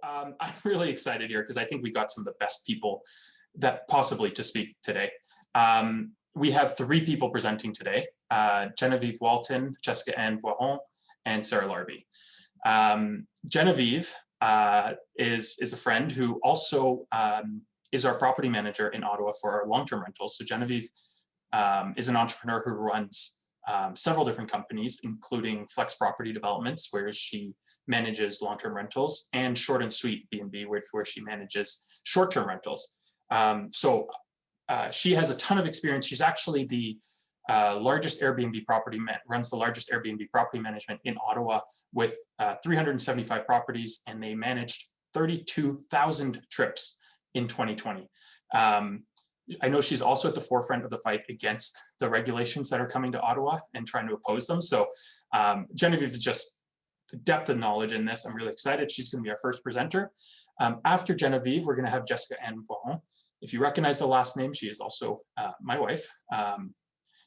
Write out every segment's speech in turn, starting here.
I'm really excited here because I think we got some of the best people that possibly to speak today. We have three people presenting today, Genevieve Walton, Jessica Ann Boiron, and Sarah Larby. Genevieve is a friend who also is our property manager in Ottawa for our long-term rentals. So Genevieve is an entrepreneur who runs several different companies, including Flex Property Developments, where she manages long-term rentals, and Short and Sweet B&B, where she manages short-term rentals. She has a ton of experience. She's actually the largest Airbnb property, runs the largest Airbnb property management in Ottawa with 375 properties, and they managed 32,000 trips in 2020. I know she's also at the forefront of the fight against the regulations that are coming to Ottawa and trying to oppose them. So Genevieve is just depth of knowledge in this. I'm really excited. She's going to be our first presenter. After Genevieve, we're going to have Jessica Ann Boiron. If you recognize the last name, she is also my wife.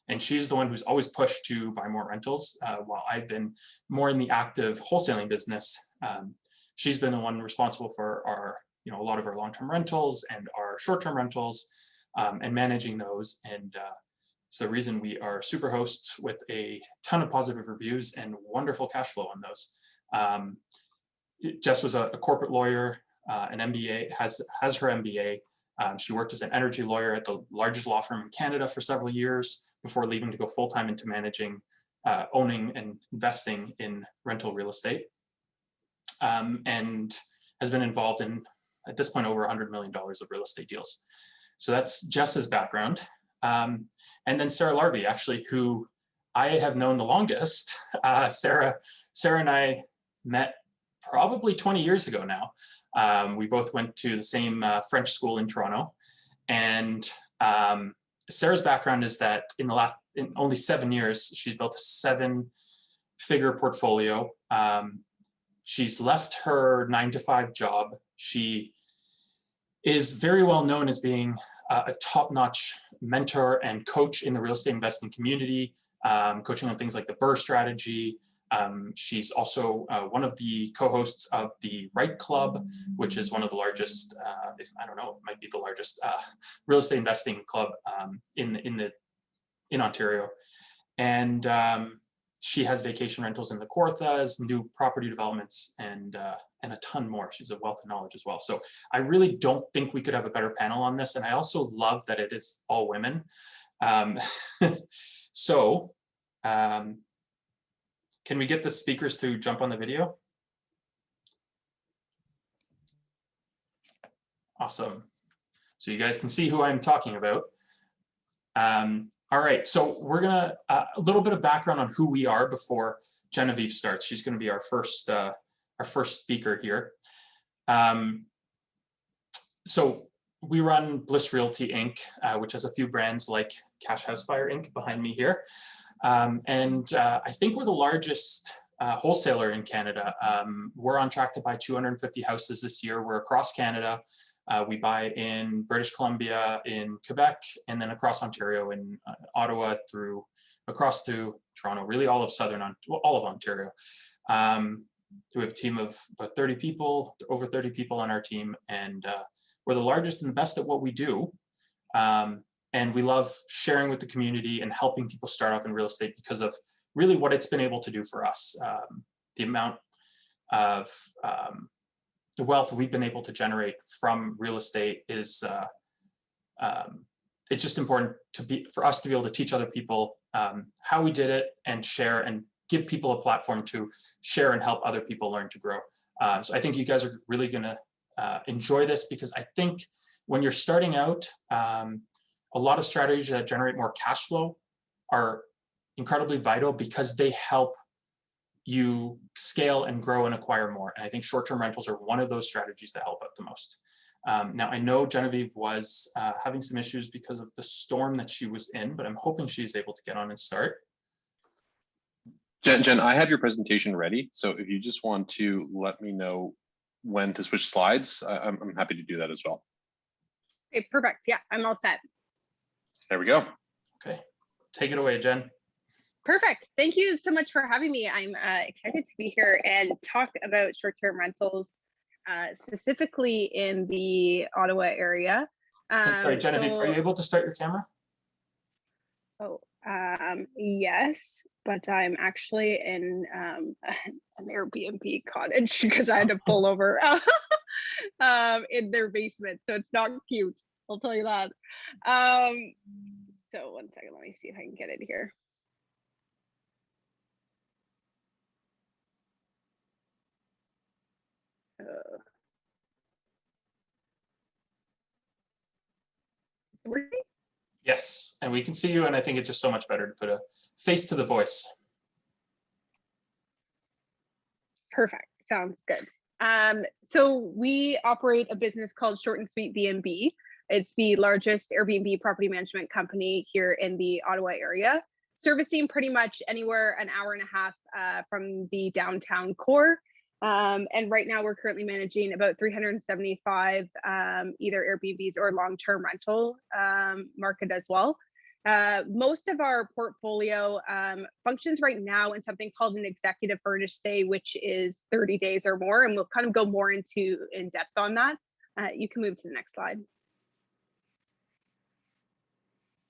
And she's the one who's always pushed to buy more rentals, while I've been more in the active wholesaling business. She's been the one responsible for our, a lot of our long-term rentals and our short-term rentals, and managing those. And it's the reason we are super hosts with a ton of positive reviews and wonderful cash flow on those. Jess was a corporate lawyer, an MBA, has her MBA. She worked as an energy lawyer at the largest law firm in Canada for several years before leaving to go full-time into managing, owning and investing in rental real estate, and has been involved in, at this point, over $100 million of real estate deals. So that's Jess's background. And then Sarah Larby, actually, who I have known the longest. Sarah and I met probably 20 years ago now. We both went to the same French school in Toronto. And Sarah's background is that in only 7 years, she's built a 7-figure portfolio. She's left her 9-to-5 job. She is very well known as being a top-notch mentor and coach in the real estate investing community, coaching on things like the BRRRR strategy. She's also one of the co-hosts of the Right Club, which is one of the largest, I don't know, it might be the largest real estate investing club in Ontario. And she has vacation rentals in the Kawarthas, new property developments, and a ton more. She's a wealth of knowledge as well. So I really don't think we could have a better panel on this. And I also love that it is all women. Can we get the speakers to jump on the video? Awesome. So you guys can see who I'm talking about. All right, so we're gonna, a little bit of background on who we are before Genevieve starts. She's gonna be our first speaker here. So we run Bliss Realty Inc., which has a few brands like Cash House Buyer Inc. behind me here. I think we're the largest wholesaler in Canada. We're on track to buy 250 houses this year. We're across Canada. We buy in British Columbia, in Quebec, and then across Ontario, in Ottawa, across through Toronto, really all of all of Ontario. We have a team of about 30 people, over 30 people on our team, and we're the largest and the best at what we do. And we love sharing with the community and helping people start off in real estate because of really what it's been able to do for us. The amount of the wealth we've been able to generate from real estate is, it's just important for us to be able to teach other people how we did it and share and give people a platform to share and help other people learn to grow. So I think you guys are really gonna enjoy this because I think when you're starting out, a lot of strategies that generate more cash flow are incredibly vital because they help you scale and grow and acquire more. And I think short-term rentals are one of those strategies that help out the most. Now, I know Genevieve was having some issues because of the storm that she was in, but I'm hoping she's able to get on and start. Jen, I have your presentation ready. So if you just want to let me know when to switch slides, I'm happy to do that as well. Okay, perfect. Yeah, I'm all set. There we go. Okay, take it away, Jen. Perfect. Thank you so much for having me. I'm excited to be here and talk about short-term rentals. specifically in the Ottawa area. I'm sorry, Genevieve, are you able to start your camera? Yes, but I'm actually in an Airbnb cottage because I had to pull over in their basement, so it's not cute. I'll tell you that. So one second, let me see if I can get it here. Yes, and we can see you, and I think it's just so much better to put a face to the voice. Perfect, sounds good. So we operate a business called Short and Sweet B&B. It's the largest Airbnb property management company here in the Ottawa area, servicing pretty much anywhere an hour and a half from the downtown core. And right now we're currently managing about 375 either Airbnbs or long-term rental market as well. Most of our portfolio functions right now in something called an executive furnished stay, which is 30 days or more, and we'll kind of go more in depth on that. You can move to the next slide.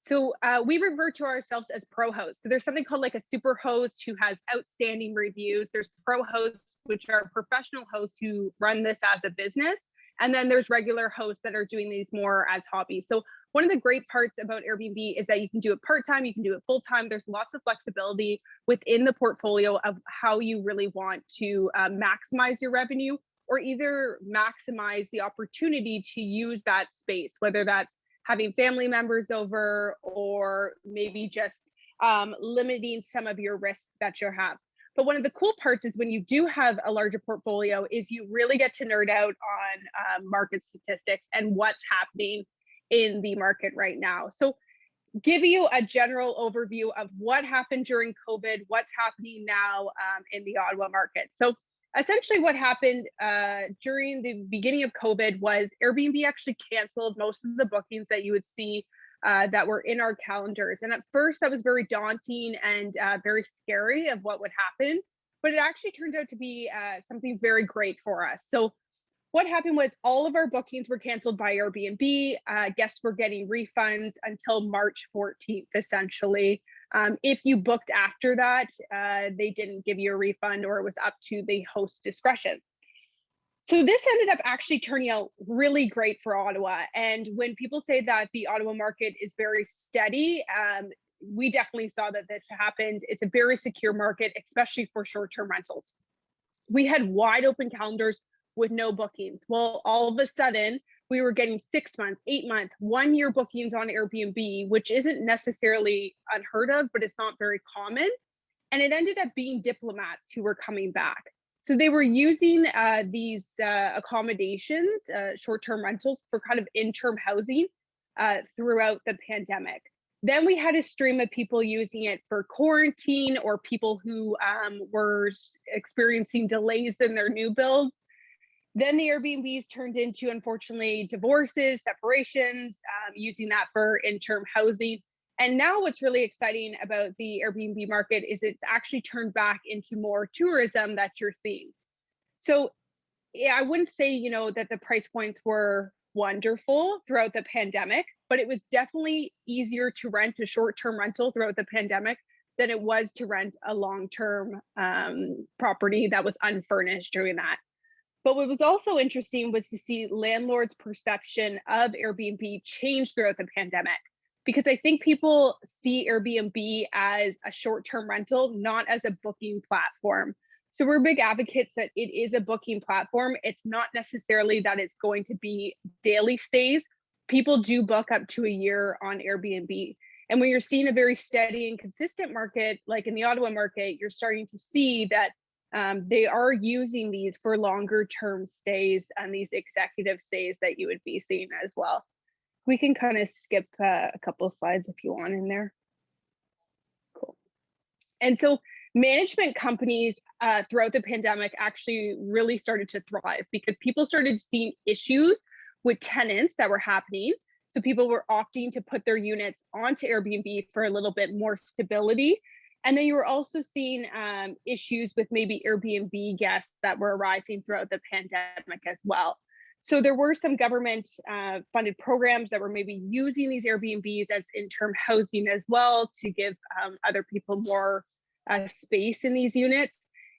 So we refer to ourselves as pro hosts. So there's something called like a super host who has outstanding reviews. There's pro hosts, which are professional hosts who run this as a business. And then there's regular hosts that are doing these more as hobbies. So one of the great parts about Airbnb is that you can do it part-time, you can do it full-time. There's lots of flexibility within the portfolio of how you really want to maximize your revenue, or either maximize the opportunity to use that space, whether that's having family members over, or maybe just limiting some of your risks that you have. But one of the cool parts is when you do have a larger portfolio is you really get to nerd out on market statistics and what's happening in the market right now. So give you a general overview of what happened during COVID, what's happening now in the Ottawa market. So essentially what happened during the beginning of COVID was Airbnb actually canceled most of the bookings that you would see that were in our calendars. And at first that was very daunting and very scary of what would happen, but it actually turned out to be something very great for us. So what happened was all of our bookings were canceled by Airbnb. Guests were getting refunds until March 14th, essentially. If you booked after that, they didn't give you a refund, or it was up to the host discretion. So this ended up actually turning out really great for Ottawa. And when people say that the Ottawa market is very steady, we definitely saw that this happened. It's a very secure market, especially for short-term rentals. We had wide open calendars with no bookings. Well, all of a sudden, we were getting 6 month, 8 month, 1 year bookings on Airbnb, which isn't necessarily unheard of, but it's not very common. And it ended up being diplomats who were coming back. So they were using these accommodations, short-term rentals, for kind of interim housing throughout the pandemic. Then we had a stream of people using it for quarantine, or people who were experiencing delays in their new builds. Then the Airbnbs turned into, unfortunately, divorces, separations, using that for interim housing. And now what's really exciting about the Airbnb market is it's actually turned back into more tourism that you're seeing. So yeah, I wouldn't say, that the price points were wonderful throughout the pandemic, but it was definitely easier to rent a short-term rental throughout the pandemic than it was to rent a long-term property that was unfurnished during that. But what was also interesting was to see landlords' perception of Airbnb change throughout the pandemic, because I think people see Airbnb as a short-term rental, not as a booking platform. So we're big advocates that it is a booking platform. It's not necessarily that it's going to be daily stays. People do book up to a year on Airbnb. And when you're seeing a very steady and consistent market, like in the Ottawa market, you're starting to see that they are using these for longer term stays and these executive stays that you would be seeing as well. We can kind of skip a couple of slides if you want in there. Cool. And so management companies throughout the pandemic actually really started to thrive, because people started seeing issues with tenants that were happening. So people were opting to put their units onto Airbnb for a little bit more stability. And then you were also seeing issues with maybe Airbnb guests that were arising throughout the pandemic as well. So there were some government funded programs that were maybe using these Airbnbs as interim housing as well to give other people more space in these units.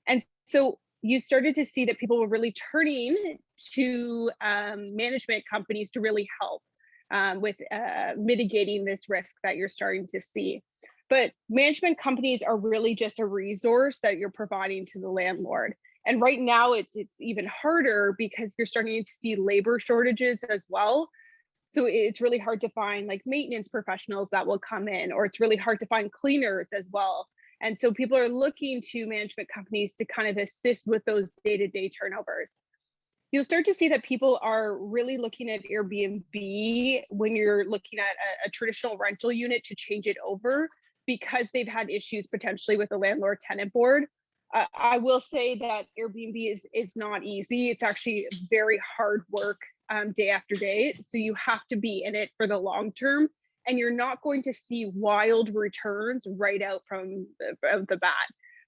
And so you started to see that people were really turning to management companies to really help with mitigating this risk that you're starting to see. But management companies are really just a resource that you're providing to the landlord. And right now it's even harder because you're starting to see labor shortages as well. So it's really hard to find like maintenance professionals that will come in, or it's really hard to find cleaners as well. And so people are looking to management companies to kind of assist with those day-to-day turnovers. You'll start to see that people are really looking at Airbnb when you're looking at a traditional rental unit to change it over, because they've had issues potentially with the landlord tenant board. I will say that Airbnb is not easy. It's actually very hard work day after day. So you have to be in it for the long term, and you're not going to see wild returns right out from the bat.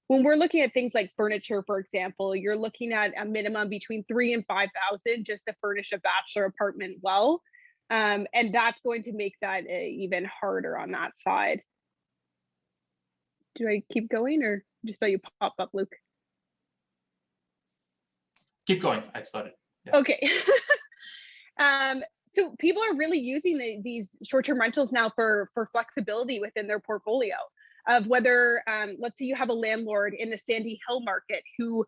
When we're looking at things like furniture, for example, you're looking at a minimum between $3,000 and $5,000 just to furnish a bachelor apartment well. And that's going to make that even harder on that side. Do I keep going, or just so you pop up, Luke? Keep going. I started. Yeah. Okay. So people are really using these short-term rentals now for flexibility within their portfolio of whether, let's say you have a landlord in the Sandy Hill market who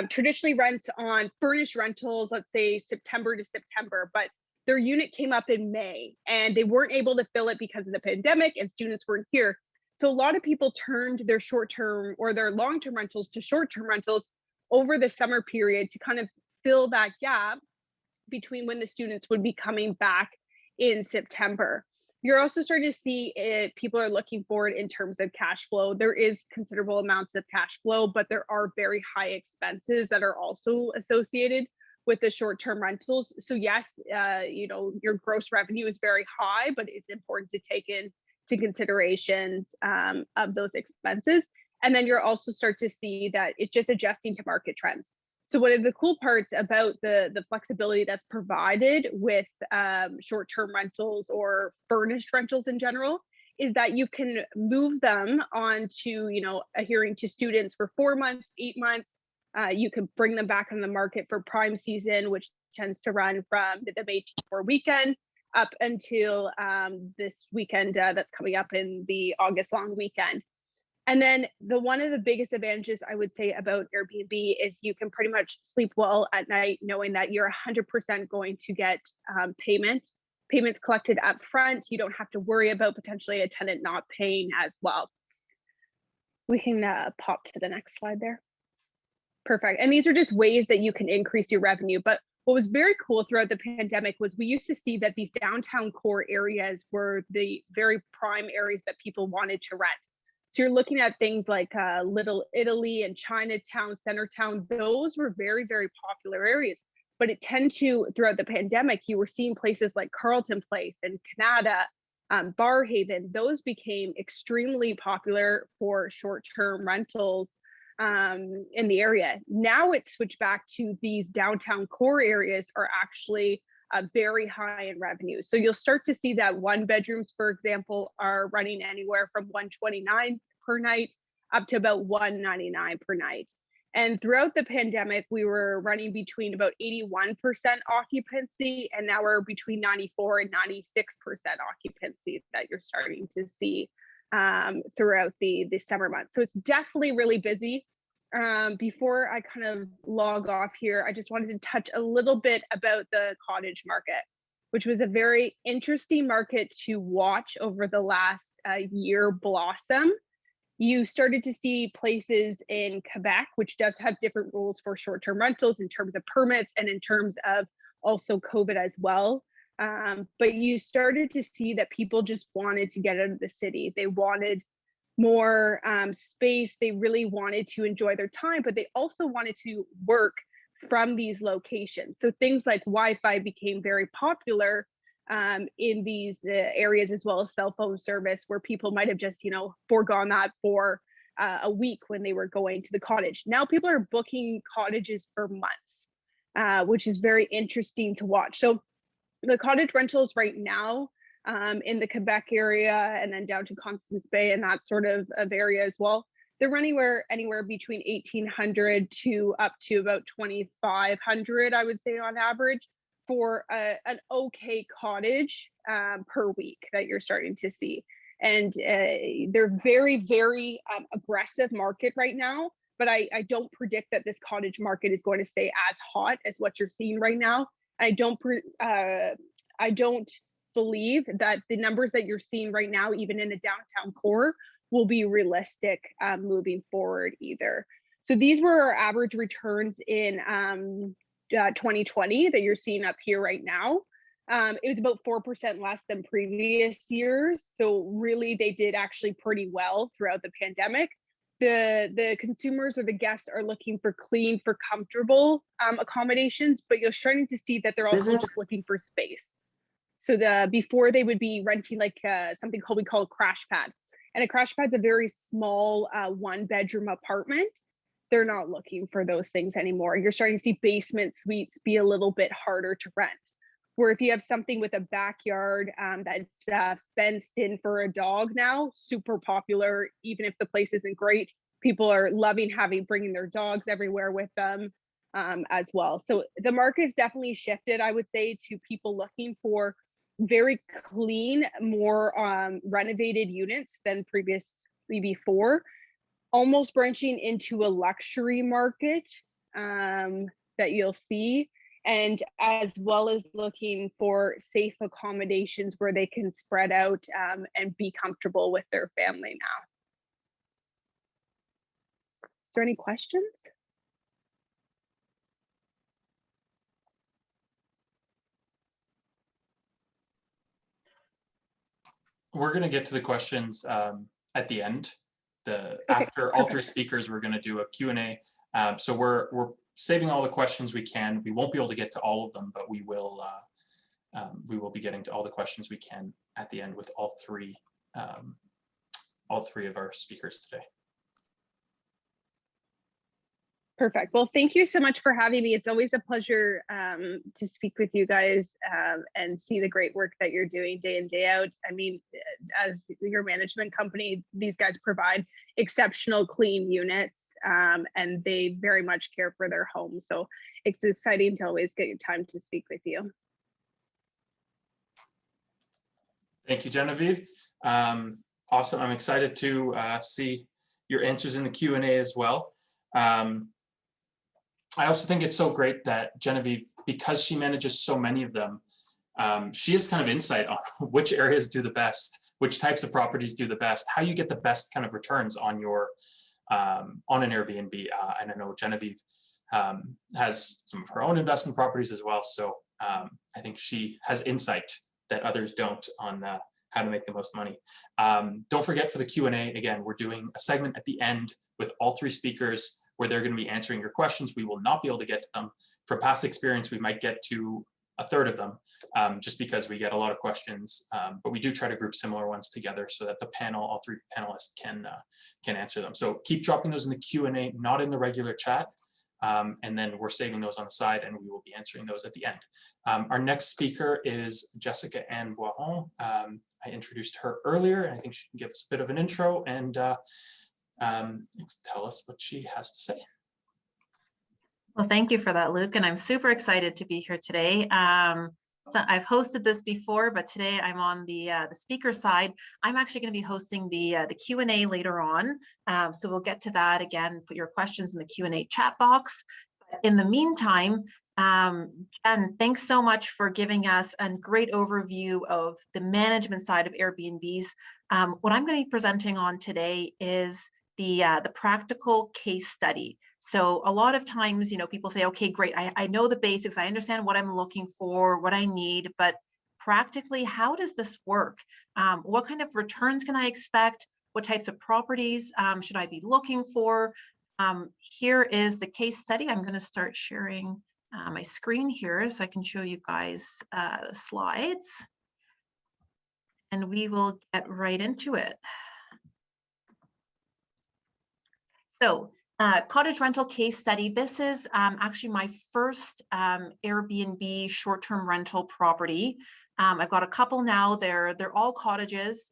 traditionally rents on furnished rentals, let's say September to September, but their unit came up in May and they weren't able to fill it because of the pandemic and students weren't here. So a lot of people turned their short-term or their long-term rentals to short-term rentals over the summer period to kind of fill that gap between when the students would be coming back in September. You're also starting to see people are looking forward in terms of cash flow. There is considerable amounts of cash flow, but there are very high expenses that are also associated with the short-term rentals. So yes, your gross revenue is very high, but it's important to take into considerations of those expenses. And then you're also start to see that it's just adjusting to market trends. So one of the cool parts about the flexibility that's provided with short-term rentals or furnished rentals in general is that you can move them onto, adhering to students for 4 months, 8 months. You can bring them back on the market for prime season, which tends to run from the May 4 weekend up until this weekend that's coming up in the August long weekend. And then one of the biggest advantages I would say about Airbnb is you can pretty much sleep well at night knowing that you're 100% going to get payments collected up front. You don't have to worry about potentially a tenant not paying as well. We can pop to the next slide there. Perfect. And these are just ways that you can increase your revenue. But what was very cool throughout the pandemic was we used to see that these downtown core areas were the very prime areas that people wanted to rent. So you're looking at things like Little Italy and Chinatown, Centertown. Those were very, very popular areas. But it tended to, throughout the pandemic, you were seeing places like Carlton Place and Canada, Barrhaven. Those became extremely popular for short-term rentals in the area. Now it's switched back to these downtown core areas are actually very high in revenue. So you'll start to see that 1-bedrooms, for example, are running anywhere from $129 per night up to about $199 per night. And throughout the pandemic, we were running between about 81% occupancy, and now we're between 94 and 96% occupancy that you're starting to see throughout the summer months. So it's definitely really busy. Before I kind of log off here, I just wanted to touch a little bit about the cottage market, which was a very interesting market to watch over the last year blossom. You started to see places in Quebec, which does have different rules for short-term rentals in terms of permits and in terms of also COVID as well. But you started to see that people just wanted to get out of the city. They wanted more space. They really wanted to enjoy their time, but they also wanted to work from these locations. So things like Wi-Fi became very popular in these areas, as well as cell phone service, where people might have just, foregone that for a week when they were going to the cottage. Now people are booking cottages for months, which is very interesting to watch. So the cottage rentals right now in the Quebec area and then down to Constance Bay and that sort of area as well, they're running anywhere between 1,800 to up to about 2,500, I would say, on average for an okay cottage per week that you're starting to see. And they're very, very aggressive market right now. But I don't predict that this cottage market is going to stay as hot as what you're seeing right now. I don't believe that the numbers that you're seeing right now, even in the downtown core, will be realistic moving forward either. So these were our average returns in 2020 that you're seeing up here right now. It was about 4% less than previous years. So really, they did actually pretty well throughout the pandemic. The consumers or the guests are looking for clean, for comfortable accommodations, but you're starting to see that they're also just looking for space. So before they would be renting like something we call a crash pad. And a crash pad's a very small 1-bedroom apartment. They're not looking for those things anymore. You're starting to see basement suites be a little bit harder to rent. Where if you have something with a backyard that's fenced in for a dog now, super popular, even if the place isn't great. People are loving bringing their dogs everywhere with them as well. So the market has definitely shifted, I would say, to people looking for very clean, more renovated units than previously before, almost branching into a luxury market that you'll see, and as well as looking for safe accommodations where they can spread out and be comfortable with their family now. Is there any questions? We're going to get to the questions at the end. Okay, After all three perfect. speakers, we're going to do a Q&A. So we're saving all the questions we can. We won't be able to get to all of them, but we will be getting to all the questions we can at the end with all three of our speakers today. Perfect. Well, thank you so much for having me. It's always a pleasure to speak with you guys and see the great work that you're doing day in, day out. I mean, as your management company, these guys provide exceptional clean units and they very much care for their homes. So it's exciting to always get your time to speak with you. Thank you, Genevieve. Awesome. I'm excited to see your answers in the Q&A as well. I also think it's so great that Genevieve, because she manages so many of them, she has kind of insight on which areas do the best, which types of properties do the best, how you get the best kind of returns on your on an Airbnb. And I know Genevieve has some of her own investment properties as well. So I think she has insight that others don't on how to make the most money. Don't forget, for the Q&A, again, we're doing a segment at the end with all three speakers where they're going to be answering your questions. We will not be able to get to them. From past experience, we might get to a third of them just because we get a lot of questions, but we do try to group similar ones together so that the panel, all three panelists can answer them. So keep dropping those in the Q&A, not in the regular chat. And then we're saving those on the side and we will be answering those at the end. Our next speaker is Jessica Anne Boiron. I introduced her earlier, and I think she can give us a bit of an intro and tell us what she has to say. Well, thank you for that, Luke, and I'm super excited to be here today. So I've hosted this before, but today I'm on the speaker side. I'm actually going to be hosting the Q&A later on, so we'll get to that again. Put your questions in the Q&A chat box. But in the meantime, Jen, thanks so much for giving us a great overview of the management side of Airbnbs. What I'm going to be presenting on today is the practical case study. So a lot of times, you know, people say, okay, great, I know the basics, I understand what I'm looking for, what I need, but practically, how does this work? What kind of returns can I expect? What types of properties should I be looking for? Here is the case study. I'm going to start sharing my screen here so I can show you guys the slides. And we will get right into it. So cottage rental case study. This is actually my first Airbnb short-term rental property. I've got a couple now. They're all cottages.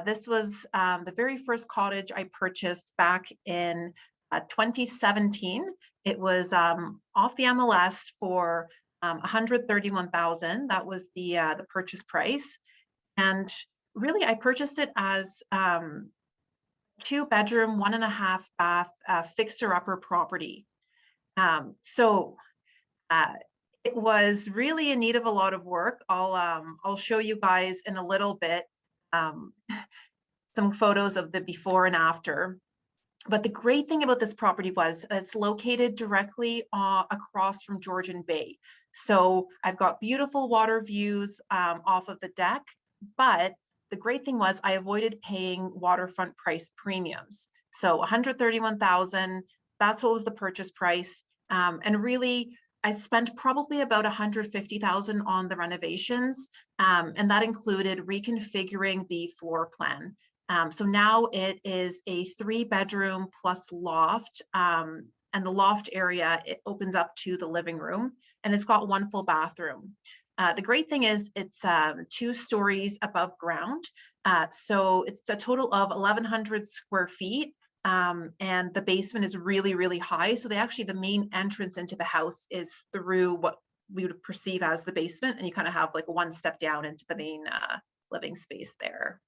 This was the very first cottage I purchased back in 2017. It was off the MLS for 131,000. That was the purchase price. And really, I purchased it as 2-bedroom, 1.5 bath, fixer-upper property. So it was really in need of a lot of work. I'll show you guys in a little bit some photos of the before and after. But the great thing about this property was it's located directly across from Georgian Bay. So I've got beautiful water views off of the deck, but the great thing was I avoided paying waterfront price premiums. So 131,000, that's what was the purchase price. And really, I spent probably about 150,000 on the renovations, and that included reconfiguring the floor plan. So now it is a 3-bedroom plus loft, and the loft area, it opens up to the living room, and it's got 1 full bathroom. The great thing is it's 2 stories above ground. So it's a total of 1,100 square feet. And the basement is really, really high. So the main entrance into the house is through what we would perceive as the basement. And you kind of have like 1 step down into the main living space there.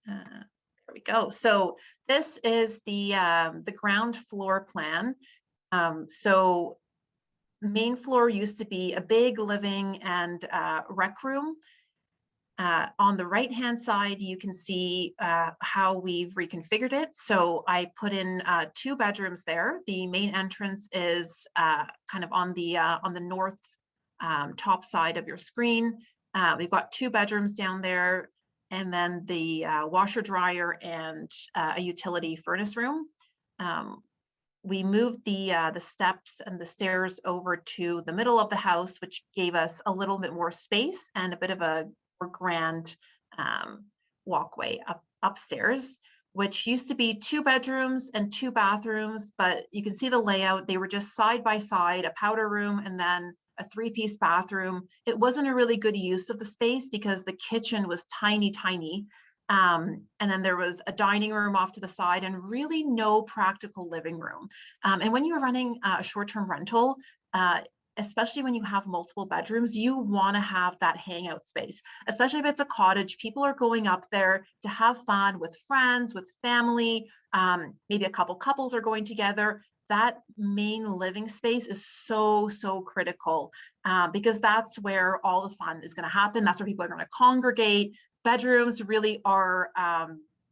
There we go. So this is the ground floor plan. So the main floor used to be a big living and rec room. On the right-hand side, you can see how we've reconfigured it. So I put in 2 bedrooms there. The main entrance is kind of on the north top side of your screen. We've got 2 bedrooms down there, and then the washer dryer and a utility furnace room. We moved the steps and the stairs over to the middle of the house, which gave us a little bit more space and a bit of a more grand walkway upstairs, which used to be 2 bedrooms and 2 bathrooms, but you can see the layout. They were just side by side, a powder room and then a 3-piece bathroom. It wasn't a really good use of the space because the kitchen was tiny. And then there was a dining room off to the side and really no practical living room. And when you're running a short-term rental, especially when you have multiple bedrooms, you want to have that hangout space, especially if it's a cottage. People are going up there to have fun with friends, with family, maybe a couple couples are going together. That main living space is so critical because that's where all the fun is going to happen. That's where people are going to congregate. Bedrooms really are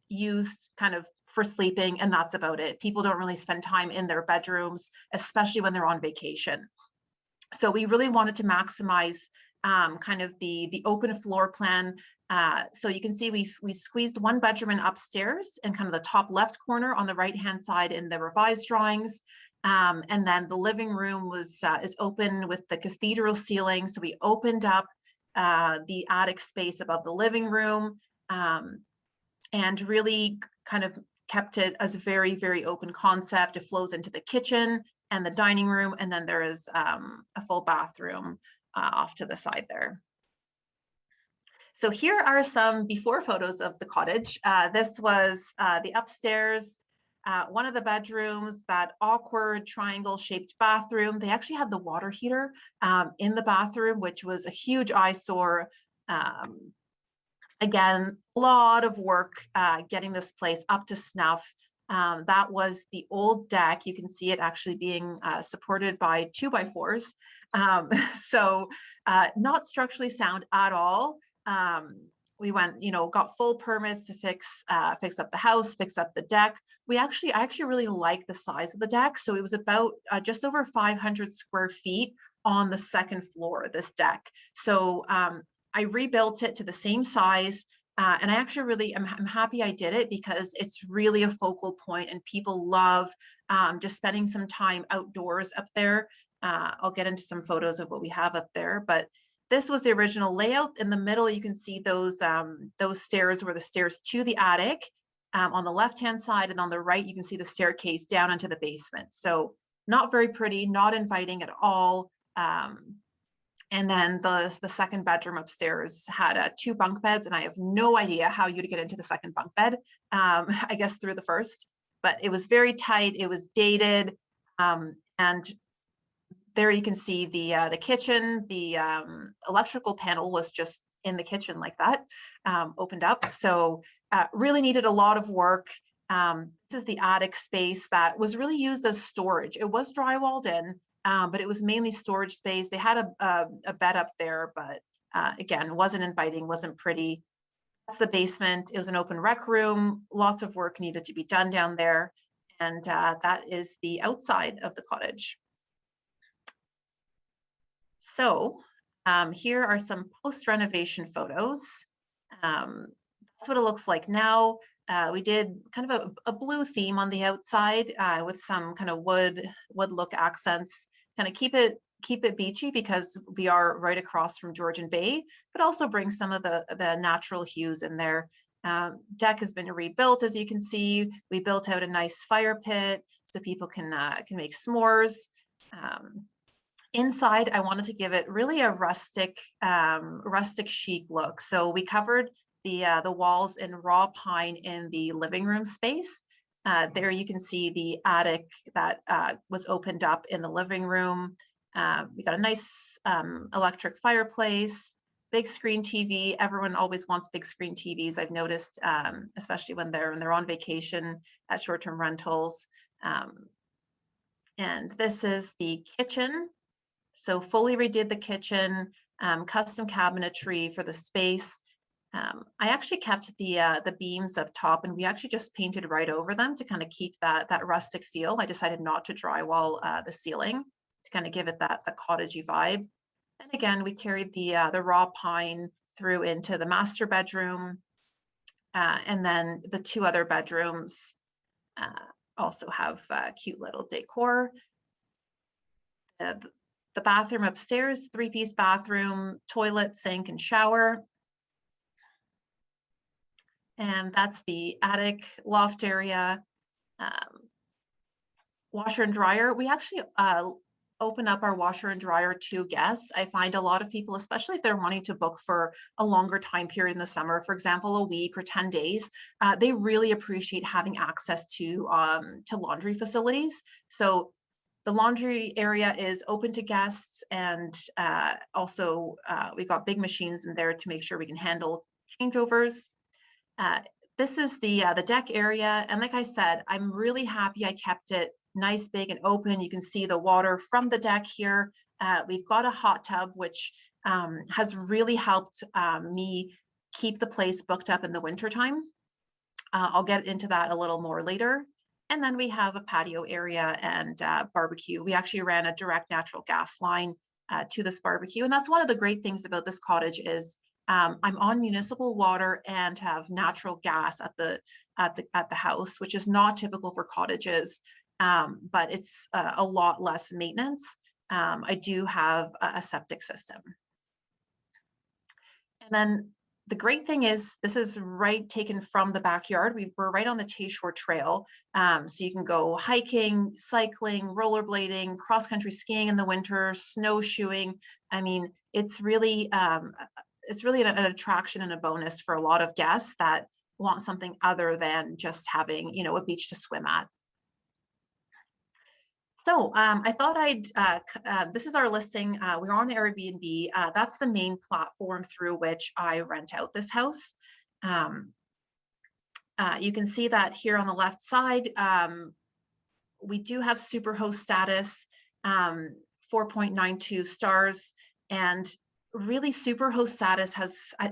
used kind of for sleeping, and that's about it. People don't really spend time in their bedrooms, especially when they're on vacation. So we really wanted to maximize kind of the open floor plan. So you can see we squeezed 1 bedroom in upstairs in kind of the top left corner on the right-hand side in the revised drawings. And then the living room is open with the cathedral ceiling. So we opened up the attic space above the living room and really kind of kept it as a very open concept. It flows into the kitchen and the dining room, and then there is a full bathroom off to the side there. So here are some before photos of the cottage. This was the upstairs, one of the bedrooms, that awkward triangle-shaped bathroom. They actually had the water heater in the bathroom, which was a huge eyesore. Again, a lot of work getting this place up to snuff. That was the old deck. You can see it actually being supported by 2x4s. So not structurally sound at all. We went, got full permits to fix up the house, fix up the deck. I actually really like the size of the deck. So it was about just over 500 square feet on the 2nd floor, this deck. So I rebuilt it to the same size. And I actually really I'm happy I did it because it's really a focal point and people love just spending some time outdoors up there. I'll get into some photos of what we have up there, but this was the original layout. In the middle, you can see those stairs were the stairs to the attic. On the left-hand side, and on the right, you can see the staircase down into the basement. So not very pretty, not inviting at all. And then the second bedroom upstairs had 2 bunk beds, and I have no idea how you'd get into the second bunk bed. I guess through the first, but it was very tight. It was dated, and there you can see the kitchen. The electrical panel was just in the kitchen like that, opened up. So really needed a lot of work. This is the attic space that was really used as storage. It was drywalled in, but it was mainly storage space. They had a bed up there, but again, wasn't inviting, wasn't pretty. That's the basement. It was an open rec room. Lots of work needed to be done down there. And that is the outside of the cottage. So here are some post-renovation photos. That's what it looks like now. We did kind of a blue theme on the outside with some kind of wood look accents, kind of keep it beachy because we are right across from Georgian Bay, but also bring some of the natural hues in there. Deck has been rebuilt, as you can see. We built out a nice fire pit so people can make s'mores. Inside, I wanted to give it really a rustic chic look. So we covered the walls in raw pine in the living room space. There you can see the attic that was opened up in the living room. We got a nice electric fireplace, big screen TV. Everyone always wants big screen TVs, I've noticed, especially when they're on vacation at short-term rentals. And this is the kitchen. So fully redid the kitchen, custom cabinetry for the space. I actually kept the beams up top, and we actually just painted right over them to kind of keep that rustic feel. I decided not to drywall the ceiling to kind of give it the cottagey vibe. And again, we carried the raw pine through into the master bedroom, and then the 2 other bedrooms also have cute little decor. The bathroom upstairs, 3-piece bathroom, toilet, sink, and shower. And that's the attic loft area. Washer and dryer. We actually open up our washer and dryer to guests. I find a lot of people, especially if they're wanting to book for a longer time period in the summer, for example, a week or 10 days, they really appreciate having access to laundry facilities. So the laundry area is open to guests, and also we got big machines in there to make sure we can handle changeovers. This is the deck area, and like I said, I'm really happy I kept it nice, big, and open. You can see the water from the deck here. We've got a hot tub, which has really helped me keep the place booked up in the wintertime. I'll get into that a little more later. And then we have a patio area and barbecue. We actually ran a direct natural gas line to this barbecue. And that's one of the great things about this cottage is I'm on municipal water and have natural gas at the house, which is not typical for cottages, but it's a lot less maintenance. I do have a septic system. And then the great thing is this is right taken from the backyard. We're right on the Tayshore Trail. So you can go hiking, cycling, rollerblading, cross-country skiing in the winter, snowshoeing. I mean, it's really an attraction and a bonus for a lot of guests that want something other than just having, you know, a beach to swim at. So I thought this is our listing. We're on Airbnb. That's the main platform through which I rent out this house. You can see that here on the left side, we do have superhost status, 4.92 stars, and really superhost status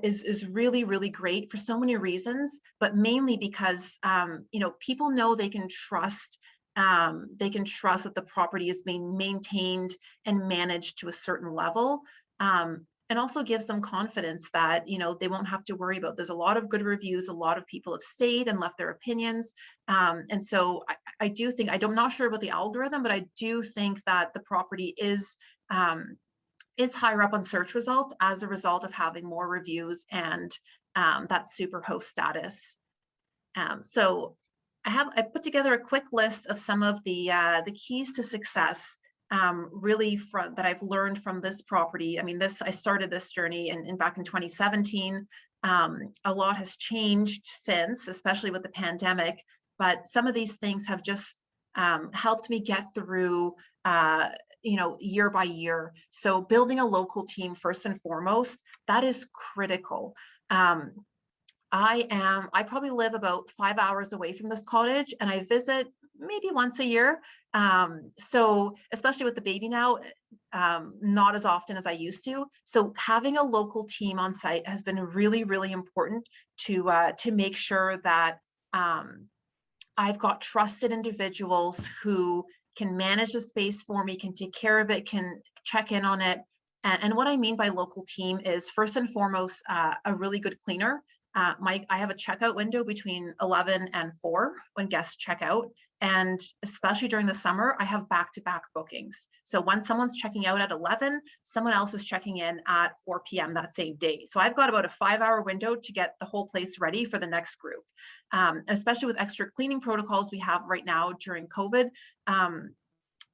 is really, really great for so many reasons, but mainly because you know, people know they can trust that the property is being maintained and managed to a certain level, and also gives them confidence that, you know, they won't have to worry about. There's a lot of good reviews. A lot of people have stayed and left their opinions. And so I do think, I'm not sure about the algorithm, but I do think that the property is is higher up on search results as a result of having more reviews and that super host status. So I put together a quick list of some of the keys to success, really that I've learned from this property. I mean, I started this journey back in 2017. A lot has changed since, especially with the pandemic, but some of these things have just helped me get through year by year. So building a local team first and foremost, that is critical. I probably live about 5 hours away from this cottage, and I visit maybe once a year. So especially with the baby now, not as often as I used to. So having a local team on site has been really, really important to make sure that I've got trusted individuals who can manage the space for me, can take care of it, can check in on it. And what I mean by local team is first and foremost, a really good cleaner. I have a checkout window between 11 and 4 when guests check out. And especially during the summer, I have back-to-back bookings. So when someone's checking out at 11, someone else is checking in at 4 p.m. that same day. So I've got about a 5-hour window to get the whole place ready for the next group. Especially with extra cleaning protocols we have right now during COVID.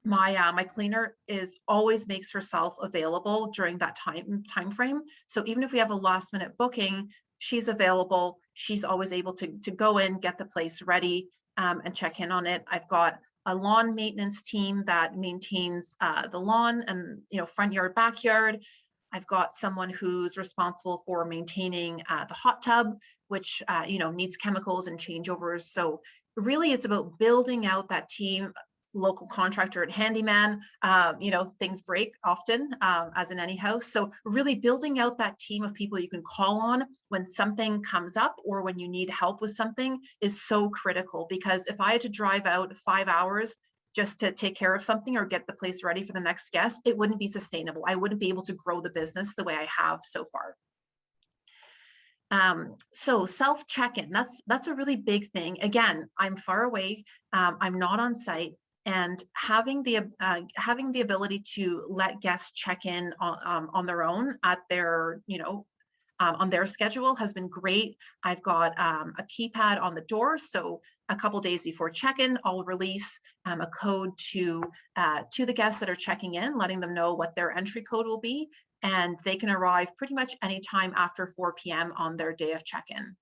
My cleaner always makes herself available during that time frame. So even if we have a last minute booking, she's available. She's always able to go in, get the place ready, and check in on it. I've got a lawn maintenance team that maintains the lawn and front yard, backyard. I've got someone who's responsible for maintaining the hot tub, which needs chemicals and changeovers. So really, it's about building out that team. Local contractor and handyman, things break often, as in any house. So really building out that team of people you can call on when something comes up or when you need help with something is so critical, because if I had to drive out 5 hours just to take care of something or get the place ready for the next guest, it wouldn't be sustainable. I wouldn't be able to grow the business the way I have so far. So self check-in, that's a really big thing. Again, I'm far away. I'm not on site. And having the ability to let guests check in on their own at their on their schedule has been great. I've got a keypad on the door, so a couple days before check-in, I'll release a code to the guests that are checking in, letting them know what their entry code will be, and they can arrive pretty much anytime after 4 p.m. on their day of check-in.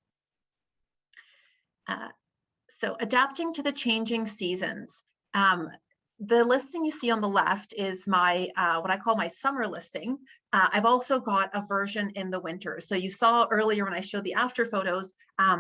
So adapting to the changing seasons. The listing you see on the left is my what I call my summer listing. I've also got a version in the winter. So you saw earlier when I showed the after photos,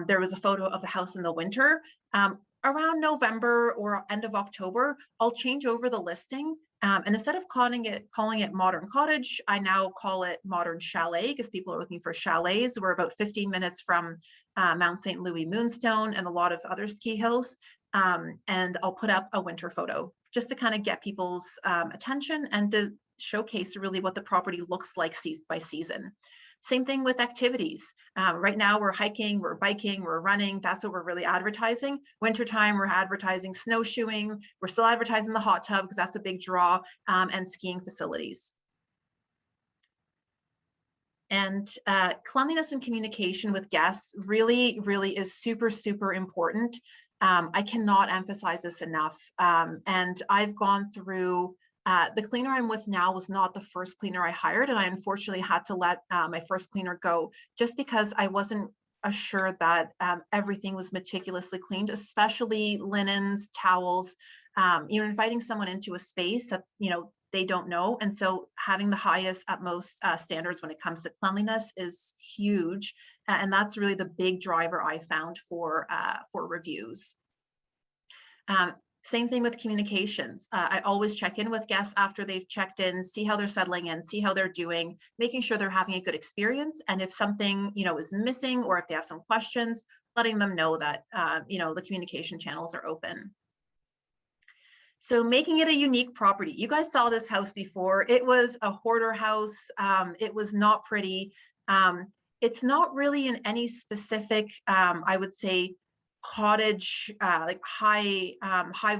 there was a photo of the house in the winter. Around November or end of October, I'll change over the listing. And instead of calling it Modern Cottage, I now call it Modern Chalet, because people are looking for chalets. We're about 15 minutes from Mount St. Louis Moonstone and a lot of other ski hills. And I'll put up a winter photo just to kind of get people's attention and to showcase really what the property looks like by season. Same thing with activities. Right now we're hiking, we're biking, we're running. That's what we're really advertising. Wintertime, we're advertising snowshoeing. We're still advertising the hot tub because that's a big draw, and skiing facilities. And cleanliness and communication with guests really, really is super, super important. I cannot emphasize this enough. And I've gone through, the cleaner I'm with now was not the first cleaner I hired, and I unfortunately had to let my first cleaner go just because I wasn't assured that everything was meticulously cleaned, especially linens, towels. Inviting someone into a space that they don't know, and so having the highest, utmost standards when it comes to cleanliness is huge, and that's really the big driver I found for reviews. Same thing with communications. I always check in with guests after they've checked in, see how they're settling in, see how they're doing, making sure they're having a good experience. And if something, is missing, or if they have some questions, letting them know that, the communication channels are open. So making it a unique property. You guys saw this house before. It was a hoarder house. It was not pretty. It's not really in any specific, I would say, cottage, like high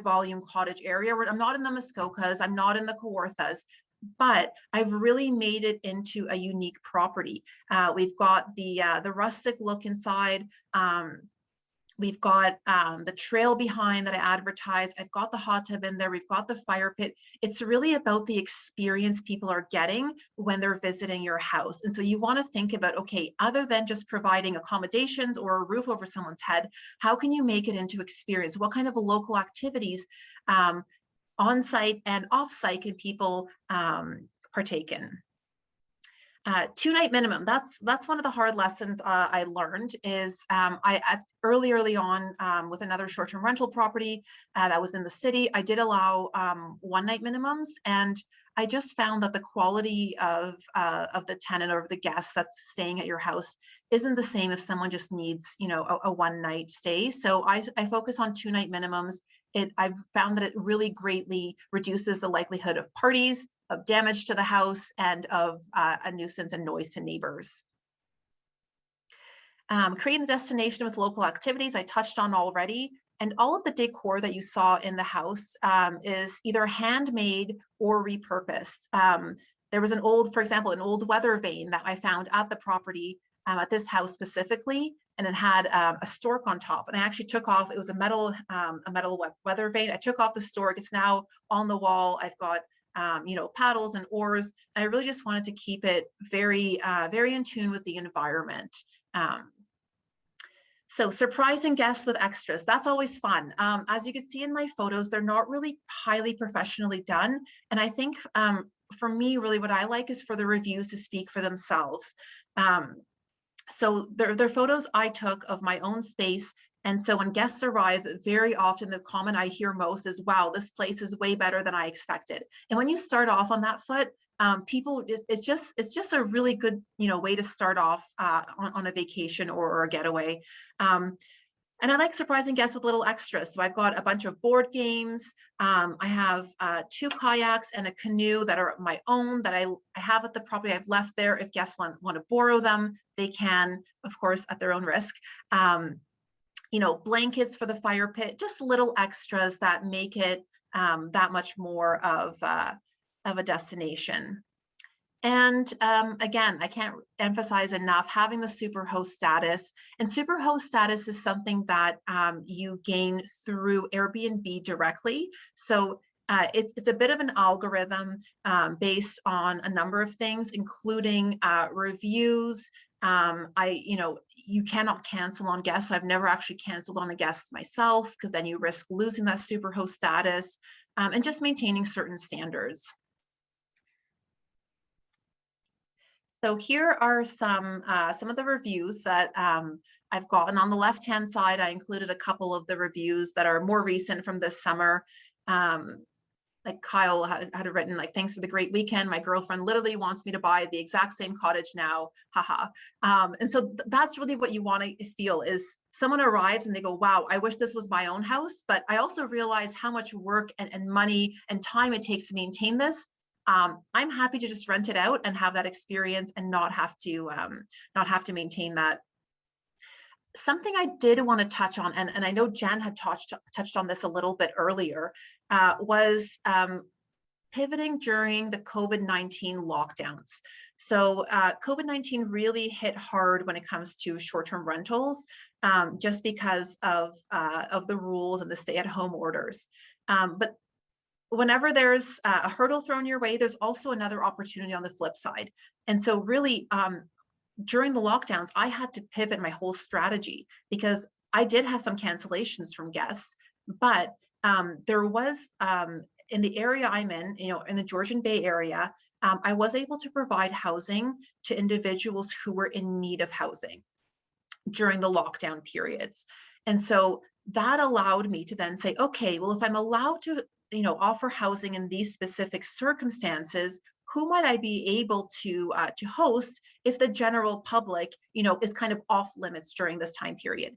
volume cottage area. I'm not in the Muskokas, I'm not in the Kawarthas, but I've really made it into a unique property. We've got the rustic look inside. We've got the trail behind that I advertise. I've got the hot tub in there. We've got the fire pit. It's really about the experience people are getting when they're visiting your house. And so you want to think about, okay, other than just providing accommodations or a roof over someone's head, how can you make it into experience? What kind of local activities on site and off site can people partake in? 2-night minimum. That's one of the hard lessons I learned is early on with another short-term rental property that was in the city. I did allow 1-night minimums, and I just found that the quality of the tenant or the guest that's staying at your house isn't the same if someone just needs, you know, a 1-night stay. So I focus on 2-night minimums. I've found that it really greatly reduces the likelihood of parties, of damage to the house, and of a nuisance and noise to neighbors. Creating the destination with local activities, I touched on already. And all of the decor that you saw in the house is either handmade or repurposed. There was for example, an old weather vane that I found at the property at this house specifically, and it had a stork on top. And I actually took off, it was a metal weather vane. I took off the stork. It's now on the wall. I've got you know, paddles and oars. And I really just wanted to keep it very, very in tune with the environment. So surprising guests with extras, that's always fun. As you can see in my photos, they're not really highly professionally done. And I think for me, really what I like is for the reviews to speak for themselves. So they're photos I took of my own space. And so when guests arrive, very often the comment I hear most is, wow, this place is way better than I expected. And when you start off on that foot, people, it's just a really good, you know, way to start off on a vacation or a getaway. And I like surprising guests with little extras. So I've got a bunch of board games. I have 2 kayaks and a canoe that are my own that I have at the property. I've left there. If guests want to borrow them, they can, of course, at their own risk. You know, blankets for the fire pit, just little extras that make it that much more of a destination. And again, I can't emphasize enough having the superhost status. And superhost status is something that you gain through Airbnb directly. So it's a bit of an algorithm based on a number of things, including reviews. You know, you cannot cancel on guests. So I've never actually canceled on a guest myself, because then you risk losing that superhost status, and just maintaining certain standards. So here are some of the reviews that I've gotten. On the left-hand side, I included a couple of the reviews that are more recent from this summer. Like Kyle had written, like, thanks for the great weekend. My girlfriend literally wants me to buy the exact same cottage now, haha. And so that's really what you want to feel, is someone arrives and they go, wow, I wish this was my own house, but I also realize how much work and money and time it takes to maintain this. I'm happy to just rent it out and have that experience and not have to maintain that. Something I did want to touch on, and I know Jen had touched on this a little bit earlier, was pivoting during the COVID-19 lockdowns. So COVID-19 really hit hard when it comes to short-term rentals, just because of the rules and the stay-at-home orders. But whenever there's a hurdle thrown your way, there's also another opportunity on the flip side. And so really, during the lockdowns, I had to pivot my whole strategy, because I did have some cancellations from guests, but there was, in the area I'm in, you know, in the Georgian Bay area, I was able to provide housing to individuals who were in need of housing during the lockdown periods. And so that allowed me to then say, okay, well, if I'm allowed to, you know, offer housing in these specific circumstances, who might I be able to host if the general public, you know, is kind of off limits during this time period?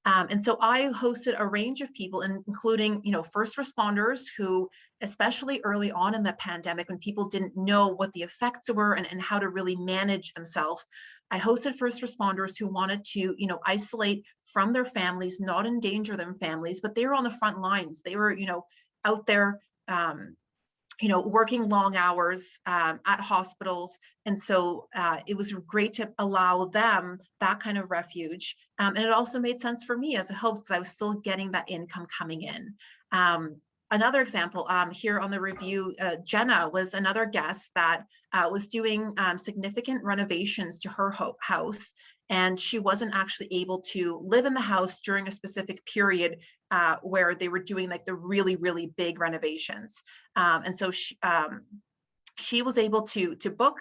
And so I hosted a range of people, including, you know, first responders who, especially early on in the pandemic, when people didn't know what the effects were and how to really manage themselves, I hosted first responders who wanted to, you know, isolate from their families, not endanger them families, but they were on the front lines. They were, you know, out there, working long hours at hospitals. And so it was great to allow them that kind of refuge. And it also made sense for me as a host because I was still getting that income coming in. Another example here on the review, Jenna was another guest that was doing significant renovations to her house. And she wasn't actually able to live in the house during a specific period where they were doing like the really, really big renovations. And so she was able to book,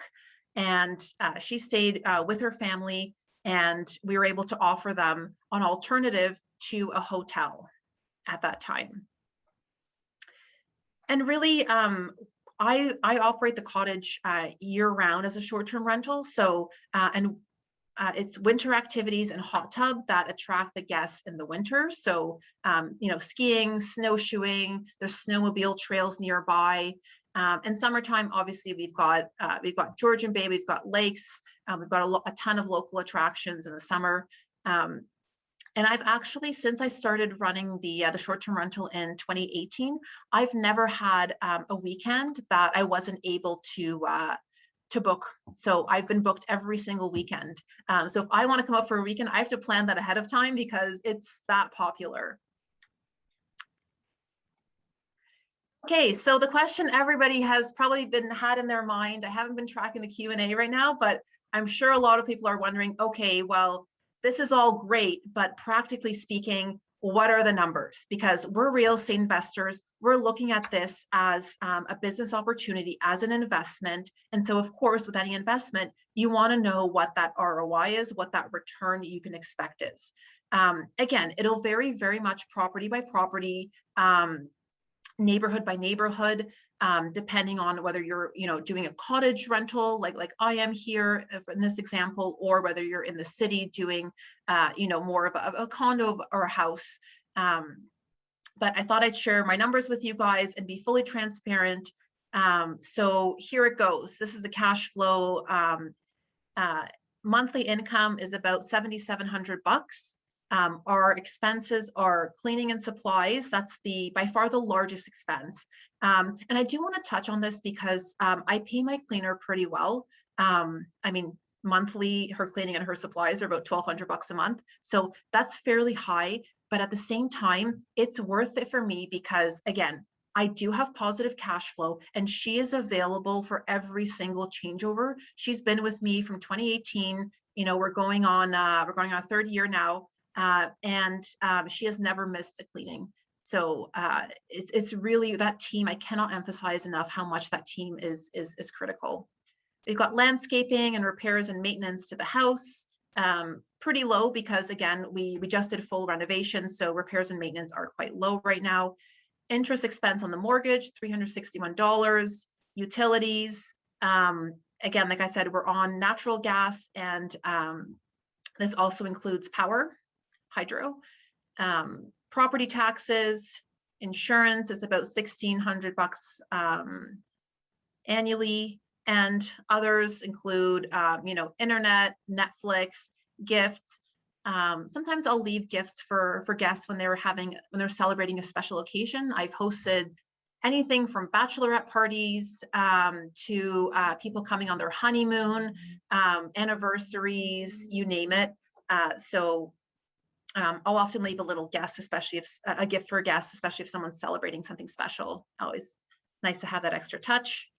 and she stayed with her family, and we were able to offer them an alternative to a hotel at that time. And really, I operate the cottage year round as a short-term rental. So, it's winter activities and hot tub that attract the guests in the winter. So, skiing, snowshoeing, there's snowmobile trails nearby. And summertime, obviously, we've got Georgian Bay, we've got lakes, we've got a ton of local attractions in the summer. And I've actually, since I started running the short-term rental in 2018, I've never had a weekend that I wasn't able to book. So I've been booked every single weekend. So if I want to come up for a weekend, I have to plan that ahead of time because it's that popular. Okay, so the question everybody has probably had in their mind, I haven't been tracking the Q&A right now, but I'm sure a lot of people are wondering, okay, well, this is all great, but practically speaking, what are the numbers? Because we're real estate investors, we're looking at this as a business opportunity, as an investment. And so of course, with any investment, you wanna know what that ROI is, what that return you can expect is. Again, it'll vary very much property by property, neighborhood by neighborhood, depending on whether you're doing a cottage rental like I am here in this example, or whether you're in the city doing more of a condo or a house. But I thought I'd share my numbers with you guys and be fully transparent. So here it goes. This is the cash flow. Monthly income is about $7,700. Our expenses are cleaning and supplies. That's by far the largest expense. And I do want to touch on this because I pay my cleaner pretty well. I mean, monthly, her cleaning and her supplies are about $1,200 a month. So that's fairly high, but at the same time, it's worth it for me because again, I do have positive cash flow and she is available for every single changeover. She's been with me from 2018. We're going on our third year now. And she has never missed a cleaning. So it's really that team. I cannot emphasize enough how much that team is critical. We've got landscaping and repairs and maintenance to the house, pretty low because again, we just did full renovation. So repairs and maintenance are quite low right now. Interest expense on the mortgage, $361, utilities. Again, like I said, we're on natural gas and this also includes power. Hydro, property taxes, insurance is about $1,600 annually, and others include, internet, Netflix, gifts. Sometimes I'll leave gifts for guests when they're celebrating a special occasion. I've hosted anything from bachelorette parties to people coming on their honeymoon, anniversaries, you name it. So I'll often leave a little guest, especially if a gift for a guest, especially if someone's celebrating something special. Always nice to have that extra touch.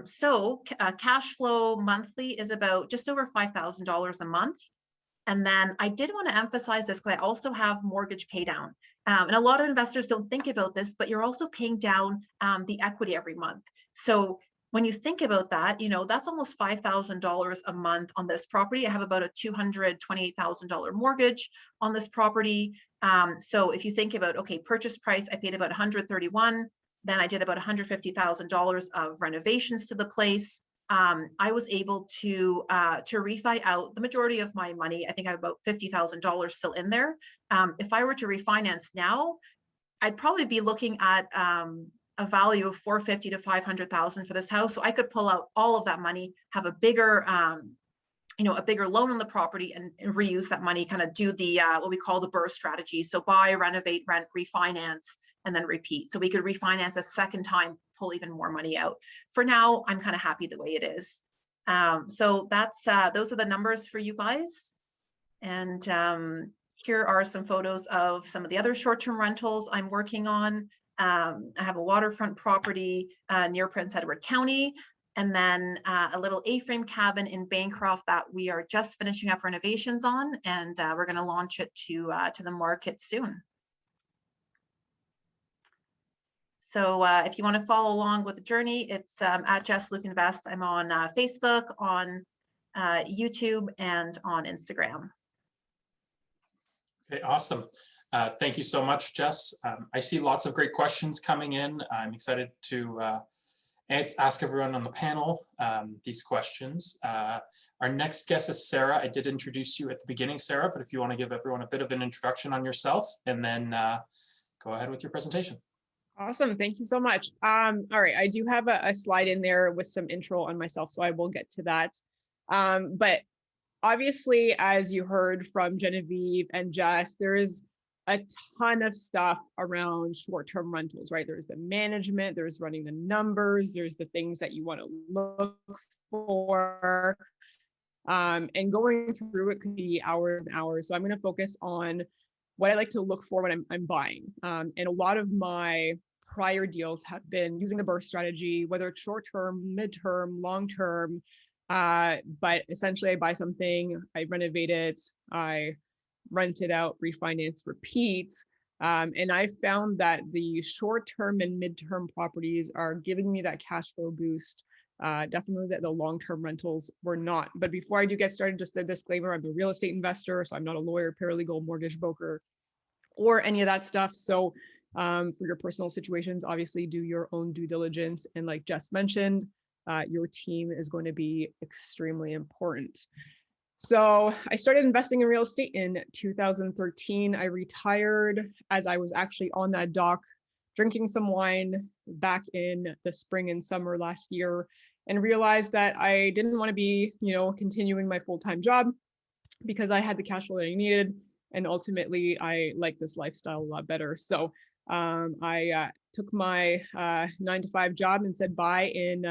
So cash flow monthly is about just over $5,000 a month. And then I did want to emphasize this because I also have mortgage pay down. And a lot of investors don't think about this, but you're also paying down the equity every month. So when you think about that, that's almost $5,000 a month on this property. I have about a $228,000 mortgage on this property. So if you think about, okay, purchase price, I paid about $131,000. Then I did about $150,000 of renovations to the place. I was able to refi out the majority of my money. I think I have about $50,000 still in there. If I were to refinance now, I'd probably be looking at a value of $450,000 to $500,000 for this house. So I could pull out all of that money, have a bigger a bigger loan on the property and reuse that money, kind of do the what we call the burst strategy. So buy, renovate, rent, refinance, and then repeat. So we could refinance a second time, pull even more money out. For now, I'm kind of happy the way it is. So that's those are the numbers for you guys. And here are some photos of some of the other short-term rentals I'm working on. I have a waterfront property near Prince Edward County, and then a little A-frame cabin in Bancroft that we are just finishing up renovations on, and we're going to launch it to the market soon. So if you want to follow along with the journey, it's at Jess Luke Invest. I'm on Facebook, on YouTube, and on Instagram. Okay, awesome. Thank you so much, Jess. I see lots of great questions coming in. I'm excited to ask everyone on the panel these questions. Our next guest is Sarah. I did introduce you at the beginning, Sarah, but if you want to give everyone a bit of an introduction on yourself, and then go ahead with your presentation. Awesome. Thank you so much. All right. I do have a slide in there with some intro on myself, so I will get to that. But obviously, as you heard from Genevieve and Jess, there is a ton of stuff around short-term rentals, right? There's the management, there's running the numbers, there's the things that you want to look for. And going through it could be hours and hours. So I'm going to focus on what I like to look for when I'm buying. And a lot of my prior deals have been using the burst strategy, whether it's short-term, mid-term, long-term. But essentially I buy something, I renovate it, I rent it out, refinance, repeat. And I found that the short-term and mid-term properties are giving me that cash flow boost. Definitely that the long-term rentals were not. But before I do get started, just a disclaimer, I'm a real estate investor, so I'm not a lawyer, paralegal, mortgage broker, or any of that stuff. So for your personal situations, obviously do your own due diligence. And like Jess mentioned, your team is going to be extremely important. So I started investing in real estate in 2013. I retired as I was actually on that dock, drinking some wine back in the spring and summer last year, and realized that I didn't want to be, continuing my full-time job because I had the cash flow that I needed. And ultimately, I like this lifestyle a lot better. So I took my 9-to-5 job and said bye in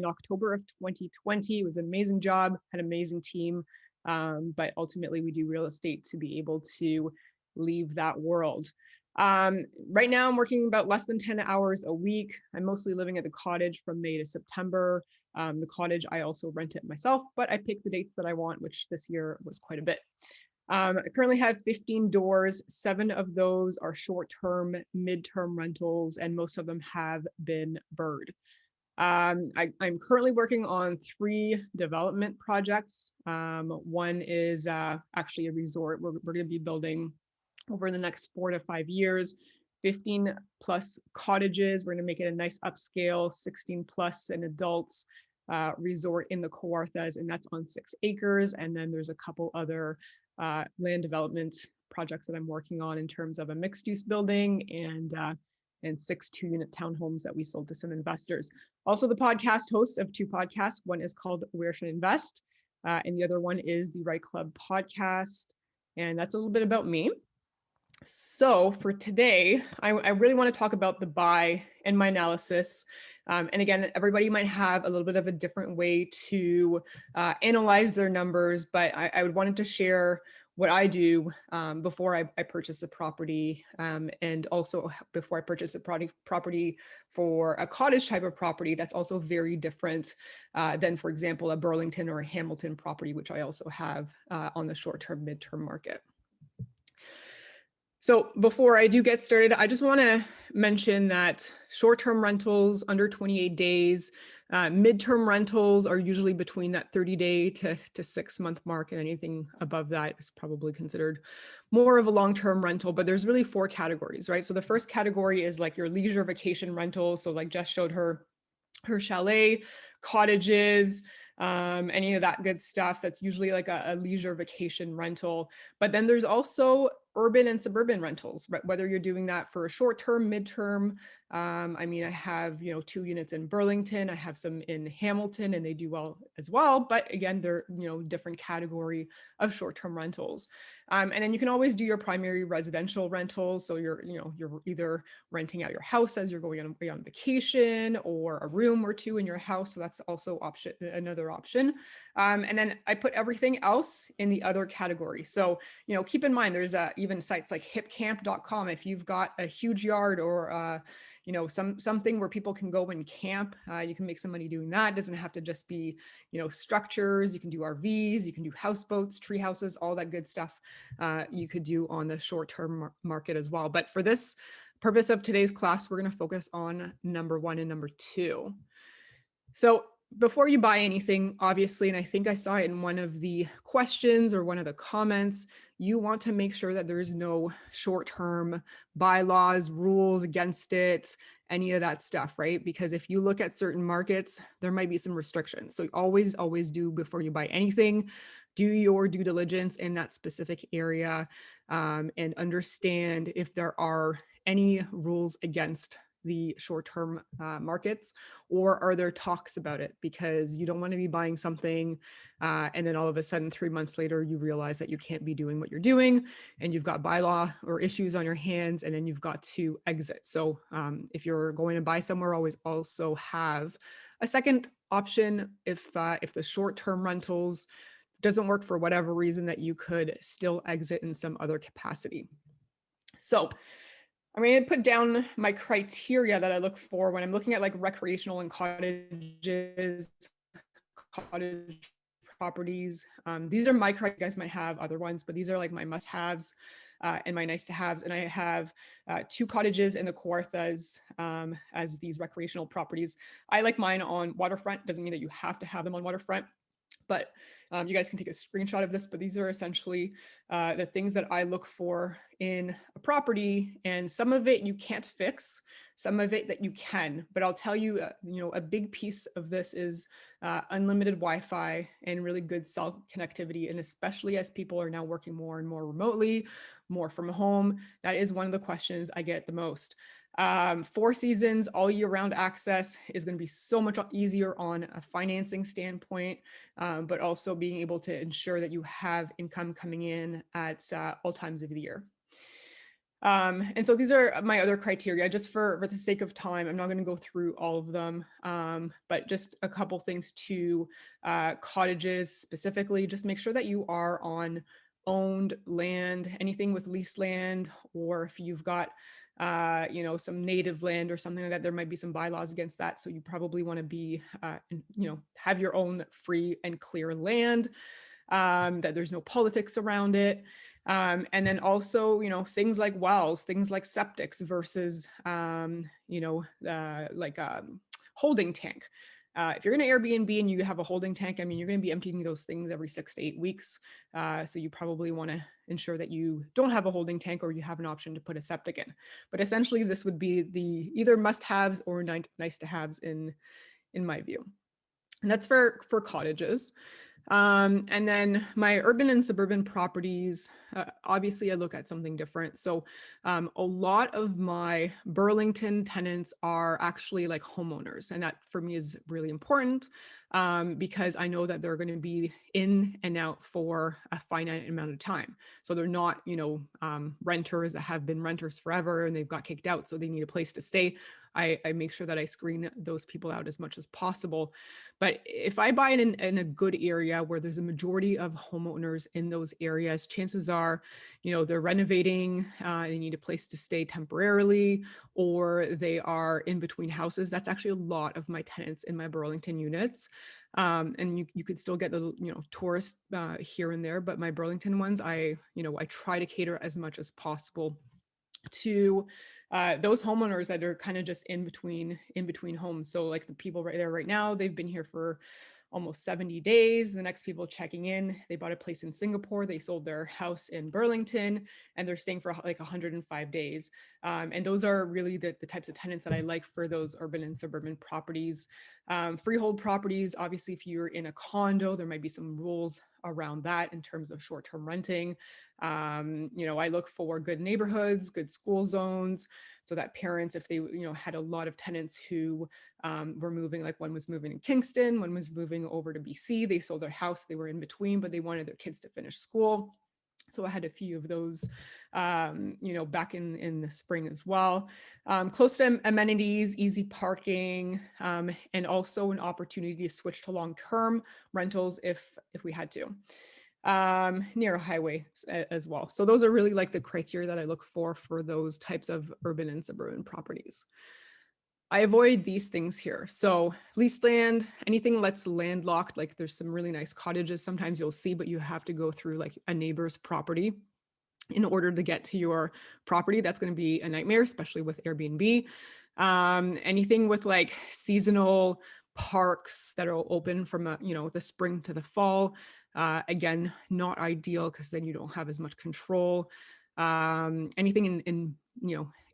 October of 2020. It was an amazing job, had an amazing team, but ultimately we do real estate to be able to leave that world. Right now I'm working about less than 10 hours a week. I'm mostly living at the cottage from May to September. The cottage, I also rent it myself, but I pick the dates that I want, which this year was quite a bit. I currently have 15 doors. 7 of those are short-term, mid-term rentals, and most of them have been BRRR'd. I'm currently working on 3 development projects. One is actually a resort we're going to be building over the next 4 to 5 years. 15 plus cottages. We're going to make it a nice upscale, 16 plus an adults resort in the Kawarthas, and that's on 6 acres. And then there's a couple other land development projects that I'm working on in terms of a mixed-use building and 6 2-unit townhomes that we sold to some investors. Also, the podcast host of 2 podcasts. One is called Where Should I Invest? And the other one is the Right Club podcast. And that's a little bit about me. So for today, I really want to talk about the buy and my analysis. And again, everybody might have a little bit of a different way to analyze their numbers, but I would wanted to share what I do before I purchase a property, and also before I purchase a property for a cottage type of property that's also very different than, for example, a Burlington or a Hamilton property, which I also have on the short-term, mid-term market. So before I do get started, I just want to mention that short-term rentals under 28 days, mid-term rentals are usually between that 30-day to 6-month mark, and anything above that is probably considered more of a long-term rental. But there's really 4 categories, right? So the first category is like your leisure vacation rental. So like Jess showed her chalet, cottages, any of that good stuff. That's usually like a leisure vacation rental. But then there's also urban and suburban rentals, whether you're doing that for a short term, midterm. I mean, I have, 2 units in Burlington, I have some in Hamilton, and they do well as well. But again, they're, different category of short-term rentals. And then you can always do your primary residential rentals. So you're either renting out your house as you're going on vacation, or a room or two in your house. So that's also another option. And then I put everything else in the other category. So, keep in mind, there's even sites like hipcamp.com. If you've got a huge yard, or something where people can go and camp, you can make some money doing that. It doesn't have to just be, structures. You can do RVs, you can do houseboats, tree houses, all that good stuff you could do on the short-term market as well. But for this purpose of today's class, we're going to focus on number 1 and number 2. So before you buy anything, obviously, and I think I saw it in one of the questions or one of the comments, you want to make sure that there is no short-term bylaws, rules against it, any of that stuff, right? Because if you look at certain markets, there might be some restrictions. So always do, before you buy anything, do your due diligence in that specific area, and understand if there are any rules against the short-term markets, or are there talks about it? Because you don't want to be buying something and then all of a sudden 3 months later you realize that you can't be doing what you're doing, and you've got bylaw or issues on your hands, and then you've got to exit. So if you're going to buy somewhere, always also have a second option if the short-term rentals doesn't work for whatever reason, that you could still exit in some other capacity. So I'm going to put down my criteria that I look for when I'm looking at like recreational and cottages, cottage properties. These are my criteria. You guys might have other ones, but these are like my must-haves and my nice-to-haves. And I have 2 cottages in the Kawarthas as these recreational properties. I like mine on waterfront. Doesn't mean that you have to have them on waterfront, but you guys can take a screenshot of this, but these are essentially the things that I look for in a property. And some of it you can't fix, some of it that you can. But I'll tell you, a big piece of this is unlimited Wi-Fi and really good cell connectivity. And especially as people are now working more and more remotely, more from home, that is one of the questions I get the most. 4 seasons, all year round access is going to be so much easier on a financing standpoint, but also being able to ensure that you have income coming in at all times of the year. And so these are my other criteria. Just for the sake of time, I'm not going to go through all of them, but just a couple things to cottages specifically. Just make sure that you are on owned land, anything with leased land, or if you've got some native land or something like that, there might be some bylaws against that. So you probably want to be, have your own free and clear land, that there's no politics around it. And then also, things like wells, things like septics versus, holding tank. If you're going to Airbnb and you have a holding tank, I mean, you're going to be emptying those things every 6 to 8 weeks. So you probably want to ensure that you don't have a holding tank, or you have an option to put a septic in. But essentially, this would be the either must-haves or nice to haves in my view. And that's for cottages. And then my urban and suburban properties, obviously I look at something different. So a lot of my Burlington tenants are actually like homeowners. And that for me is really important because I know that they're going to be in and out for a finite amount of time. So they're not, renters that have been renters forever and they've got kicked out, so they need a place to stay. I make sure that I screen those people out as much as possible. But if I buy in a good area where there's a majority of homeowners in those areas, chances are, they're renovating, they need a place to stay temporarily, or they are in between houses. That's actually a lot of my tenants in my Burlington units. And you could still get the, tourists here and there, but my Burlington ones, I try to cater as much as possible to those homeowners that are kind of just in between homes. So like the people right there right now, they've been here for almost 70 days. The next people checking in, they bought a place in Singapore, they sold their house in Burlington, and they're staying for like 105 days. And those are really the types of tenants that I like for those urban and suburban properties. Freehold properties, obviously, if you're in a condo, there might be some rules around that in terms of short-term renting. I look for good neighborhoods, good school zones, so that parents, if they, had a lot of tenants who were moving, like one was moving in Kingston, one was moving over to BC, they sold their house, they were in between, but they wanted their kids to finish school. So I had a few of those, back in the spring as well. Close to amenities, easy parking, and also an opportunity to switch to long-term rentals if we had to. Near a highway as well. So those are really like the criteria that I look for those types of urban and suburban properties. I avoid these things here. So leased land, anything that's landlocked, like there's some really nice cottages sometimes you'll see, but you have to go through like a neighbor's property in order to get to your property. That's going to be a nightmare, especially with Airbnb. Anything with like seasonal parks that are open from the spring to the fall. Again, not ideal because then you don't have as much control. Anything in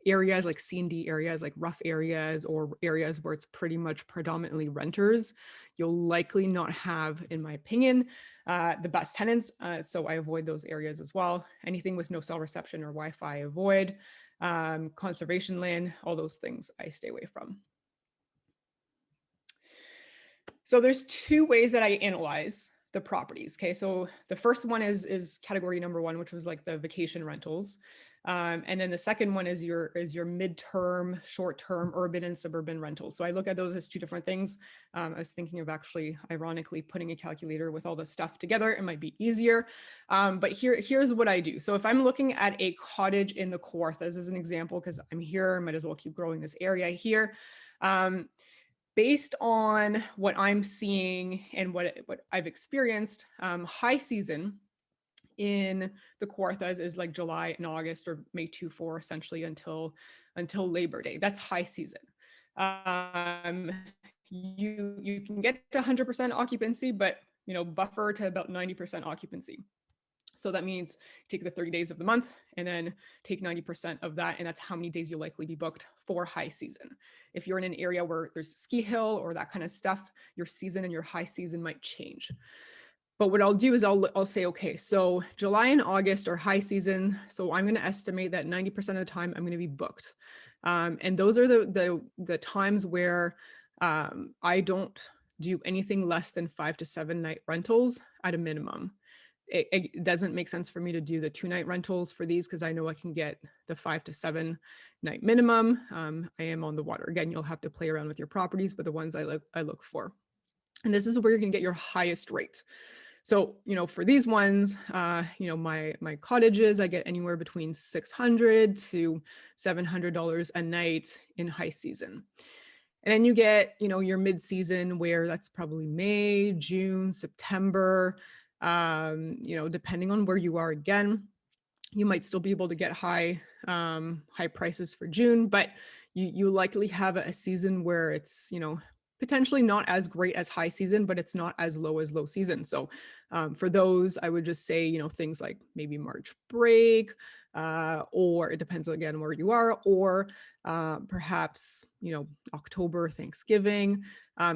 areas like C&D areas, like rough areas or areas where it's pretty much predominantly renters, you'll likely not have, in my opinion, the best tenants. So I avoid those areas as well. Anything with no cell reception or Wi-Fi, avoid. Conservation land, all those things I stay away from. So there's two ways that I analyze the properties. Okay, so the first one is category number one, which was like the vacation rentals. And then the second one is your midterm, short-term urban and suburban rentals. So I look at those as two different things. I was thinking of actually, ironically, putting a calculator with all the stuff together. It might be easier. But here's what I do. So if I'm looking at a cottage in the Kawarthas as an example, because I'm here, might as well keep growing this area here. Based on what I'm seeing and what I've experienced, high season in the Kawarthas is like July and August, or May 2-4 essentially until Labor Day. That's high season. You can get to 100% occupancy, but buffer to about 90% occupancy. So that means take the 30 days of the month and then take 90% of that. And that's how many days you'll likely be booked for high season. If you're in an area where there's a ski hill or that kind of stuff, your season and your high season might change. But what I'll do is I'll say, okay, so July and August are high season. So I'm going to estimate that 90% of the time I'm going to be booked. And those are the times where I don't do anything less than 5 to 7 night rentals at a minimum. It doesn't make sense for me to do the 2-night rentals for these because I know I can get the 5 to 7 night minimum. I am on the water. Again, you'll have to play around with your properties, but the ones I look for. And this is where you're going to get your highest rate. So, for these ones, my cottages, I get anywhere between $600 to $700 a night in high season. And then you get, your mid-season where that's probably May, June, September. Depending on where you are, again, you might still be able to get high prices for June, but you likely have a season where it's, potentially not as great as high season, but it's not as low season. So for those, I would just say, things like maybe March break, or it depends again where you are, or perhaps, October, Thanksgiving.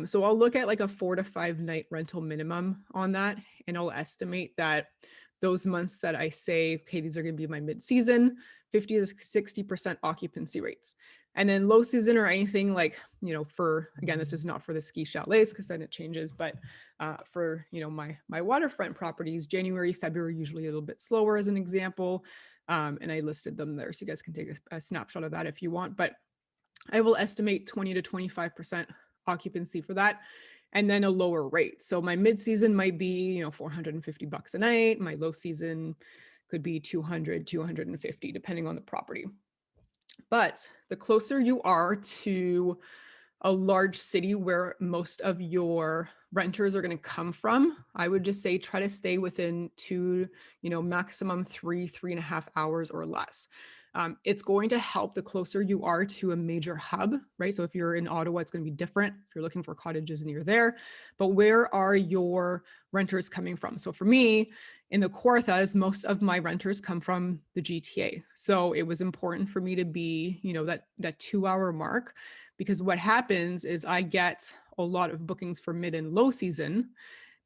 So I'll look at like a 4 to 5 night rental minimum on that. And I'll estimate that those months that I say, okay, these are going to be my mid-season, 50 to 60% occupancy rates. And then low season or anything like, again, this is not for the ski chalets because then it changes, but for, my waterfront properties, January, February, usually a little bit slower as an example. And I listed them there. So you guys can take a snapshot of that if you want, but I will estimate 20 to 25% occupancy for that. And then a lower rate. So my mid-season might be, $450 a night. My low season could be $200, $250, depending on the property. But the closer you are to a large city where most of your renters are going to come from, I would just say try to stay within 2, maximum 3.5 hours or less. It's going to help the closer you are to a major hub, right? So if you're in Ottawa, it's going to be different if you're looking for cottages near there. But where are your renters coming from? So for me, in the Kawarthas, most of my renters come from the GTA. So it was important for me to be, that 2-hour mark, because what happens is I get a lot of bookings for mid and low season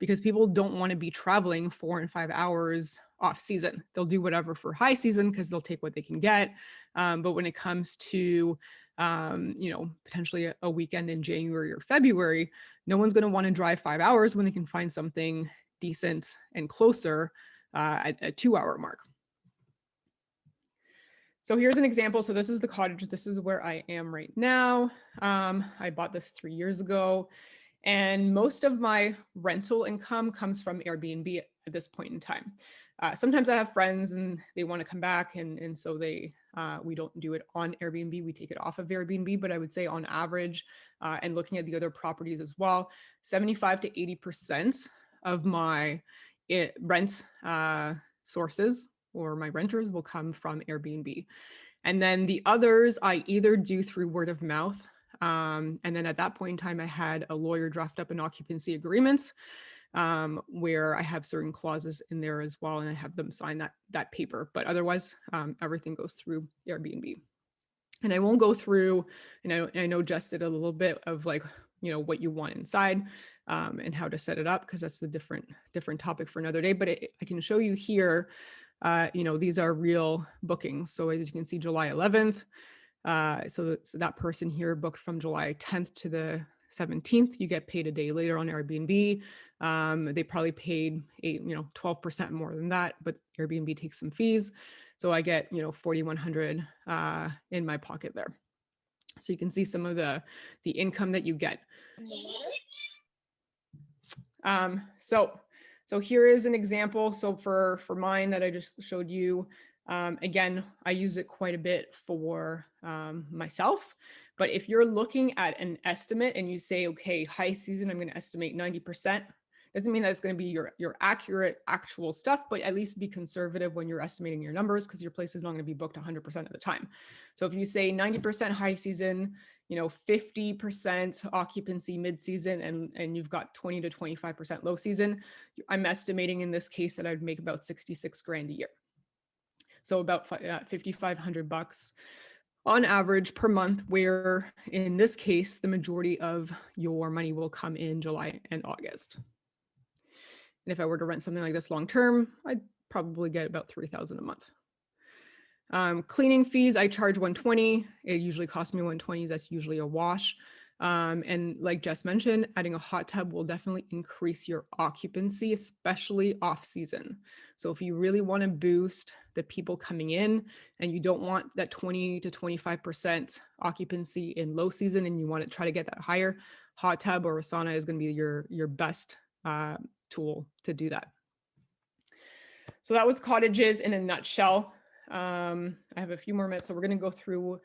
because people don't want to be traveling 4 and 5 hours off season. They'll do whatever for high season because they'll take what they can get. But when it comes to, potentially a weekend in January or February, no one's going to want to drive 5 hours when they can find something decent and closer at a 2-hour mark. So here's an example. So this is the cottage. This is where I am right now. I bought this 3 years ago, and most of my rental income comes from Airbnb at this point in time. Sometimes I have friends and they want to come back, and so we don't do it on Airbnb. We take it off of Airbnb, but I would say on average, and looking at the other properties as well, 75 to 80% of my rent sources or my renters will come from Airbnb. And then the others I either do through word of mouth. And then at that point in time, I had a lawyer draft up an occupancy agreement where I have certain clauses in there as well, and I have them sign that paper. But otherwise, everything goes through Airbnb. And I won't go through, and I know Jess did a little bit of like, what you want inside and how to set it up, because that's a different topic for another day. But I can show you here. These are real bookings. So as you can see, July 11th. So that person here booked from July 10th to the 17th. You get paid a day later on Airbnb. They probably paid 12% more than that, but Airbnb takes some fees. So I get, $4,100 in my pocket there. So you can see some of the income that you get. So here is an example. So for mine that I just showed you, again, I use it quite a bit for myself. But if you're looking at an estimate and you say, okay, high season, I'm going to estimate 90%, doesn't mean that it's going to be your accurate actual stuff, but at least be conservative when you're estimating your numbers, because your place is not going to be booked 100% of the time. So if you say 90% high season, 50% occupancy mid-season, and you've got 20 to 25% low season, I'm estimating in this case that I'd make about 66 grand a year. So about $5,500 on average per month, where in this case, the majority of your money will come in July and August. And if I were to rent something like this long-term, I'd probably get about $3,000 a month. Cleaning fees, I charge $120. It usually costs me $120. That's usually a wash. And like Jess mentioned, adding a hot tub will definitely increase your occupancy, especially off season. So if you really want to boost the people coming in and you don't want that 20 to 25% occupancy in low season, and you want to try to get that higher, hot tub or a sauna is going to be your best tool to do that. So that was cottages in a nutshell. I have a few more minutes, so we're going to go through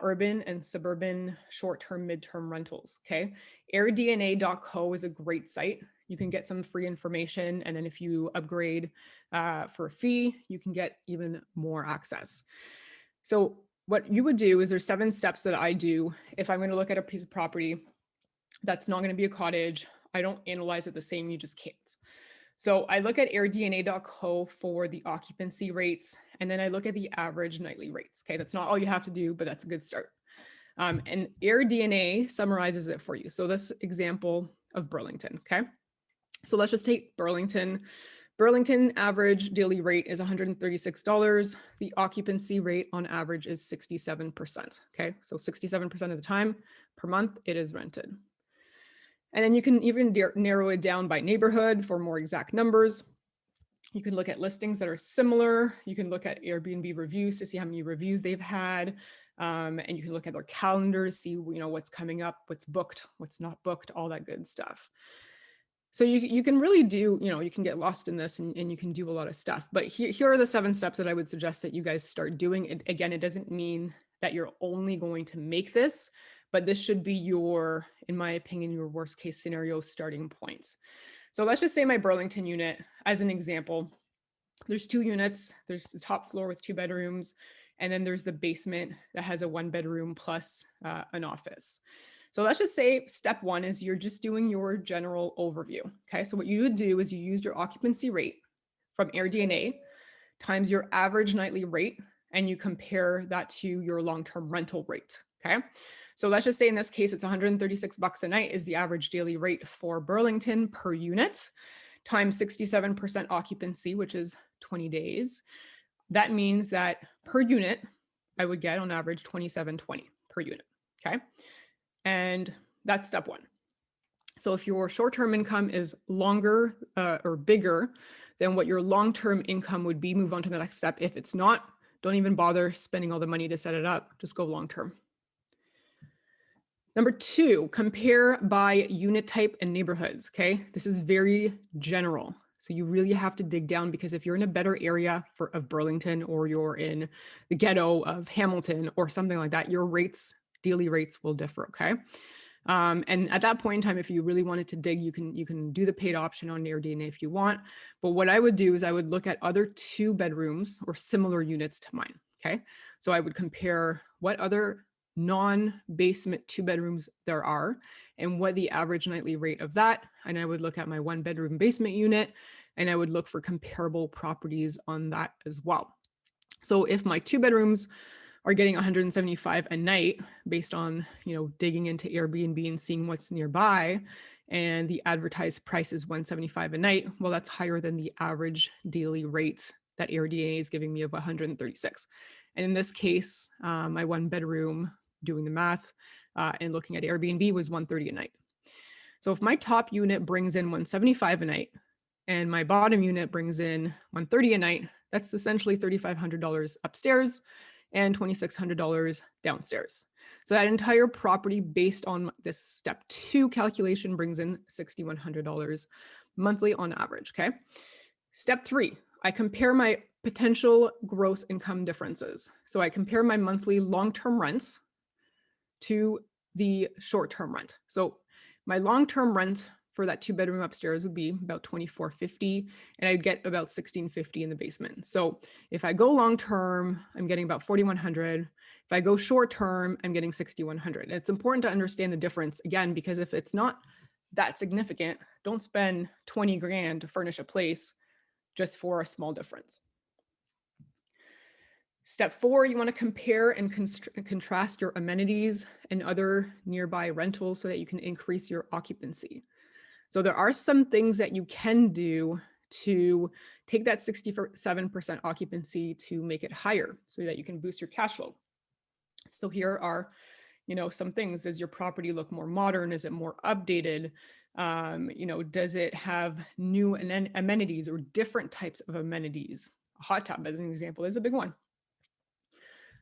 urban and suburban short-term, mid-term rentals. Okay, airdna.co is a great site. You can get some free information, and then if you upgrade for a fee, you can get even more access. So what you would do is there's 7 steps that I do if I'm going to look at a piece of property that's not going to be a cottage. I don't analyze it the same, you just can't. So I look at airdna.co for the occupancy rates, and then I look at the average nightly rates. Okay, that's not all you have to do, but that's a good start. And AirDNA summarizes it for you. So this example of Burlington, okay? So let's just take Burlington. Burlington average daily rate is $136. The occupancy rate on average is 67%, okay? So 67% of the time per month it is rented. And then you can even narrow it down by neighborhood for more exact numbers. You can look at listings that are similar. You can look at Airbnb reviews to see how many reviews they've had. And you can look at their calendar to see what's coming up, what's booked, what's not booked, all that good stuff. So you can really do, you can get lost in this and you can do a lot of stuff. But here are the 7 steps that I would suggest that you guys start doing. Again, it doesn't mean that you're only going to make this, but this should be your, in my opinion, your worst case scenario starting points. So let's just say my Burlington unit, as an example, there's 2 units. There's the top floor with 2 bedrooms, and then there's the basement that has a 1 bedroom plus an office. So let's just say step 1 is you're just doing your general overview. Okay, so what you would do is you use your occupancy rate from AirDNA times your average nightly rate, and you compare that to your long-term rental rate. Okay, So let's just say in this case, it's $136 a night is the average daily rate for Burlington per unit, times 67% occupancy, which is 20 days. That means that per unit, I would get on average $27.20 per unit, okay? And that's step one. So if your short-term income is longer or bigger than what your long-term income would be, move on to the next step. If it's not, don't even bother spending all the money to set it up, just go long-term. Number two, compare by unit type and neighborhoods, okay? This is very general. So you really have to dig down, because if you're in a better area of Burlington, or you're in the ghetto of Hamilton or something like that, your rates, daily rates will differ, okay? And at that point in time, if you really wanted to dig, you can do the paid option on Airbnb if you want. But what I would do is I would look at other 2 bedrooms or similar units to mine, okay? So I would compare what other non-basement 2 bedrooms there are and what the average nightly rate of that. And I would look at my 1 bedroom basement unit, and I would look for comparable properties on that as well. So if my 2 bedrooms are getting $175 a night based on, digging into Airbnb and seeing what's nearby, and the advertised price is $175 a night, well, that's higher than the average daily rate that Airbnb is giving me of $136. And in this case, my 1 bedroom, doing the math and looking at Airbnb, was $130 a night. So if my top unit brings in $175 a night and my bottom unit brings in $130 a night, that's essentially $3,500 upstairs and $2,600 downstairs. So that entire property, based on this step 2 calculation, brings in $6,100 monthly on average, okay? Step 3, I compare my potential gross income differences. So I compare my monthly long-term rents to the short-term rent. So my long-term rent for that 2 bedroom upstairs would be about $2,450, and I'd get about $1,650 in the basement. So if I go long-term, I'm getting about $4,100. If I go short-term, I'm getting $6,100. It's important to understand the difference, again, because if it's not that significant, don't spend 20 grand to furnish a place just for a small difference. Step 4, you want to compare and contrast your amenities and other nearby rentals so that you can increase your occupancy. So there are some things that you can do to take that 67% occupancy to make it higher so that you can boost your cash flow. So here are, some things. Does your property look more modern? Is it more updated? Does it have new amenities or different types of amenities? A hot tub, as an example, is a big one.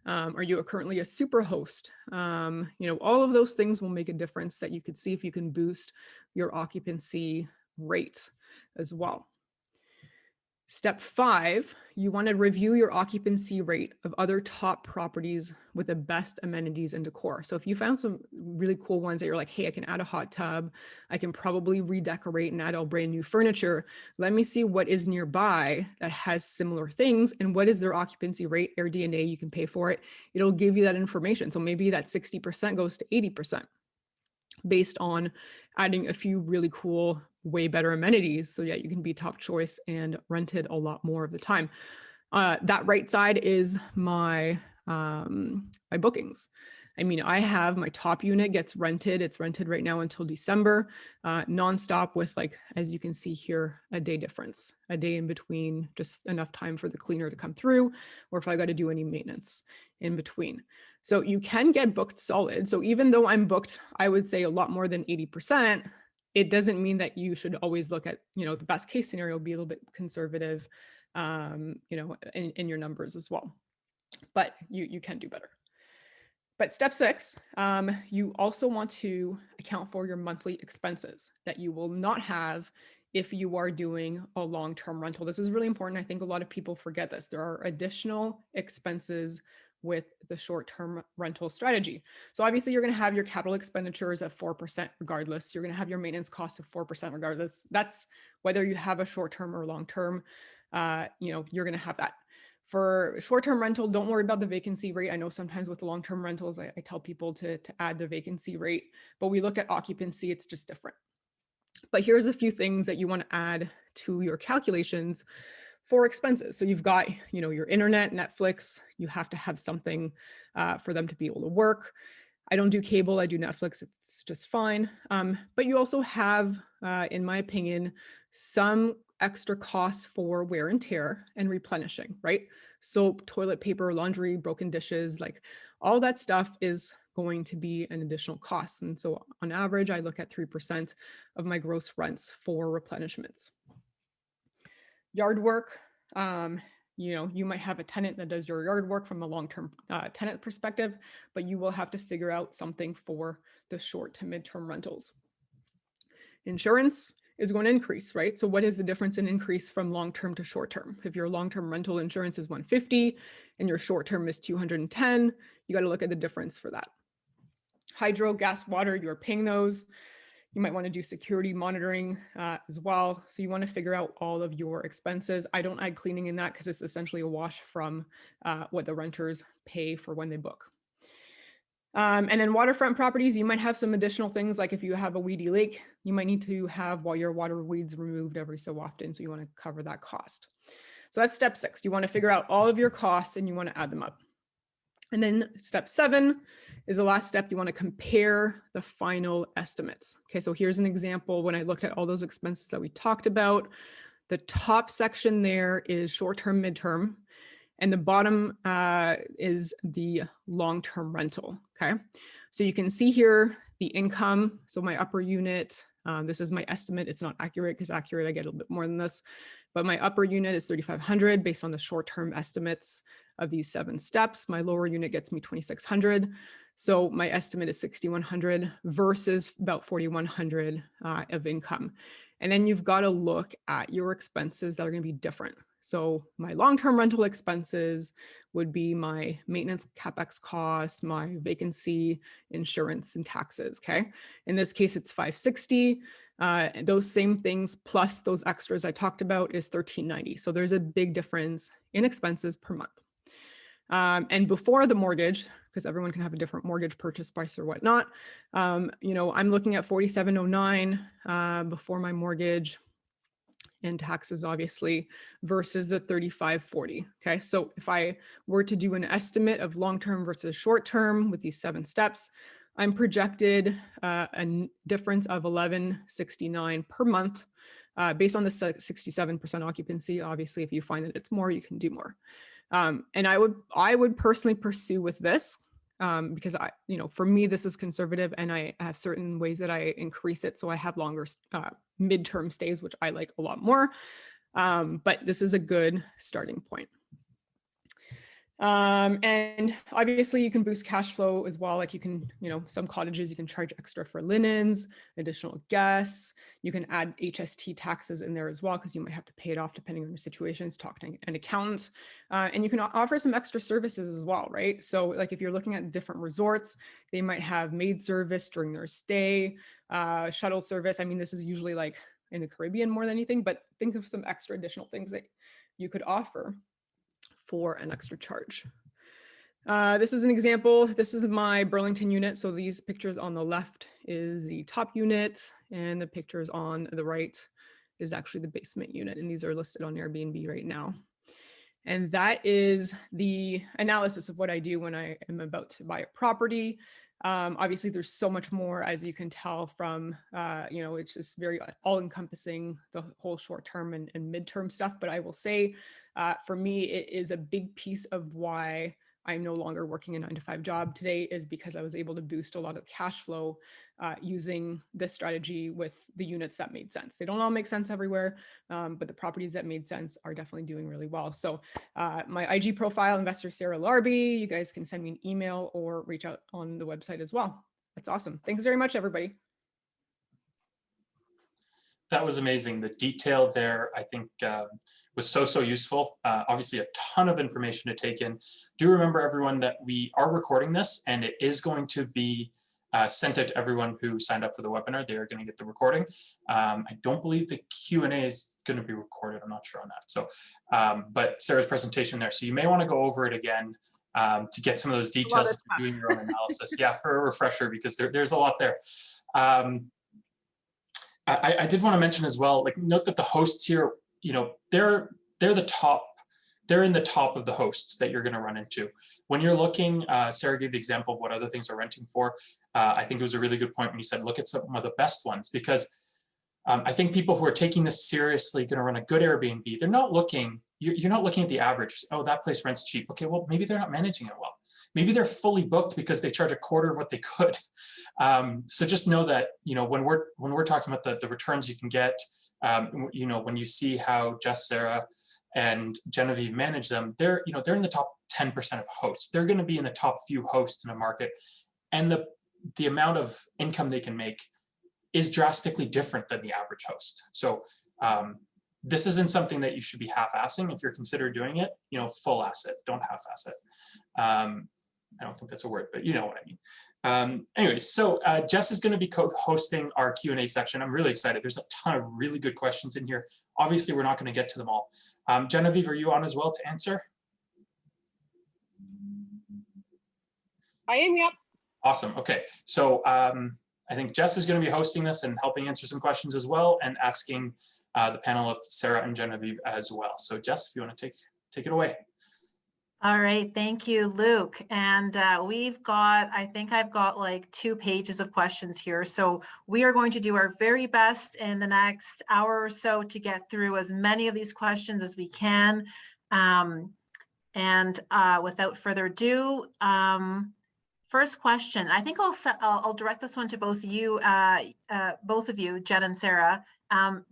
Are you currently a super host? All of those things will make a difference that you could see if you can boost your occupancy rate as well. Step 5, you want to review your occupancy rate of other top properties with the best amenities and decor. So if you found some really cool ones that you're like, hey, I can add a hot tub, I can probably redecorate and add all brand new furniture. Let me see what is nearby that has similar things and what is their occupancy rate, Airbnb, you can pay for it. It'll give you that information. So maybe that 60% goes to 80% based on adding a few really cool, way better amenities so that you can be top choice and rented a lot more of the time. That right side is my bookings. I mean, I have my top unit gets rented. It's rented right now until December, nonstop with, like, as you can see here, a day difference, a day in between, just enough time for the cleaner to come through, or if I got to do any maintenance in between. So you can get booked solid. So even though I'm booked, I would say a lot more than 80%, it doesn't mean that you should always look at, the best case scenario, be a little bit conservative, in your numbers as well. But you can do better. But step 6, you also want to account for your monthly expenses that you will not have if you are doing a long-term rental. This is really important. I think a lot of people forget this. There are additional expenses with the short-term rental strategy. So obviously you're going to have your capital expenditures at 4% regardless. You're going to have your maintenance costs of 4% regardless. That's whether you have a short-term or long-term, you're going to have that. For short-term rental, don't worry about the vacancy rate. I know sometimes with the long-term rentals, I tell people to add the vacancy rate, but we look at occupancy, it's just different. But here's a few things that you want to add to your calculations for expenses. So you've got, your internet, Netflix, you have to have something for them to be able to work. I don't do cable, I do Netflix, it's just fine. But you also have, in my opinion, some extra costs for wear and tear and replenishing, right? Soap, toilet paper, laundry, broken dishes, like all that stuff is going to be an additional cost. And so on average, I look at 3% of my gross rents for replenishments. Yard work, you know, you might have a tenant that does your yard work from a long-term tenant perspective, but you will have to figure out something for the short to midterm rentals. Insurance is going to increase, right? So what is the difference in increase from long-term to short-term? If your long-term rental insurance is 150 and your short-term is 210, you got to look at the difference for that. Hydro, gas, water, you're paying those. You might want to do security monitoring as well. So you want to figure out all of your expenses. I don't add cleaning in that because it's essentially a wash from what the renters pay for when they book. And then waterfront properties, you might have some additional things like if you have a weedy lake, you might need to have your water weeds removed every so often. So you want to cover that cost. So that's step 6. You want to figure out all of your costs and you want to add them up. And then step 7 is the last step. You want to compare the final estimates. Okay, so here's an example. When I looked at all those expenses that we talked about, the top section there is short-term, midterm, and the bottom is the long-term rental. Okay, so you can see here the income. So my upper unit, this is my estimate. It's not accurate because accurate, I get a little bit more than this, but my upper unit is 3,500 based on the short-term estimates of these 7 steps. My lower unit gets me 2,600. So my estimate is 6,100 versus about 4,100 of income. And then you've got to look at your expenses that are going to be different. So my long-term rental expenses would be my maintenance CapEx cost, my vacancy, insurance, and taxes, okay? In this case, it's 560. Those same things plus those extras I talked about is 1,390. So there's a big difference in expenses per month. And before the mortgage, because everyone can have a different mortgage purchase price or whatnot, you know, I'm looking at 4,709 before my mortgage and taxes, obviously, versus the 3,540. Okay, so if I were to do an estimate of long-term versus short-term with these 7 steps, I'm projected a difference of 1,169 per month based on the 67% occupancy. Obviously, if you find that it's more, you can do more. And I would personally pursue with this because you know, for me, this is conservative and I have certain ways that I increase it. So I have longer midterm stays, which I like a lot more. But this is a good starting point. And obviously you can boost cash flow as well. Like you can, you know, some cottages, you can charge extra for linens, additional guests. You can add HST taxes in there as well, because you might have to pay it off depending on your situations, talk to an accountant. And you can offer some extra services as well, right? So like if you're looking at different resorts, they might have maid service during their stay, shuttle service. I mean, this is usually like in the Caribbean more than anything, but think of some extra additional things that you could offer for an extra charge. This is an example. This is my Burlington unit. So these pictures on the left is the top unit and the pictures on the right is actually the basement unit. And these are listed on Airbnb right now. And that is the analysis of what I do when I am about to buy a property. Obviously, there's so much more, as you can tell from, you know, it's just very all-encompassing, the whole short-term and midterm stuff. But I will say, for me, it is a big piece of why I'm no longer working a 9-to-5 job today, is because I was able to boost a lot of cash flow using this strategy with the units that made sense. They don't all make sense everywhere, but the properties that made sense are definitely doing really well. So my IG profile, Investor Sarah Larby, you guys can send me an email or reach out on the website as well. That's awesome. Thanks very much, everybody. That was amazing. The detail there, I think, was so useful. Obviously, a ton of information to take in. Do remember, everyone, that we are recording this, and it is going to be sent out to everyone who signed up for the webinar. They are going to get the recording. I don't believe the Q&A is going to be recorded. I'm not sure on that. So, but Sarah's presentation there. So you may want to go over it again to get some of those details if you're doing your own analysis. Yeah, for a refresher, because there's a lot there. I did want to mention as well, like, note that the hosts here, you know, they're the top they're in the top of the hosts that you're going to run into. When you're looking, Sarah gave the example of what other things are renting for. I think it was a really good point when you said, look at some of the best ones, because I think people who are taking this seriously, going to run a good Airbnb, they're not looking, you're not looking at the average. Oh, that place rents cheap. Okay, well, maybe they're not managing it well. Maybe they're fully booked because they charge a quarter of what they could. So just know that, you know, when we're talking about the returns you can get, you know, when you see how Jess, Sarah, and Genevieve manage them, they're in the top 10% of hosts. They're going to be in the top few hosts in a market, and the amount of income they can make is drastically different than the average host. So this isn't something that you should be half-assing. If you're considering doing it, you know, full ass it, don't half-ass it. I don't think that's a word, but you know what I mean. Anyways, so Jess is going to be hosting our Q&A section. I'm really excited. There's a ton of really good questions in here. Obviously, we're not going to get to them all. Genevieve, are you on as well to answer? I am, yep. Awesome. Okay. So I think Jess is going to be hosting this and helping answer some questions as well, and asking the panel of Sarah and Genevieve as well. So Jess, if you want to take it away. All right, thank you, Luke. And we've got, I think I've got like 2 pages of questions here. So we are going to do our very best in the next hour or so to get through as many of these questions as we can. Without further ado, first question, I think I'll direct this one to both of you, Jen and Sarah.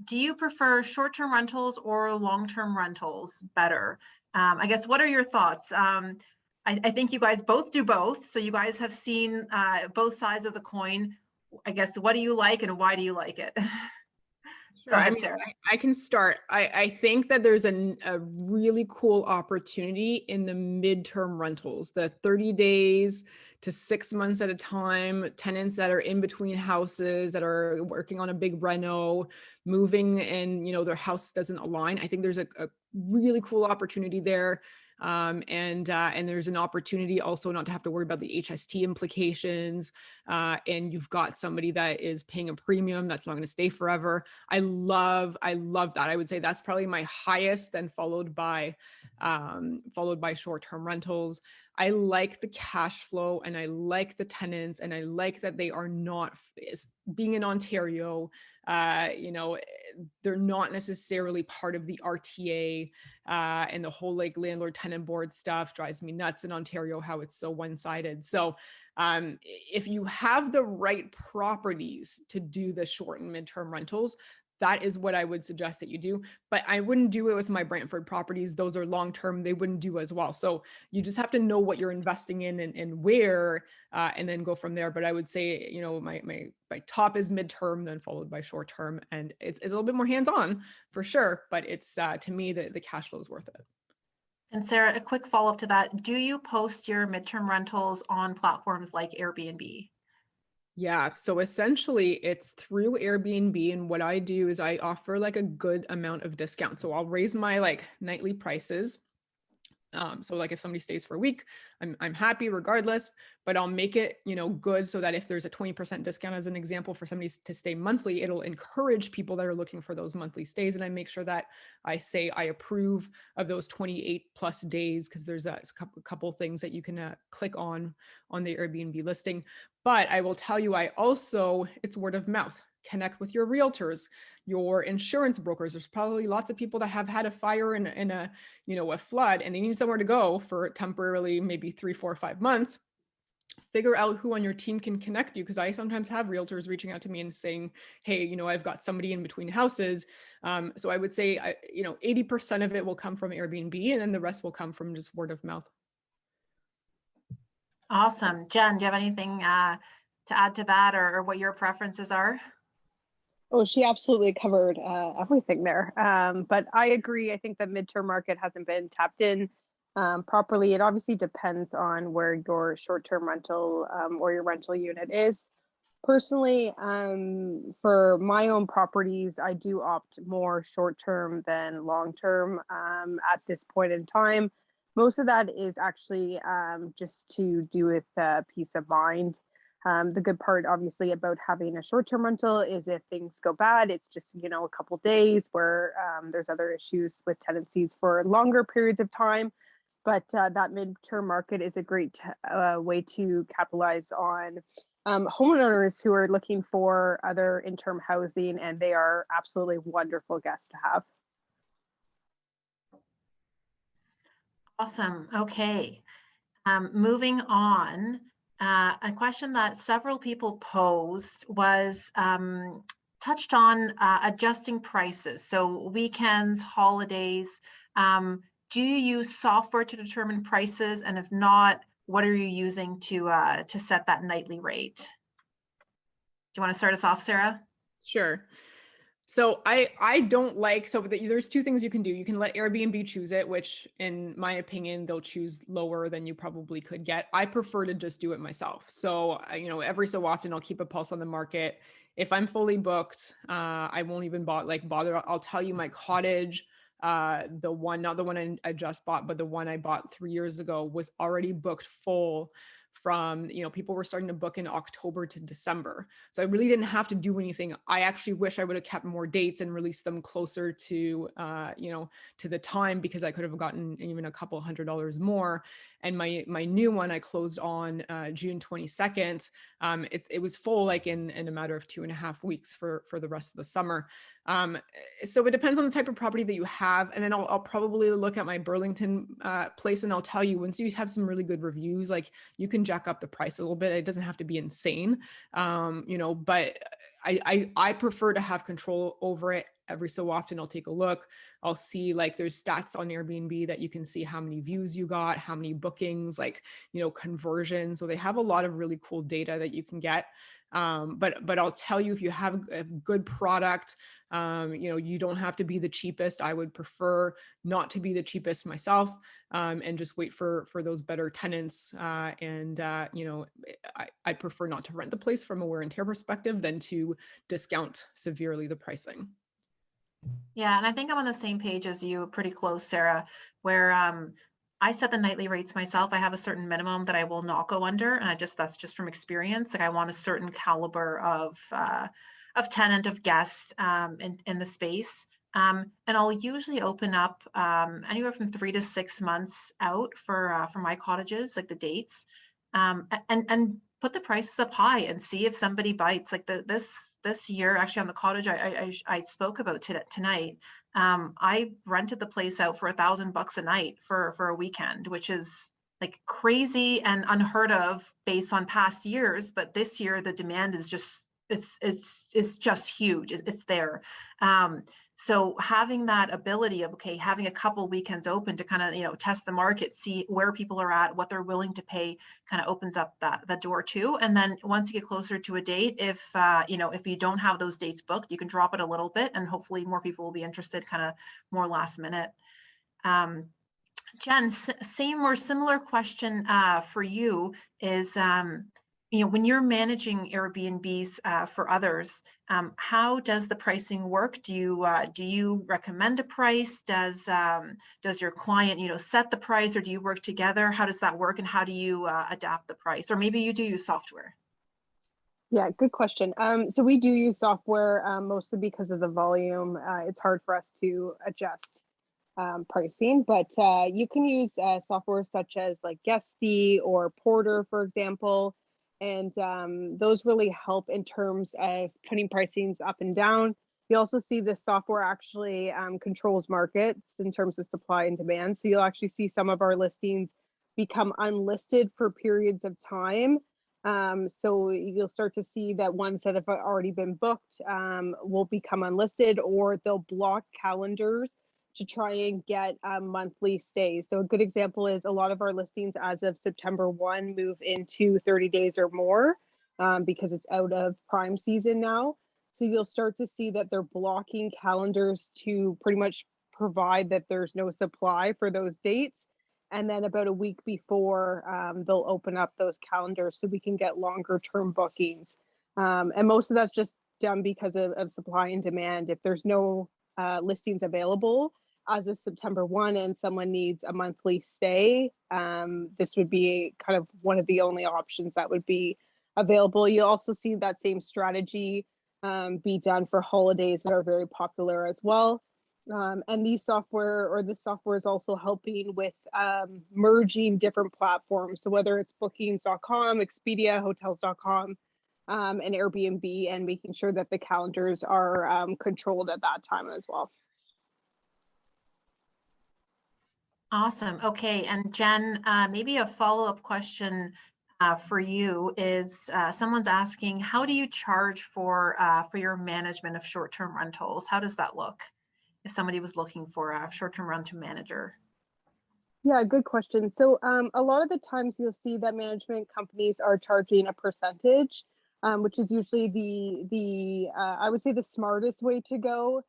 Do you prefer short-term rentals or long-term rentals better? I guess, what are your thoughts? I think you guys both do both. So you guys have seen both sides of the coin. I guess, what do you like and why do you like it? Sure. I mean, I can start. I think that there's a really cool opportunity in the midterm rentals, the 30 days to 6 months at a time, tenants that are in between houses, that are working on a big reno, moving, and, you know, their house doesn't align. I think there's a really cool opportunity there. And there's an opportunity also not to have to worry about the HST implications. And you've got somebody that is paying a premium that's not going to stay forever. I love that. I would say that's probably my highest, then followed by short-term rentals. I like the cash flow, and I like the tenants, and I like that they are not, being in Ontario, you know, they're not necessarily part of the RTA, and the whole like landlord tenant board stuff drives me nuts in Ontario, how it's so one-sided. So if you have the right properties to do the short and midterm rentals, that is what I would suggest that you do. But I wouldn't do it with my Brantford properties. Those are long-term, they wouldn't do as well. So you just have to know what you're investing in and where, and then go from there. But I would say, you know, my top is midterm, then followed by short-term. And it's a little bit more hands-on for sure, but it's, to me, the cash flow is worth it. And Sarah, a quick follow-up to that. Do you post your midterm rentals on platforms like Airbnb? Yeah, so essentially it's through Airbnb, and what I do is I offer like a good amount of discount. So I'll raise my like nightly prices. So like if somebody stays for a week, I'm happy regardless, but I'll make it, you know, good, so that if there's a 20% discount as an example for somebody to stay monthly, it'll encourage people that are looking for those monthly stays. And I make sure that I say I approve of those 28 plus days, because there's a couple things that you can click on the Airbnb listing. But I will tell you, it's word of mouth. Connect with your realtors, your insurance brokers. There's probably lots of people that have had a fire and a, you know, a flood, and they need somewhere to go for temporarily, maybe 3, 4, 5 months. Figure out who on your team can connect you, because I sometimes have realtors reaching out to me and saying, hey, you know, I've got somebody in between houses. So I would say, you know, 80% of it will come from Airbnb, and then the rest will come from just word of mouth. Awesome. Jen, do you have anything to add to that, or what your preferences are? Oh, she absolutely covered everything there. But I agree. I think the midterm market hasn't been tapped in properly. It obviously depends on where your short-term rental or your rental unit is. Personally, for my own properties, I do opt more short-term than long-term at this point in time. Most of that is actually just to do with peace of mind. The good part, obviously, about having a short-term rental is if things go bad, it's just, you know, a couple days, where there's other issues with tenancies for longer periods of time. But that mid-term market is a great way to capitalize on homeowners who are looking for other interim housing, and they are absolutely wonderful guests to have. Awesome. Okay. Moving on, a question that several people posed was touched on adjusting prices. So weekends, holidays, do you use software to determine prices? And if not, what are you using to set that nightly rate? Do you want to start us off, Sarah? Sure. So I don't like, so there's two things you can do. You can let Airbnb choose it, which in my opinion, they'll choose lower than you probably could get. I prefer to just do it myself. So, you know, every so often I'll keep a pulse on the market. If I'm fully booked, I won't even bother. I'll tell you my cottage, not the one I just bought, but the one I bought 3 years ago was already booked full from, you know, people were starting to book in October to December. So I really didn't have to do anything. I actually wish I would have kept more dates and released them closer to, you know, to the time, because I could have gotten even a couple $100 more. And my new one I closed on June 22nd. It was full like in a matter of 2.5 weeks for the rest of the summer. So it depends on the type of property that you have. And then I'll probably look at my Burlington place, and I'll tell you, once you have some really good reviews, like you can jack up the price a little bit. It doesn't have to be insane, you know, but I prefer to have control over it. Every so often I'll take a look. I'll see, like, there's stats on Airbnb that you can see how many views you got, how many bookings, like, you know, conversions. So they have a lot of really cool data that you can get. But I'll tell you, if you have a good product, you know, you don't have to be the cheapest. I would prefer not to be the cheapest myself, and just wait for those better tenants. You know, I prefer not to rent the place from a wear and tear perspective than to discount severely the pricing. Yeah, and I think I'm on the same page as you, pretty close, Sarah, where I set the nightly rates myself. I have a certain minimum that I will not go under, and that's just from experience. Like, I want a certain caliber of tenant, of guests in the space. And I'll usually open up anywhere from 3 to 6 months out for my cottages, like the dates, and put the prices up high and see if somebody bites. Like this year, actually, on the cottage I spoke about tonight, I rented the place out for $1,000 a night for a weekend, which is like crazy and unheard of based on past years. But this year the demand is just it's just huge. It's there. So having that ability of, okay, having a couple weekends open to kind of, you know, test the market, see where people are at, what they're willing to pay, kind of opens up that door too. And then once you get closer to a date, if you know, if you don't have those dates booked, you can drop it a little bit, and hopefully more people will be interested, kind of more last minute. Jen, same or similar question for you is, you know, when you're managing Airbnbs for others, how does the pricing work? Do you recommend a price? Does your client, you know, set the price, or do you work together? How does that work, and how do you adapt the price? Or maybe you do use software. Yeah, good question. So we do use software mostly because of the volume. It's hard for us to adjust pricing, but you can use software such as like Guesty or Porter, for example. And those really help in terms of putting pricings up and down. You also see the software actually controls markets in terms of supply and demand. So you'll actually see some of our listings become unlisted for periods of time. So you'll start to see that ones that have already been booked will become unlisted, or they'll block calendars to try and get monthly stays. So a good example is a lot of our listings as of September 1 move into 30 days or more because it's out of prime season now. So you'll start to see that they're blocking calendars to pretty much provide that there's no supply for those dates. And then about a week before, they'll open up those calendars so we can get longer term bookings. And most of that's just done because of supply and demand. If there's no listings available as of September 1 and someone needs a monthly stay, this would be kind of one of the only options that would be available. You'll also see that same strategy be done for holidays that are very popular as well. And this software is also helping with merging different platforms. So whether it's bookings.com, Expedia, hotels.com, and Airbnb, and making sure that the calendars are controlled at that time as well. Awesome. Okay. And Jen, maybe a follow-up question for you is someone's asking, how do you charge for your management of short-term rentals? How does that look if somebody was looking for a short-term rental manager? Yeah, good question. So a lot of the times you'll see that management companies are charging a percentage, which is usually the I would say the smartest way to go.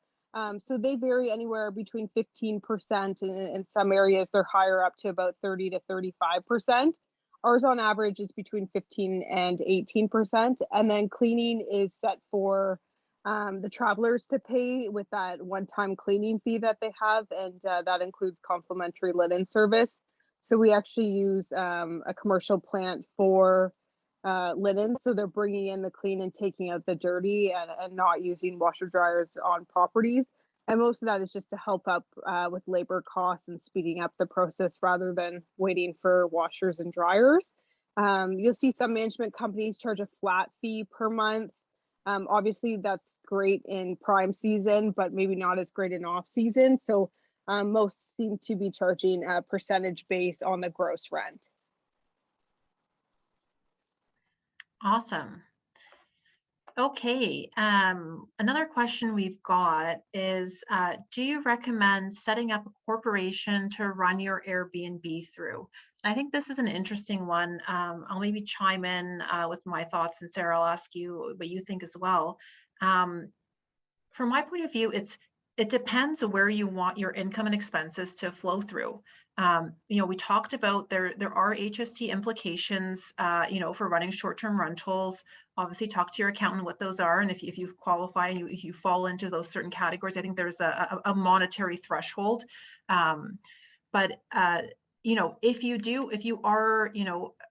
So they vary anywhere between 15%, and in some areas they're higher up to about 30 to 35%. Ours on average is between 15 and 18%. And then cleaning is set for the travelers to pay with that one-time cleaning fee that they have, and that includes complimentary linen service. So we actually use a commercial plant for linen, so they're bringing in the clean and taking out the dirty, and not using washer dryers on properties. And most of that is just to help up with labor costs and speeding up the process rather than waiting for washers and dryers. You'll see some management companies charge a flat fee per month. Obviously that's great in prime season, but maybe not as great in off season. So most seem to be charging a percentage based on the gross rent. Awesome. Okay. Another question we've got is, do you recommend setting up a corporation to run your Airbnb through? I think this is an interesting one. I'll maybe chime in with my thoughts, and Sarah, I'll ask you what you think as well. From my point of view, it depends where you want your income and expenses to flow through. We talked about there are HST implications, for running short-term rentals. Obviously, talk to your accountant what those are, and if you qualify and if you fall into those certain categories, I think there's a monetary threshold. But if you are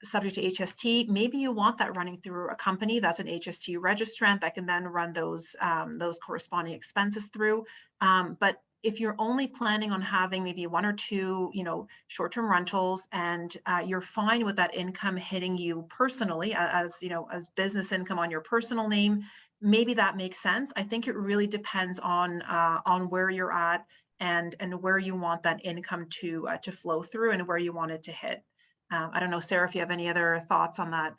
subject to HST, maybe you want that running through a company that's an HST registrant that can then run those corresponding expenses through. But if you're only planning on having maybe one or two, short-term rentals, and you're fine with that income hitting you personally as business income on your personal name, maybe that makes sense. I think it really depends on where you're at and where you want that income to flow through and where you want it to hit. I don't know, Sarah, if you have any other thoughts on that.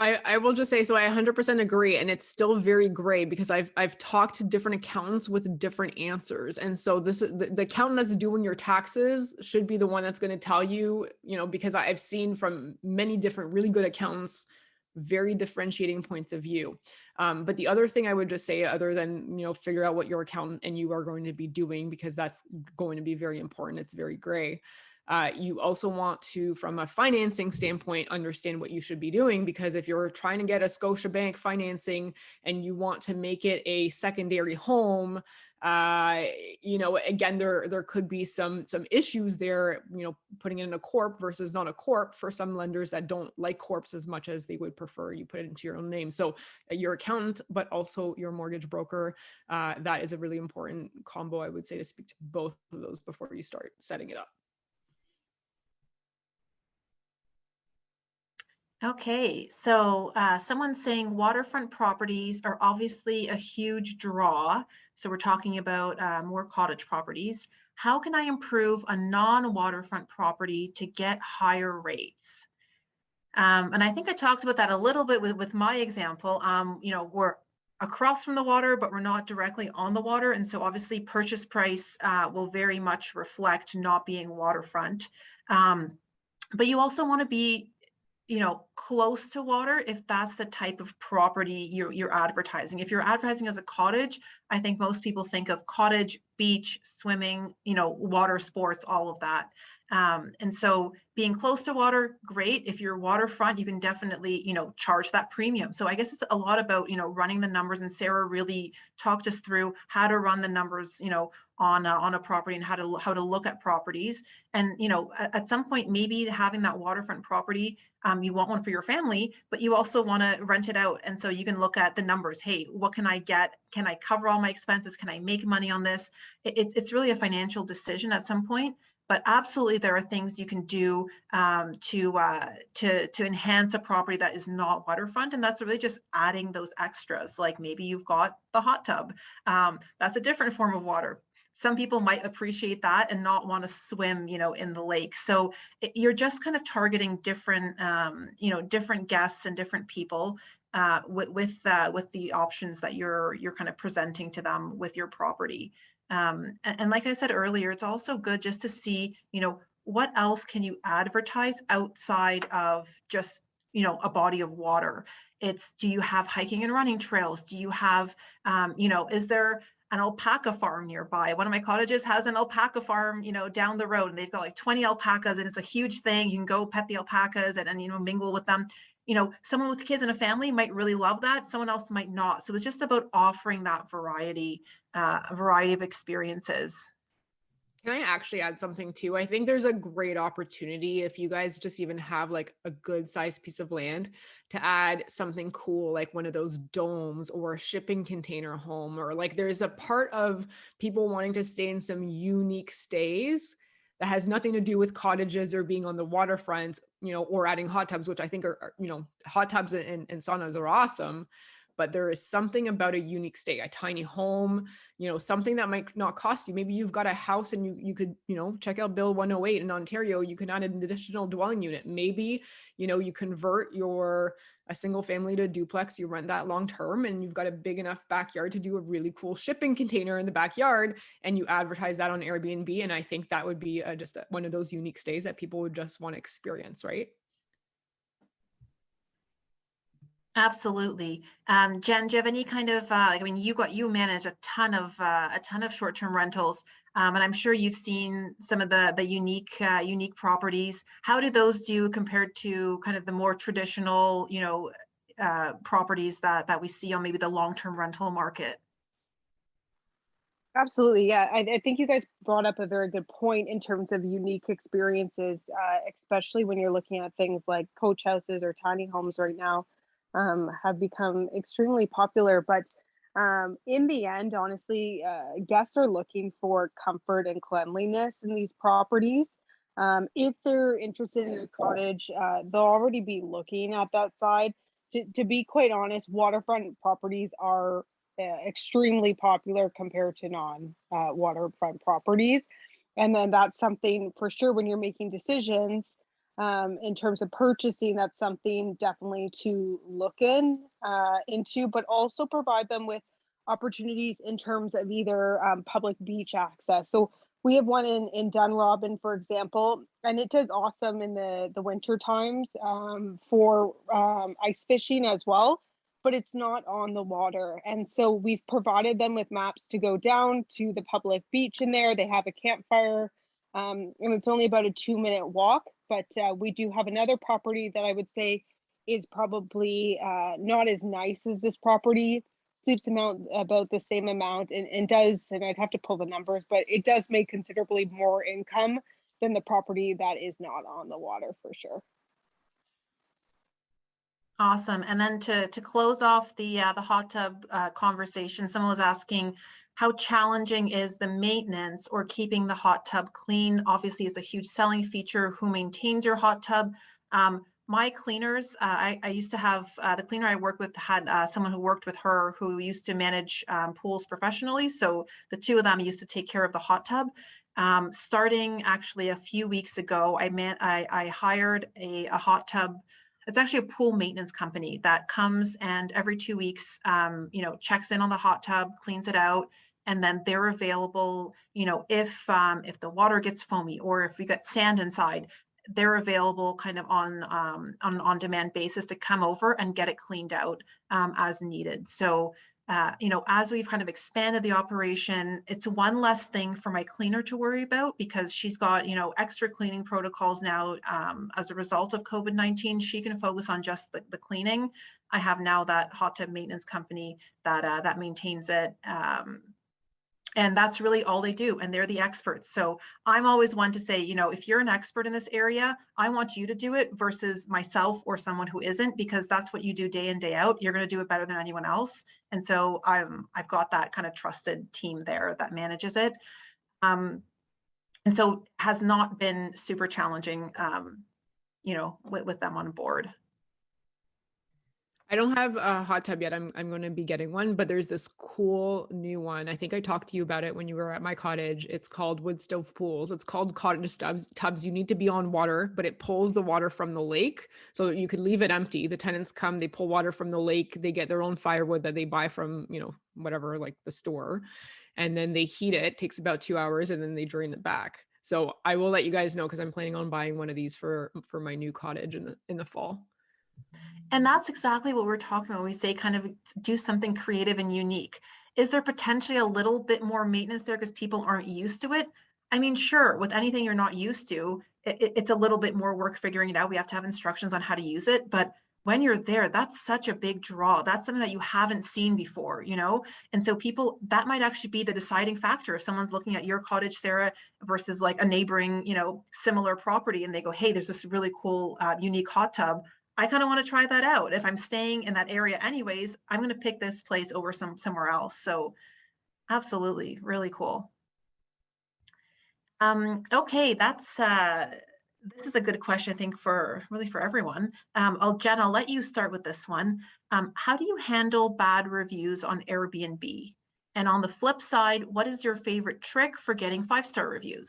I will just say, so I 100% agree. And it's still very gray because I've talked to different accountants with different answers. And so the accountant that's doing your taxes should be the one that's going to tell you, because I've seen from many different really good accountants, very differentiating points of view. But the other thing I would just say, other than, figure out what your accountant and you are going to be doing, because that's going to be very important. It's very gray. You also want to, from a financing standpoint, understand what you should be doing, because if you're trying to get a Scotiabank financing and you want to make it a secondary home, again, there could be some issues there, putting it in a corp versus not a corp for some lenders that don't like corps as much as they would prefer you put it into your own name. So your accountant, but also your mortgage broker, that is a really important combo, I would say, to speak to both of those before you start setting it up. Okay, so someone's saying waterfront properties are obviously a huge draw. So we're talking about more cottage properties. How can I improve a non-waterfront property to get higher rates? And I think I talked about that a little bit with my example. We're across from the water, but we're not directly on the water. And so obviously purchase price will very much reflect not being waterfront. But you also want to be close to water if that's the type of property you're advertising. If you're advertising as a cottage, I think most people think of cottage, beach, swimming, water sports, all of that. And so being close to water, great. If you're waterfront, you can definitely, charge that premium. So I guess it's a lot about, running the numbers, and Sarah really talked us through how to run the numbers, on a property, and how to look at properties. And, at some point, maybe having that waterfront property, you want one for your family, but you also want to rent it out. And so you can look at the numbers. Hey, what can I get? Can I cover all my expenses? Can I make money on this? It's really a financial decision at some point. But absolutely, there are things you can do to enhance a property that is not waterfront, and that's really just adding those extras. Like maybe you've got the hot tub. That's a different form of water. Some people might appreciate that and not want to swim, in the lake. So you're just kind of targeting different, different guests and different people with the options that you're kind of presenting to them with your property. And like I said earlier, it's also good just to see, what else can you advertise outside of just, a body of water? Do you have hiking and running trails? Do you have, is there an alpaca farm nearby? One of my cottages has an alpaca farm, down the road, and they've got like 20 alpacas, and it's a huge thing. You can go pet the alpacas and mingle with them. Someone with kids and a family might really love that. Someone else might not. So it's just about offering that variety, a variety of experiences. Can I actually add something too? I think there's a great opportunity if you guys just even have like a good sized piece of land to add something cool, like one of those domes or a shipping container home, or like there's a part of people wanting to stay in some unique stays that has nothing to do with cottages or being on the waterfront, or adding hot tubs, which I think are hot tubs and saunas are awesome. But there is something about a unique stay, a tiny home, something that might not cost you. Maybe you've got a house and you could, check out Bill 108 in Ontario. You can add an additional dwelling unit. Maybe, you convert a single family to a duplex, you rent that long term, and you've got a big enough backyard to do a really cool shipping container in the backyard, and you advertise that on Airbnb. And I think that would be just one of those unique stays that people would just want to experience, right? Absolutely. Jen, do you have any kind of, you manage a ton of short-term rentals, and I'm sure you've seen some of the unique properties. How do those do compared to kind of the more traditional, properties that we see on maybe the long-term rental market? Absolutely. Yeah. I think you guys brought up a very good point in terms of unique experiences, especially when you're looking at things like coach houses or tiny homes right now. Have become extremely popular, but in the end, honestly, guests are looking for comfort and cleanliness in these properties. If they're interested in a cottage, they'll already be looking at that side. To be quite honest, waterfront properties are extremely popular compared to non-waterfront properties. And then that's something for sure when you're making decisions in terms of purchasing, that's something definitely to look into, but also provide them with opportunities in terms of either public beach access. So we have one in Dunrobin, for example, and it does awesome in the winter times for ice fishing as well, but it's not on the water. And so we've provided them with maps to go down to the public beach in there. They have a campfire, and it's only about a 2-minute walk. But we do have another property that I would say is probably not as nice as this property, sleeps about the same amount, and does, and I'd have to pull the numbers, but it does make considerably more income than the property that is not on the water for sure. Awesome. And then to close off the hot tub conversation, someone was asking, how challenging is the maintenance or keeping the hot tub clean? Obviously, it's a huge selling feature. Who maintains your hot tub? My cleaners, I used to have, the cleaner I worked with had someone who worked with her who used to manage pools professionally. So the two of them used to take care of the hot tub. Starting actually a few weeks ago, I hired a hot tub. It's actually a pool maintenance company that comes and every 2 weeks, checks in on the hot tub, cleans it out, and then they're available. If the water gets foamy or if we got sand inside, they're available kind of on demand basis to come over and get it cleaned out as needed. So you know, as we've kind of expanded the operation, it's one less thing for my cleaner to worry about because she's got, you know, extra cleaning protocols now as a result of COVID-19. She can focus on just the cleaning. I have now that hot tub maintenance company that that maintains it. And that's really all they do. And they're the experts. So I'm always one to say, you know, if you're an expert in this area, I want you to do it versus myself or someone who isn't, because that's what you do day in, day out. You're going to do it better than anyone else. And so I've got that kind of trusted team there that manages it. And so has not been super challenging, you know, with them on board. I don't have a hot tub yet. I'm going to be getting one, but there's this cool new one. I think I talked to you about it when you were at my cottage. It's called wood stove pools. It's called cottage tubs. You need to be on water, but it pulls the water from the lake. So you could leave it empty. The tenants come, they pull water from the lake. They get their own firewood that they buy from, you know, whatever, like the store. And then they heat it. It takes about 2 hours and then they drain it back. So I will let you guys know because I'm planning on buying one of these for my new cottage in the fall. And that's exactly what we're talking about. We say kind of do something creative and unique. Is there potentially a little bit more maintenance there because people aren't used to it? I mean, sure, with anything you're not used to, it's a little bit more work figuring it out. We have to have instructions on how to use it. But when you're there, that's such a big draw. That's something that you haven't seen before, you know? And so people, that might actually be the deciding factor. If someone's looking at your cottage, Sarah, versus like a neighboring, you know, similar property, and they go, hey, there's this really cool, unique hot tub. I kind of want to try that out. If I'm staying in that area anyways, I'm going to pick this place over somewhere else. So absolutely, really cool. Okay, this is a good question, I think, for everyone. Jen, I'll let you start with this one. How do you handle bad reviews on Airbnb? And on the flip side, what is your favorite trick for getting 5-star reviews?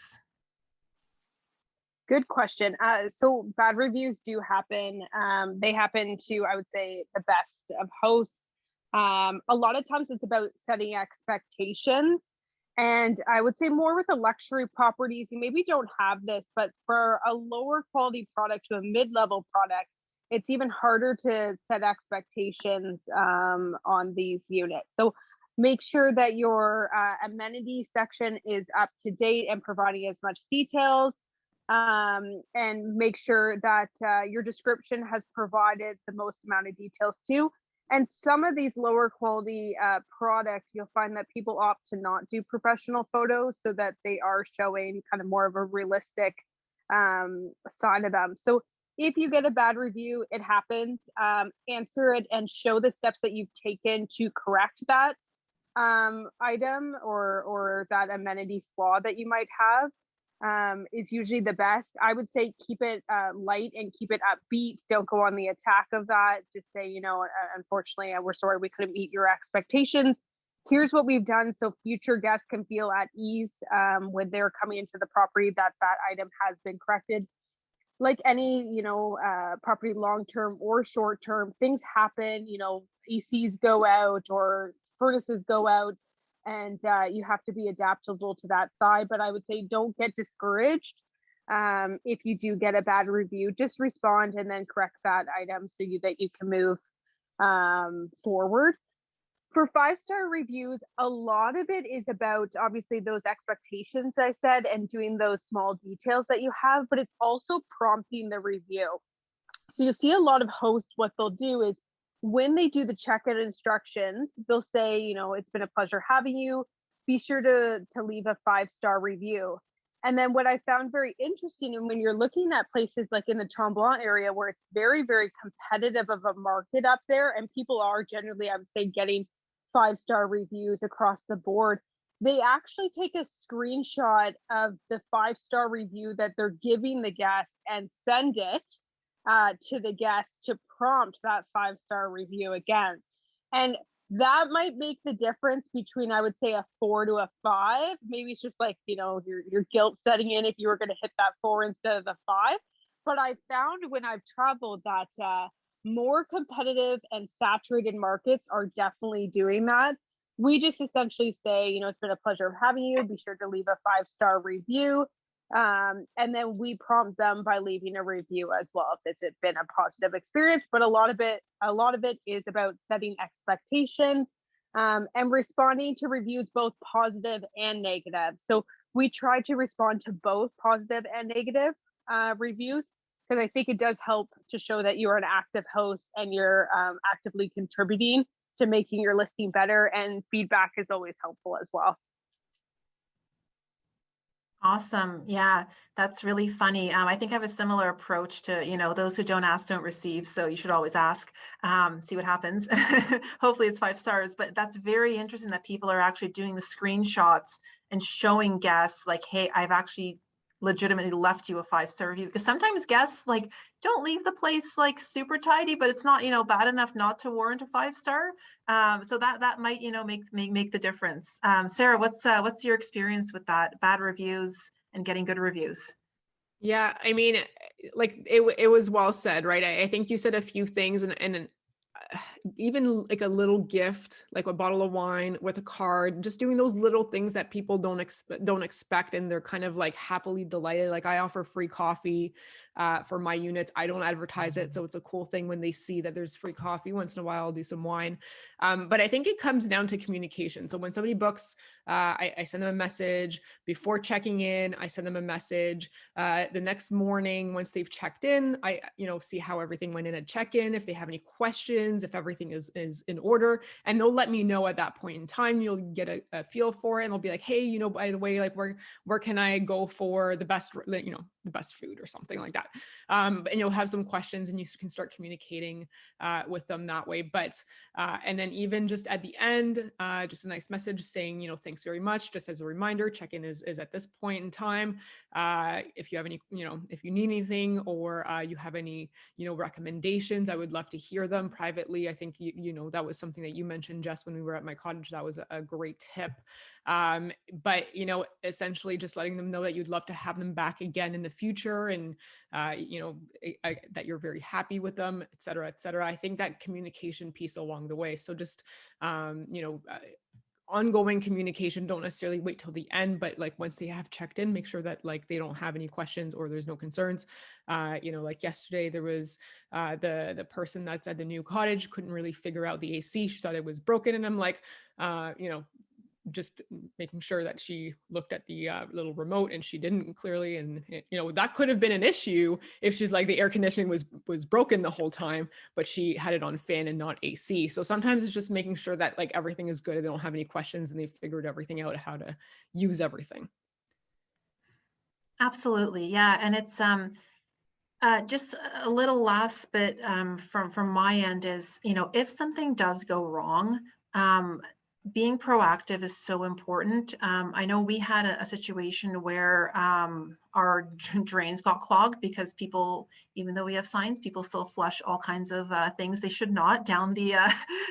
Good question. So bad reviews do happen. They happen to, I would say, the best of hosts. A lot of times it's about setting expectations. And I would say more with the luxury properties, you maybe don't have this, but for a lower quality product to a mid-level product, it's even harder to set expectations on these units. So make sure that your amenity section is up to date and providing as much details. And make sure that your description has provided the most amount of details too. And some of these lower quality products, you'll find that people opt to not do professional photos so that they are showing kind of more of a realistic side of them. So if you get a bad review, it happens, answer it and show the steps that you've taken to correct that item or that amenity flaw that you might have. Is usually the best. I would say keep it light and keep it upbeat. Don't go on the attack of that. Just say, you know, unfortunately, we're sorry we couldn't meet your expectations. Here's what we've done so future guests can feel at ease when they're coming into the property that that item has been corrected. Like any, you know, property long-term or short-term, things happen, you know, ACs go out or furnaces go out. And you have to be adaptable to that side. But I would say don't get discouraged. If you do get a bad review, just respond and then correct that item so that you can move forward. For 5-star reviews, a lot of it is about obviously those expectations I said and doing those small details that you have, but it's also prompting the review. So you see a lot of hosts, what they'll do is when they do the checkout instructions, they'll say, you know, it's been a pleasure having you. Be sure to leave a 5-star review. And then what I found very interesting, and when you're looking at places like in the Tremblant area where it's very, very competitive of a market up there, and people are generally, I would say, getting 5-star reviews across the board, they actually take a screenshot of the 5-star review that they're giving the guest and send it to the guest to prompt that 5-star review again. And that might make the difference between, I would say, a 4 to a 5. Maybe it's just like, you know, your guilt setting in if you were going to hit that 4 instead of the 5. But I found when I've traveled that more competitive and saturated markets are definitely doing that. We just essentially say, you know, it's been a pleasure of having you. Be sure to leave a 5-star review. And then we prompt them by leaving a review as well if it's been a positive experience. But a lot of it is about setting expectations and responding to reviews both positive and negative. So we try to respond to both positive and negative reviews, because I think it does help to show that you're an active host and you're actively contributing to making your listing better, and feedback is always helpful as well. Awesome. Yeah, that's really funny. I think I have a similar approach to, those who don't ask don't receive. So you should always ask, see what happens. Hopefully it's 5 stars, but that's very interesting that people are actually doing the screenshots and showing guests like, hey, I've actually legitimately left you a 5-star review, because sometimes guests like don't leave the place like super tidy, but it's not, bad enough not to warrant a 5-star. So that might, make the difference. Sarah, what's your experience with that? Bad reviews and getting good reviews? Yeah, I mean, like it was well said, right? I think you said a few things, and even like a little gift, like a bottle of wine with a card, just doing those little things that people don't expect, and they're kind of like happily delighted. Like I offer free coffee for my units. I don't advertise it, so it's a cool thing when they see that there's free coffee. Once in a while I'll do some wine, but I think it comes down to communication. So when somebody books, I send them a message before checking in. I send them a message the next morning once they've checked in. I see how everything went in at check-in, if they have any questions, if everything is in order, and they'll let me know at that point in time. You'll get a feel for it, and they'll be like, hey, by the way, like where can I go for the best, the best food or something like that. And you'll have some questions, and you can start communicating with them that way. But and then even just at the end, just a nice message saying, thanks very much. Just as a reminder, check-in is at this point in time. If you have any, if you need anything, or you have any, recommendations, I would love to hear them privately. I think, that was something that you mentioned, Jess, when we were at my cottage. That was a great tip. But, essentially just letting them know that you'd love to have them back again in the future, and, that you're very happy with them, et cetera, et cetera. I think that communication piece along the way. So just, ongoing communication. Don't necessarily wait till the end, but like once they have checked in, make sure that like they don't have any questions or there's no concerns. Like yesterday there was the person that's at the new cottage couldn't really figure out the AC. She thought it was broken, and I'm like, just making sure that she looked at the little remote, and she didn't clearly. And that could have been an issue if she's like, the air conditioning was broken the whole time, but she had it on fan and not AC. So sometimes it's just making sure that like everything is good and they don't have any questions, and they've figured everything out, how to use everything. Absolutely. Yeah. And it's just a little last bit from my end is, if something does go wrong, being proactive is so important. I know we had a situation where our drains got clogged because people, even though we have signs, people still flush all kinds of things they should not down the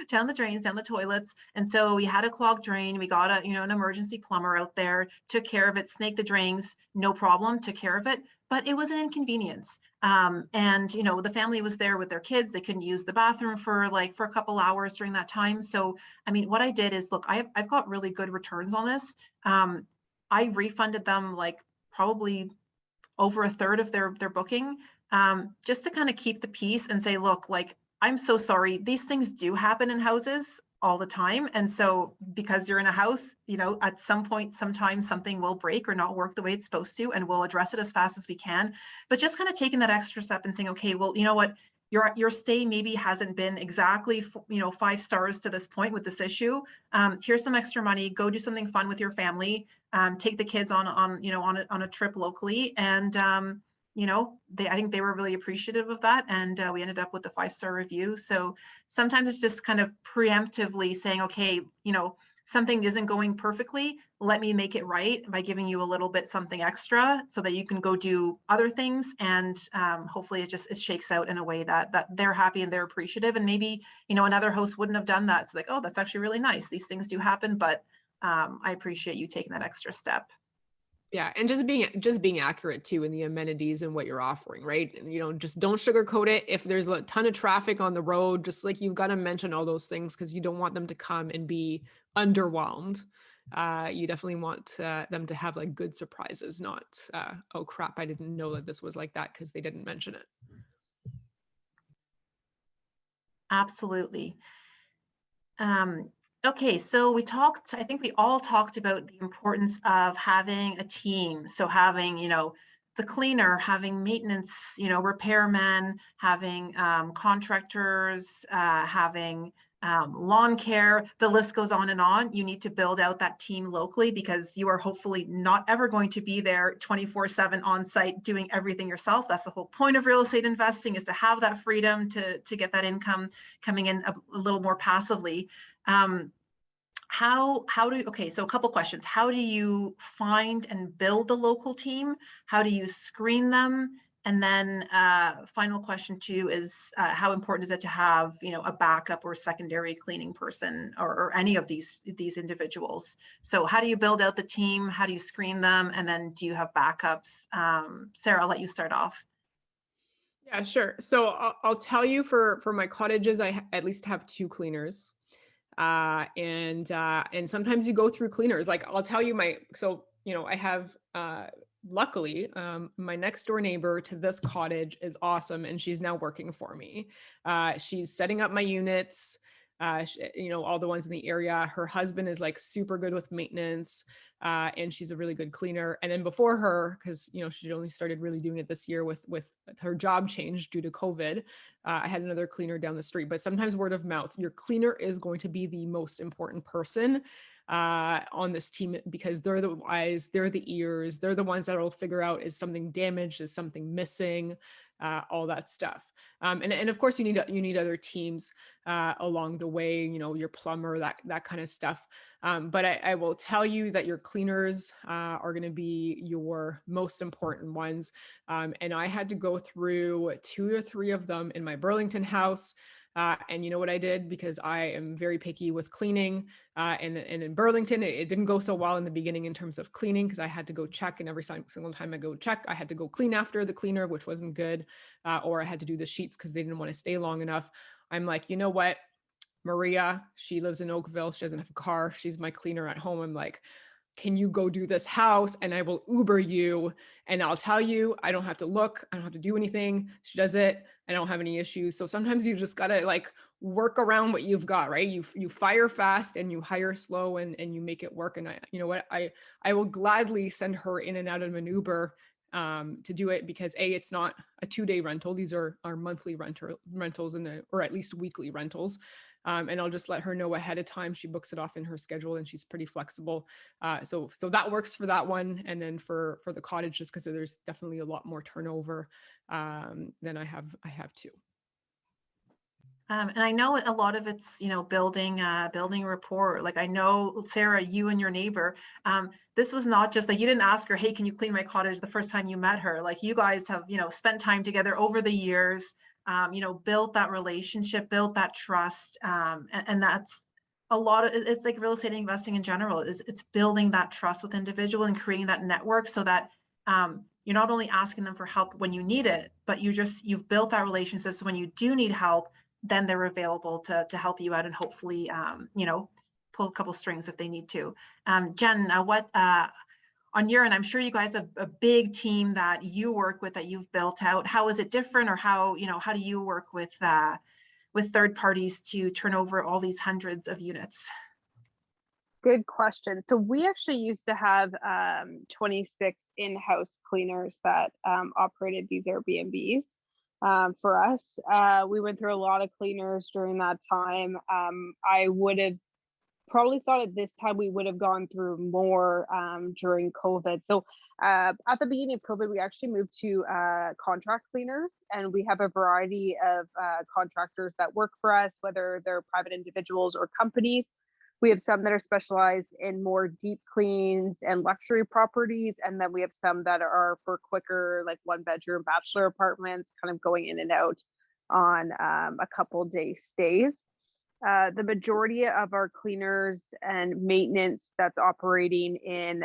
down the drains, down the toilets. And so we had a clogged drain. We got an emergency plumber out there, took care of it, snaked the drains, no problem, took care of it. But it was an inconvenience. And the family was there with their kids. They couldn't use the bathroom for a couple hours during that time. So I mean, what I did is, look, I've got really good returns on this. I refunded them like probably over a third of their booking, just to kind of keep the peace and say, look, like, I'm so sorry. These things do happen in houses all the time. And so because you're in a house, at some point, sometimes something will break or not work the way it's supposed to, and we'll address it as fast as we can. But just kind of taking that extra step and saying, okay, well, you know what? Your stay maybe hasn't been exactly 5 stars to this point with this issue. Here's some extra money. Go do something fun with your family. Take the kids on a trip locally, and I think they were really appreciative of that, and we ended up with a 5-star review. So sometimes it's just kind of preemptively saying, okay, something isn't going perfectly, let me make it right by giving you a little bit something extra so that you can go do other things. And hopefully it shakes out in a way that they're happy and they're appreciative. And maybe, another host wouldn't have done that. It's like, oh, that's actually really nice. These things do happen, but I appreciate you taking that extra step. Yeah, and just being accurate too in the amenities and what you're offering, right? Just don't sugarcoat it. If there's a ton of traffic on the road, just like, you've got to mention all those things, because you don't want them to come and be underwhelmed. You definitely want them to have like good surprises, not oh crap, I didn't know that this was like that, because they didn't mention it. Absolutely. Okay, so I think we all talked about the importance of having a team. So having, the cleaner, having maintenance, repairmen, having contractors, having lawn care, the list goes on and on. You need to build out that team locally because you are hopefully not ever going to be there 24/7 on site doing everything yourself. That's the whole point of real estate investing, is to have that freedom to get that income coming in a little more passively. Um, so a couple questions. How do you find and build the local team? How do you screen them? And then final question too is how important is it to have, a backup or secondary cleaning person, or any of these individuals? So how do you build out the team? How do you screen them? And then do you have backups? Sarah, I'll let you start off. Yeah, sure. So I'll tell you, for my cottages, at least have 2 cleaners. And sometimes you go through cleaners. Like, I'll tell you, I have, luckily, my next door neighbor to this cottage is awesome, and she's now working for me. She's setting up my units, all the ones in the area. Her husband is like super good with maintenance, and she's a really good cleaner. And then before her, because she only started really doing it this year with her job change due to COVID, I had another cleaner down the street. But sometimes word of mouth, your cleaner is going to be the most important person on this team, because they're the eyes, they're the ears, they're the ones that will figure out, is something damaged, is something missing, all that stuff. And of course you need other teams along the way, your plumber, that kind of stuff. But I will tell you that your cleaners are going to be your most important ones. And I had to go through 2 or 3 of them in my Burlington house. And you know what I did? Because I am very picky with cleaning. And in Burlington, it didn't go so well in the beginning in terms of cleaning, because I had to go check. And every single time I go check, I had to go clean after the cleaner, which wasn't good. Or I had to do the sheets because they didn't want to stay long enough. I'm like, you know what? Maria, she lives in Oakville. She doesn't have a car. She's my cleaner at home. I'm like, can you go do this house, and I will Uber you, and I'll tell you, I don't have to look, I don't have to do anything. She does it. I don't have any issues. So sometimes you just gotta like work around what you've got, right? You fire fast and you hire slow, and you make it work. And you know what, I will gladly send her in and out of an Uber to do it, because it's not a 2-day rental. These are monthly rentals, or at least weekly rentals. And I'll just let her know ahead of time. She books it off in her schedule, and she's pretty flexible. So that works for that one. And then for the cottage, just because there's definitely a lot more turnover than I have too. And I know a lot of it's, building rapport. Like, I know, Sarah, you and your neighbor, this was not just like, you didn't ask her, hey, can you clean my cottage the first time you met her? Like, you guys have, spent time together over the years, built that relationship, built that trust. And that's a lot of, it's like real estate investing in general, it's building that trust with individual and creating that network, so that you're not only asking them for help when you need it, but you've built that relationship. So when you do need help, then they're available to help you out, and hopefully, pull a couple strings if they need to. Jen, what on your end, I'm sure you guys have a big team that you work with, that you've built out. How is it different, or how do you work with third parties to turn over all these hundreds of units? Good question. So we actually used to have 26 in-house cleaners that operated these Airbnbs. For us, we went through a lot of cleaners during that time. I would have probably thought at this time we would have gone through more during COVID. So at the beginning of COVID, we actually moved to contract cleaners, and we have a variety of contractors that work for us, whether they're private individuals or companies. We have some that are specialized in more deep cleans and luxury properties. And then we have some that are for quicker, like 1-bedroom bachelor apartments, kind of going in and out on a couple day stays. The majority of our cleaners and maintenance that's operating in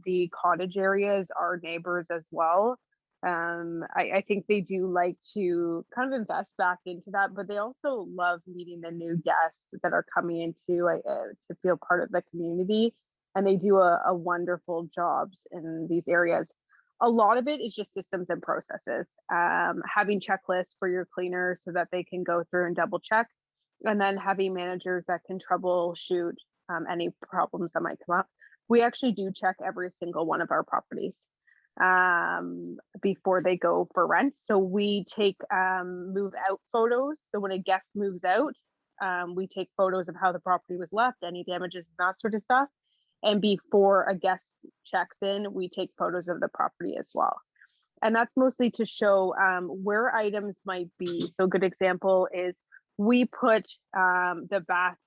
the cottage areas are neighbors as well. I think they do like to kind of invest back into that, but they also love meeting the new guests that are coming into to feel part of the community, and they do a wonderful jobs in these areas. A lot of it is just systems and processes, having checklists for your cleaners so that they can go through and double check. and then having managers that can troubleshoot any problems that might come up. We actually do check every single one of our properties before they go for rent. So we take move out photos. So when a guest moves out, we take photos of how the property was left, any damages, that sort of stuff. And before a guest checks in, we take photos of the property as well. And that's mostly to show where items might be. So a good example is we put the bath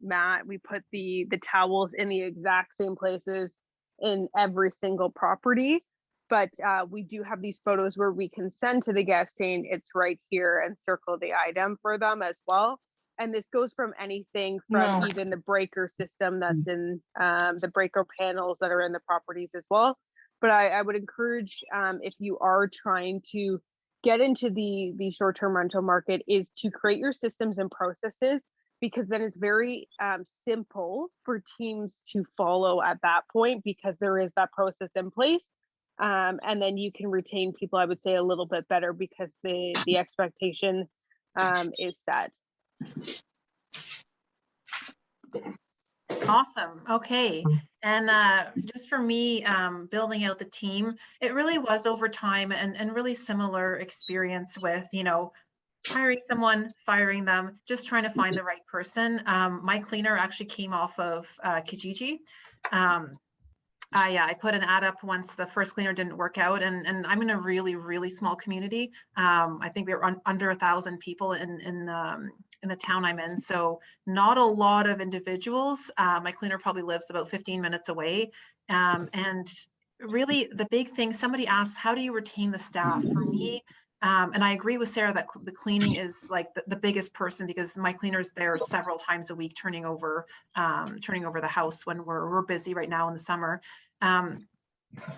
mat, we put the towels in the exact same places in every single property. But we do have these photos where we can send to the guest saying it's right here and circle the item for them as well. And this goes from anything from even the breaker system that's in the breaker panels that are in the properties as well. But I would encourage, if you are trying to get into the short-term rental market, is to create your systems and processes, because then it's very simple for teams to follow at that point, because there is that process in place. And then you can retain people, I would say, a little bit better, because the expectation is set. Awesome. Okay. And just for me, building out the team, it really was over time and really similar experience with, hiring someone, firing them, just trying to find the right person. My cleaner actually came off of Kijiji. I put an ad up once the first cleaner didn't work out, and I'm in a really, really small community. I think we were under 1,000 people in the town I'm in, so not a lot of individuals. My cleaner probably lives about 15 minutes away, and really the big thing, somebody asked, how do you retain the staff? For me, and I agree with Sarah that the cleaning is like the biggest person, because my cleaner's there several times a week turning over the house when we're busy right now in the summer.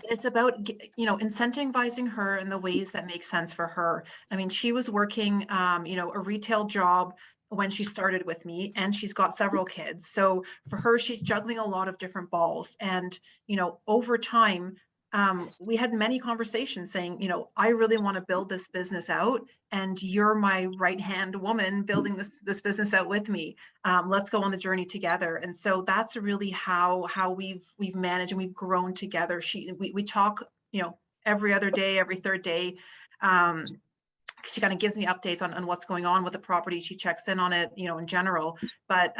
It's about, incentivizing her in the ways that make sense for her. I mean, she was working, a retail job when she started with me, and she's got several kids. So for her, she's juggling a lot of different balls. And, over time, we had many conversations saying, I really want to build this business out, and you're my right-hand woman building this business out with me. Let's go on the journey together. And so that's really how we've managed, and we've grown together. We talk, every other day, every third day. She kind of gives me updates on what's going on with the property. She checks in on it, in general. But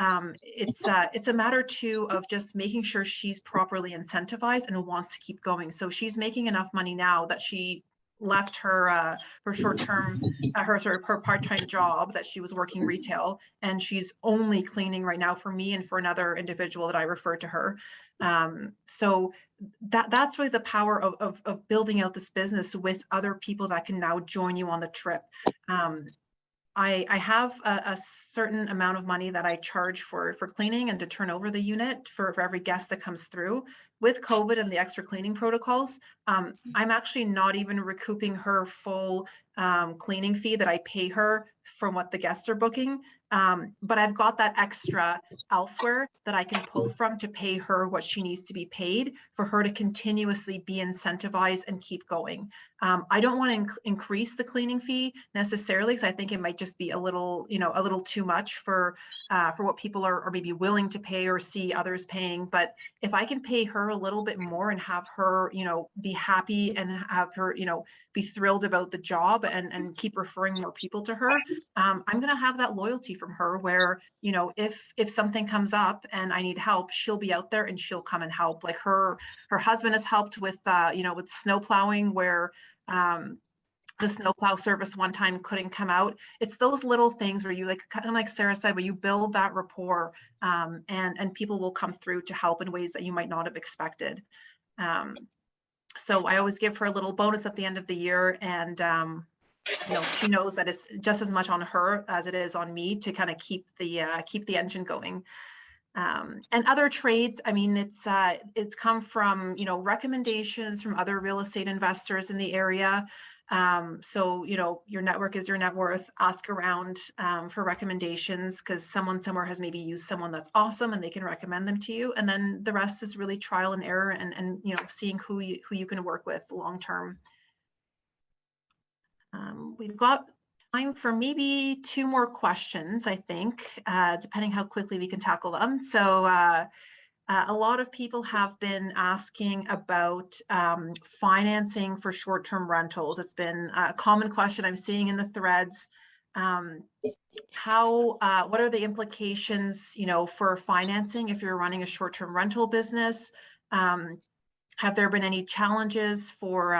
it's a matter too of just making sure she's properly incentivized and wants to keep going. So she's making enough money now that she left her short-term, her part-time job that she was working retail, and she's only cleaning right now for me and for another individual that I refer to her. So that's really the power of building out this business with other people that can now join you on the trip. I have a certain amount of money that I charge for cleaning and to turn over the unit for every guest that comes through. With COVID and the extra cleaning protocols, I'm actually not even recouping her full cleaning fee that I pay her from what the guests are booking. But I've got that extra elsewhere that I can pull from to pay her what she needs to be paid for her to continuously be incentivized and keep going. I don't want to increase the cleaning fee necessarily, because I think it might just be a little too much for what people are maybe willing to pay or see others paying. But if I can pay her a little bit more and have her, be happy and have her, be thrilled about the job and keep referring more people to her, I'm going to have that loyalty from her where, if something comes up and I need help, she'll be out there and she'll come and help. Like her husband has helped with, with snow plowing, where the snowplow service one time couldn't come out. It's those little things where you, kind of like Sarah said, where you build that rapport, and people will come through to help in ways that you might not have expected. So I always give her a little bonus at the end of the year, and she knows that it's just as much on her as it is on me to kind of keep the engine going. And other trades, I mean, it's come from, recommendations from other real estate investors in the area. So, your network is your net worth. Ask around for recommendations, because someone somewhere has maybe used someone that's awesome and they can recommend them to you. And then the rest is really trial and error and seeing who you can work with long term. We've got Time for maybe 2 more questions, I think, depending how quickly we can tackle them. So a lot of people have been asking about financing for short-term rentals. It's been a common question I'm seeing in the threads. What are the implications, you know, for financing if you're running a short-term rental business? Have there been any challenges for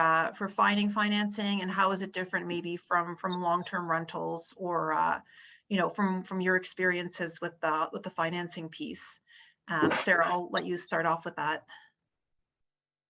finding financing, and how is it different maybe from long-term rentals, or you know, from your experiences with the financing piece? Sarah, I'll let you start off with that.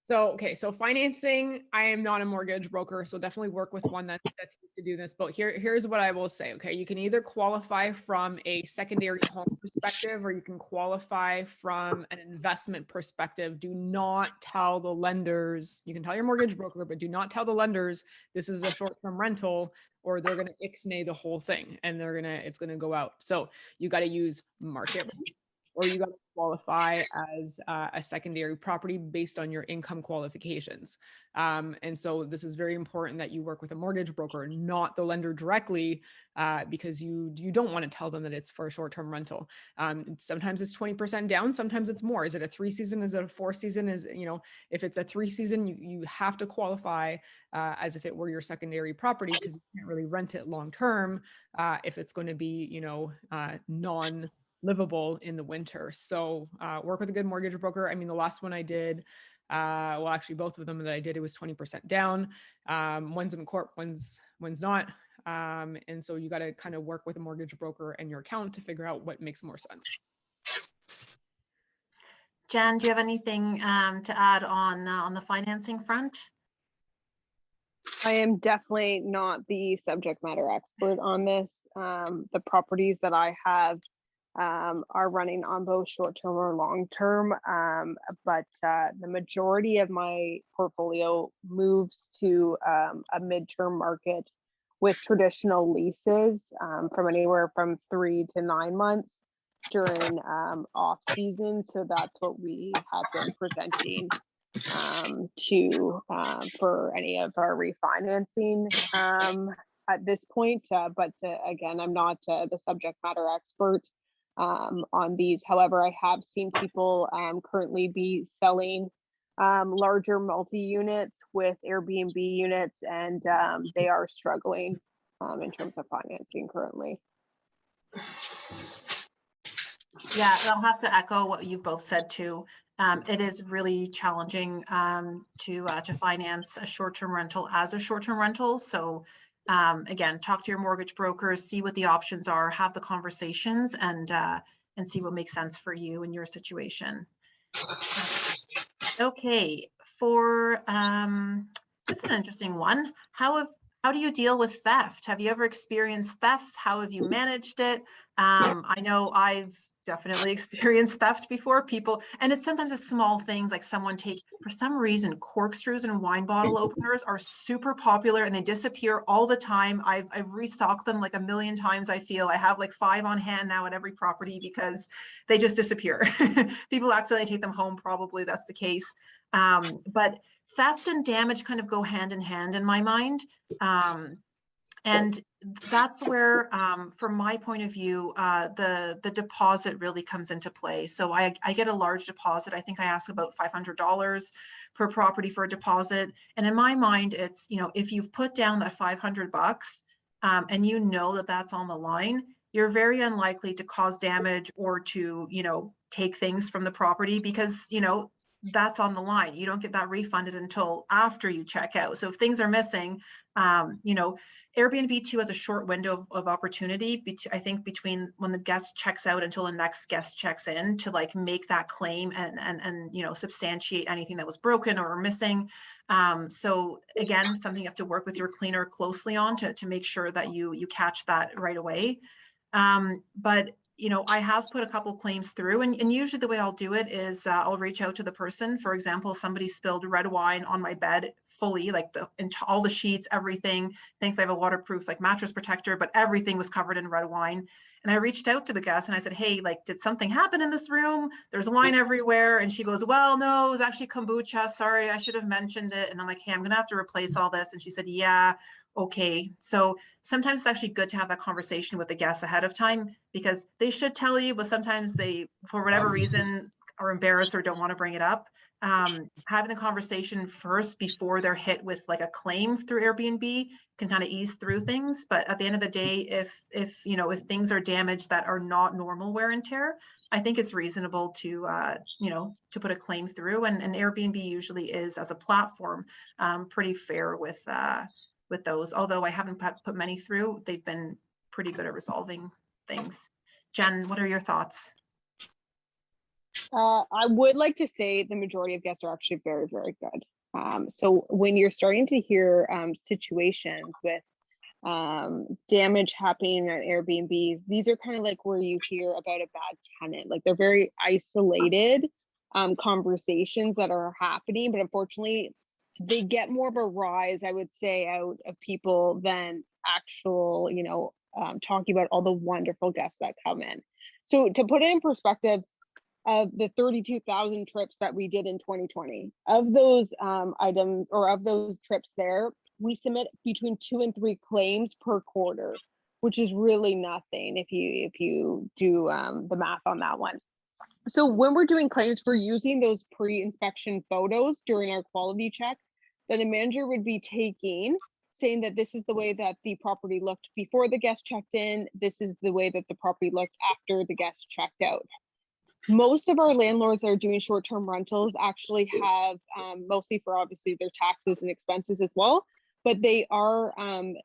So, okay, so financing, I am not a mortgage broker, so definitely work with one that's used to do this. But here's what I will say, okay? You can either qualify from a secondary home perspective, or you can qualify from an investment perspective. Do not tell the lenders, you can tell your mortgage broker, but do not tell the lenders this is a short-term rental, or they're gonna ixnay the whole thing and it's gonna go out. So you gotta use market rates, or you got to qualify as a secondary property based on your income qualifications. And so this is very important that you work with a mortgage broker, not the lender directly, because you don't want to tell them that it's for a short-term rental. Sometimes it's 20% down, sometimes it's more. Is it a 3-season? Is it a 4-season? Is, you know, if it's a 3-season, you have to qualify as if it were your secondary property, because you can't really rent it long-term if it's going to be, you know, non-livable in the winter. So work with a good mortgage broker. I mean, the last one I did, well, actually both of them that I did, it was 20% down. One's in court, one's not. And so you got to kind of work with a mortgage broker and your accountant to figure out what makes more sense. Jan, do you have anything to add on the financing front? I am definitely not the subject matter expert on this. The properties that I have are running on both short-term or long-term, but the majority of my portfolio moves to a mid-term market with traditional leases from anywhere from 3 to 9 months during off season. So that's what we have been presenting for any of our refinancing at this point. But again, I'm not the subject matter expert on these. However, I have seen people currently be selling larger multi-units with Airbnb units, and they are struggling in terms of financing currently. Yeah, I'll have to echo what you've both said too. It is really challenging to finance a short-term rental as a short-term rental. So again, talk to your mortgage brokers, see what the options are, have the conversations, and see what makes sense for you in your situation. Okay, for this is an interesting one. How do you deal with theft? Have you ever experienced theft? How have you managed it? I know I've definitely experienced theft before. People, and sometimes it's small things, like someone for some reason, corkscrews and wine bottle openers are super popular and they disappear all the time. I've restocked them like a million times. I feel I have like 5 on hand now at every property because they just disappear. People accidentally take them home, probably that's the case. But theft and damage kind of go hand in hand in my mind. And that's where, from my point of view, the deposit really comes into play. So I get a large deposit. I think I ask about $500 per property for a deposit. And in my mind, it's, you know, if you've put down that $500 and you know that that's on the line, you're very unlikely to cause damage or to, you know, take things from the property, because, you know, that's on the line. You don't get that refunded until after you check out. So if things are missing, you know, Airbnb too has a short window of opportunity, I think, between when the guest checks out until the next guest checks in to like make that claim and you know, substantiate anything that was broken or missing. So again, something you have to work with your cleaner closely on to make sure that you catch that right away. But you know, I have put a couple claims through, and usually the way I'll do it is I'll reach out to the person. For example, somebody spilled red wine on my bed fully, like all the sheets, everything. Thankfully, I have a waterproof like mattress protector, but everything was covered in red wine. And I reached out to the guest and I said, hey, like, did something happen in this room? There's wine everywhere. And she goes, well, no, it was actually kombucha. Sorry, I should have mentioned it. And I'm like, hey, I'm gonna have to replace all this. And she said, yeah, okay. So sometimes it's actually good to have that conversation with the guests ahead of time, because they should tell you, but sometimes they, for whatever reason, are embarrassed or don't want to bring it up. Having the conversation first before they're hit with like a claim through Airbnb can kind of ease through things. But at the end of the day, if you know, if things are damaged that are not normal wear and tear, I think it's reasonable to you know, to put a claim through. And Airbnb usually is, as a platform, pretty fair with those. Although I haven't put many through, they've been pretty good at resolving things. Jen, what are your thoughts? I would like to say the majority of guests are actually very, very good. So when you're starting to hear situations with damage happening at Airbnbs, these are kind of like where you hear about a bad tenant. Like, they're very isolated conversations that are happening, but unfortunately they get more of a rise, I would say, out of people than actual, you know, talking about all the wonderful guests that come in. So to put it in perspective, of the 32,000 trips that we did in 2020, of those items, or of those trips there, we submit between 2 and 3 claims per quarter, which is really nothing if you do the math on that one. So when we're doing claims, we're using those pre-inspection photos during our quality check that a manager would be taking, saying that this is the way that the property looked before the guest checked in, this is the way that the property looked after the guest checked out. Most of our landlords that are doing short-term rentals actually have, mostly for obviously their taxes and expenses as well, but they are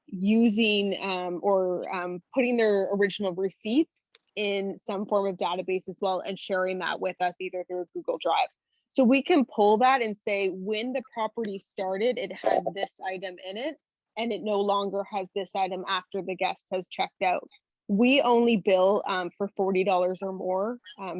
using or putting their original receipts in some form of database as well, and sharing that with us either through Google Drive. So we can pull that and say, when the property started, it had this item in it, and it no longer has this item after the guest has checked out. We only bill for $40 or more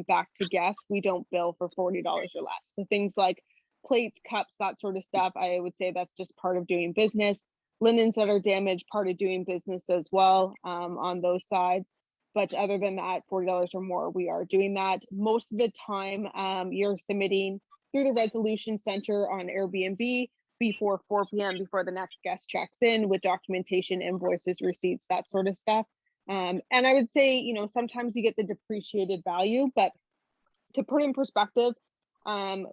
back to guests. We don't bill for $40 or less. So things like plates, cups, that sort of stuff, I would say that's just part of doing business. Linens that are damaged, part of doing business as well on those sides. But other than that, $40 or more, we are doing that. Most of the time, you're submitting through the resolution center on Airbnb before 4 p.m., before the next guest checks in, with documentation, invoices, receipts, that sort of stuff. And I would say, you know, sometimes you get the depreciated value, but to put in perspective,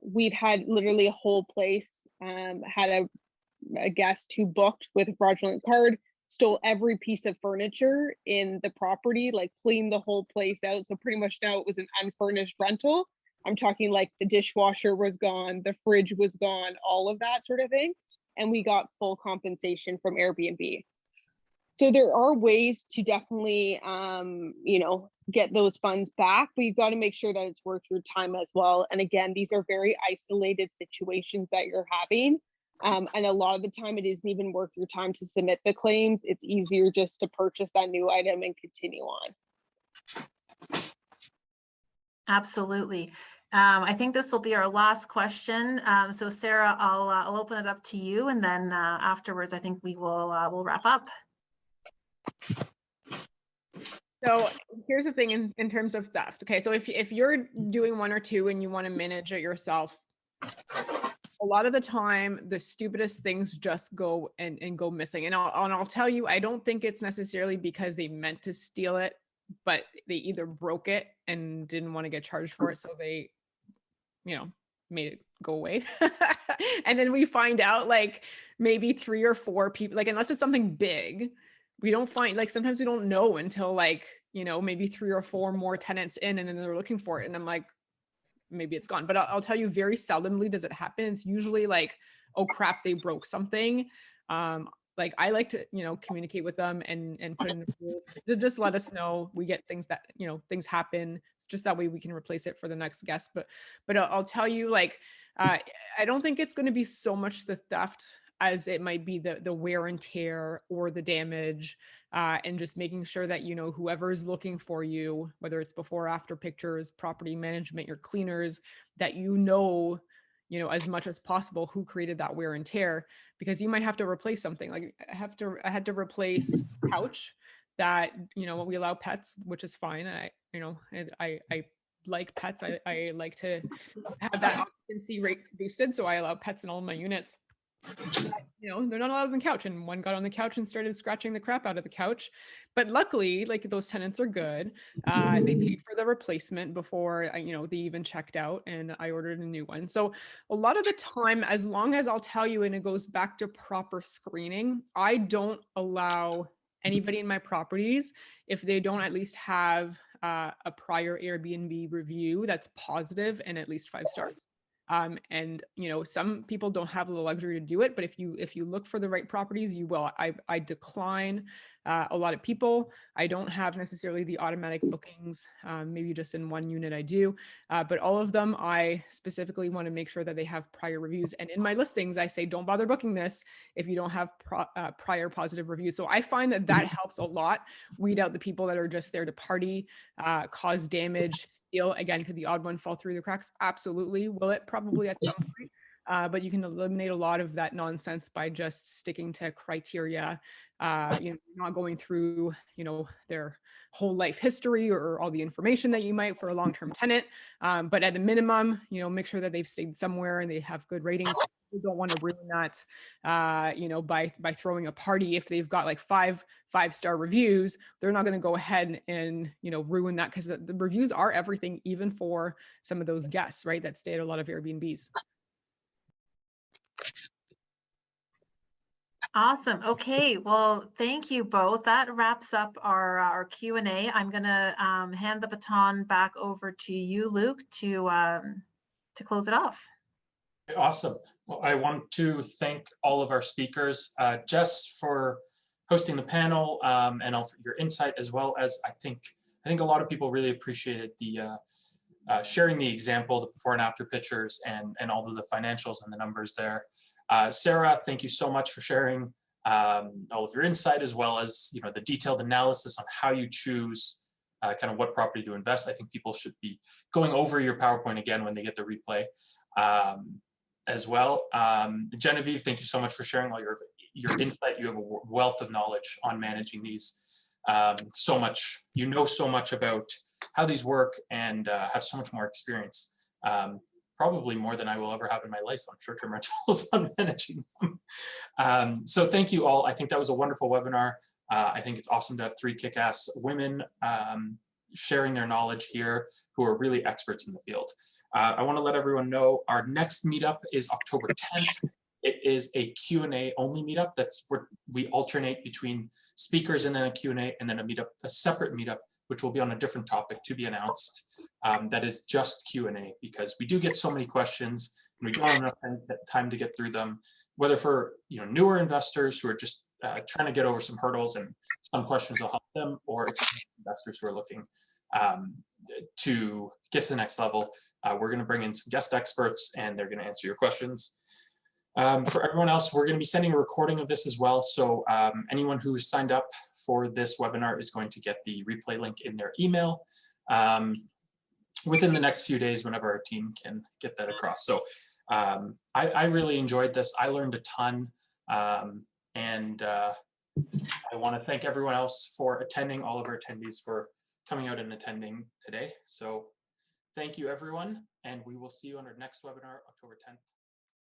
we've had literally a whole place, had a guest who booked with a fraudulent card, stole every piece of furniture in the property, like cleaned the whole place out. So pretty much now it was an unfurnished rental. I'm talking like the dishwasher was gone, the fridge was gone, all of that sort of thing. And we got full compensation from Airbnb. So there are ways to definitely, you know, get those funds back, but you've got to make sure that it's worth your time as well. And again, these are very isolated situations that you're having. And a lot of the time it isn't even worth your time to submit the claims. It's easier just to purchase that new item and continue on. Absolutely. I think this will be our last question. So Sarah, I'll open it up to you, and then afterwards, I think we'll wrap up. So here's the thing in terms of theft. Okay, so if you're doing 1 or 2 and you want to manage it yourself, a lot of the time the stupidest things just go and go missing. And I'll tell you, I don't think it's necessarily because they meant to steal it, but they either broke it and didn't want to get charged for it, so they, you know, made it go away. And then we find out like maybe 3 or 4 people, like unless it's something big, we don't find, like sometimes we don't know until like, you know, maybe 3 or 4 more tenants in, and then they're looking for it. And I'm like, maybe it's gone. But I'll tell you, very seldomly does it happen. It's usually like, oh crap, they broke something. Like I like to, you know, communicate with them and put in the rules to just let us know. We get things that, you know, things happen. It's just that way we can replace it for the next guest. But I'll tell you, like, I don't think it's going to be so much the theft as it might be the wear and tear or the damage, and just making sure that, you know, whoever is looking for you, whether it's before or after pictures, property management, your cleaners, that you know, as much as possible who created that wear and tear, because you might have to replace something. Like I had to replace a couch that, you know, we allow pets, which is fine. I like pets. I like to have that occupancy rate boosted, so I allow pets in all of my units. You know, they're not allowed on the couch, and one got on the couch and started scratching the crap out of the couch. But luckily, like, those tenants are good. They paid for the replacement before you know, they even checked out, and I ordered a new one. So a lot of the time, as long as I'll tell you, and it goes back to proper screening, I don't allow anybody in my properties if they don't at least have a prior Airbnb review that's positive and at least 5 stars. And you know, some people don't have the luxury to do it, but if you look for the right properties, you will. I decline a lot of people. I don't have necessarily the automatic bookings. Maybe just in one unit I do, but all of them I specifically want to make sure that they have prior reviews. And in my listings, I say don't bother booking this if you don't have prior positive reviews. So I find that that helps a lot weed out the people that are just there to party, cause damage. Again, could the odd one fall through the cracks? Absolutely. Will it? Probably at some point. But you can eliminate a lot of that nonsense by just sticking to criteria, you know, not going through, you know, their whole life history or all the information that you might for a long-term tenant. But at the minimum, you know, make sure that they've stayed somewhere and they have good ratings. You don't want to ruin that, you know, by throwing a party. If they've got like five-star reviews, they're not going to go ahead and, you know, ruin that, because the reviews are everything, even for some of those guests, right, that stay at a lot of Airbnbs. Awesome. Okay. Well, thank you both. That wraps up our Q&A. I'm going to hand the baton back over to you, Luke, to close it off. Awesome. Well, I want to thank all of our speakers, Jess for hosting the panel, and all for your insight, as well as I think a lot of people really appreciated the sharing the example, the before and after pictures, and all of the financials and the numbers there. Sarah, thank you so much for sharing all of your insight, as well as, you know, the detailed analysis on how you choose kind of what property to invest. I think people should be going over your PowerPoint again when they get the replay. As well, Genevieve, thank you so much for sharing all your insight. You have a wealth of knowledge on managing these. So much, you know, so much about how these work, and have so much more experience. Probably more than I will ever have in my life on short-term rentals on managing them. So thank you all. I think that was a wonderful webinar. I think it's awesome to have 3 kick-ass women sharing their knowledge here, who are really experts in the field. I want to let everyone know our next meetup is October 10th. It is a Q&A only meetup. That's where we alternate between speakers and then a Q&A, and then a separate meetup, which will be on a different topic to be announced. That is just Q&A, because we do get so many questions and we don't have enough time to get through them, whether for, you know, newer investors who are just trying to get over some hurdles, and some questions will help them, or experienced investors who are looking to get to the next level. We're going to bring in some guest experts, and they're going to answer your questions. For everyone else, we're going to be sending a recording of this as well. So anyone who signed up for this webinar is going to get the replay link in their email within the next few days, whenever our team can get that across. So I really enjoyed this. I learned a ton. And I want to thank everyone else for attending, all of our attendees for coming out and attending today. So thank you, everyone, and we will see you on our next webinar, October 10th.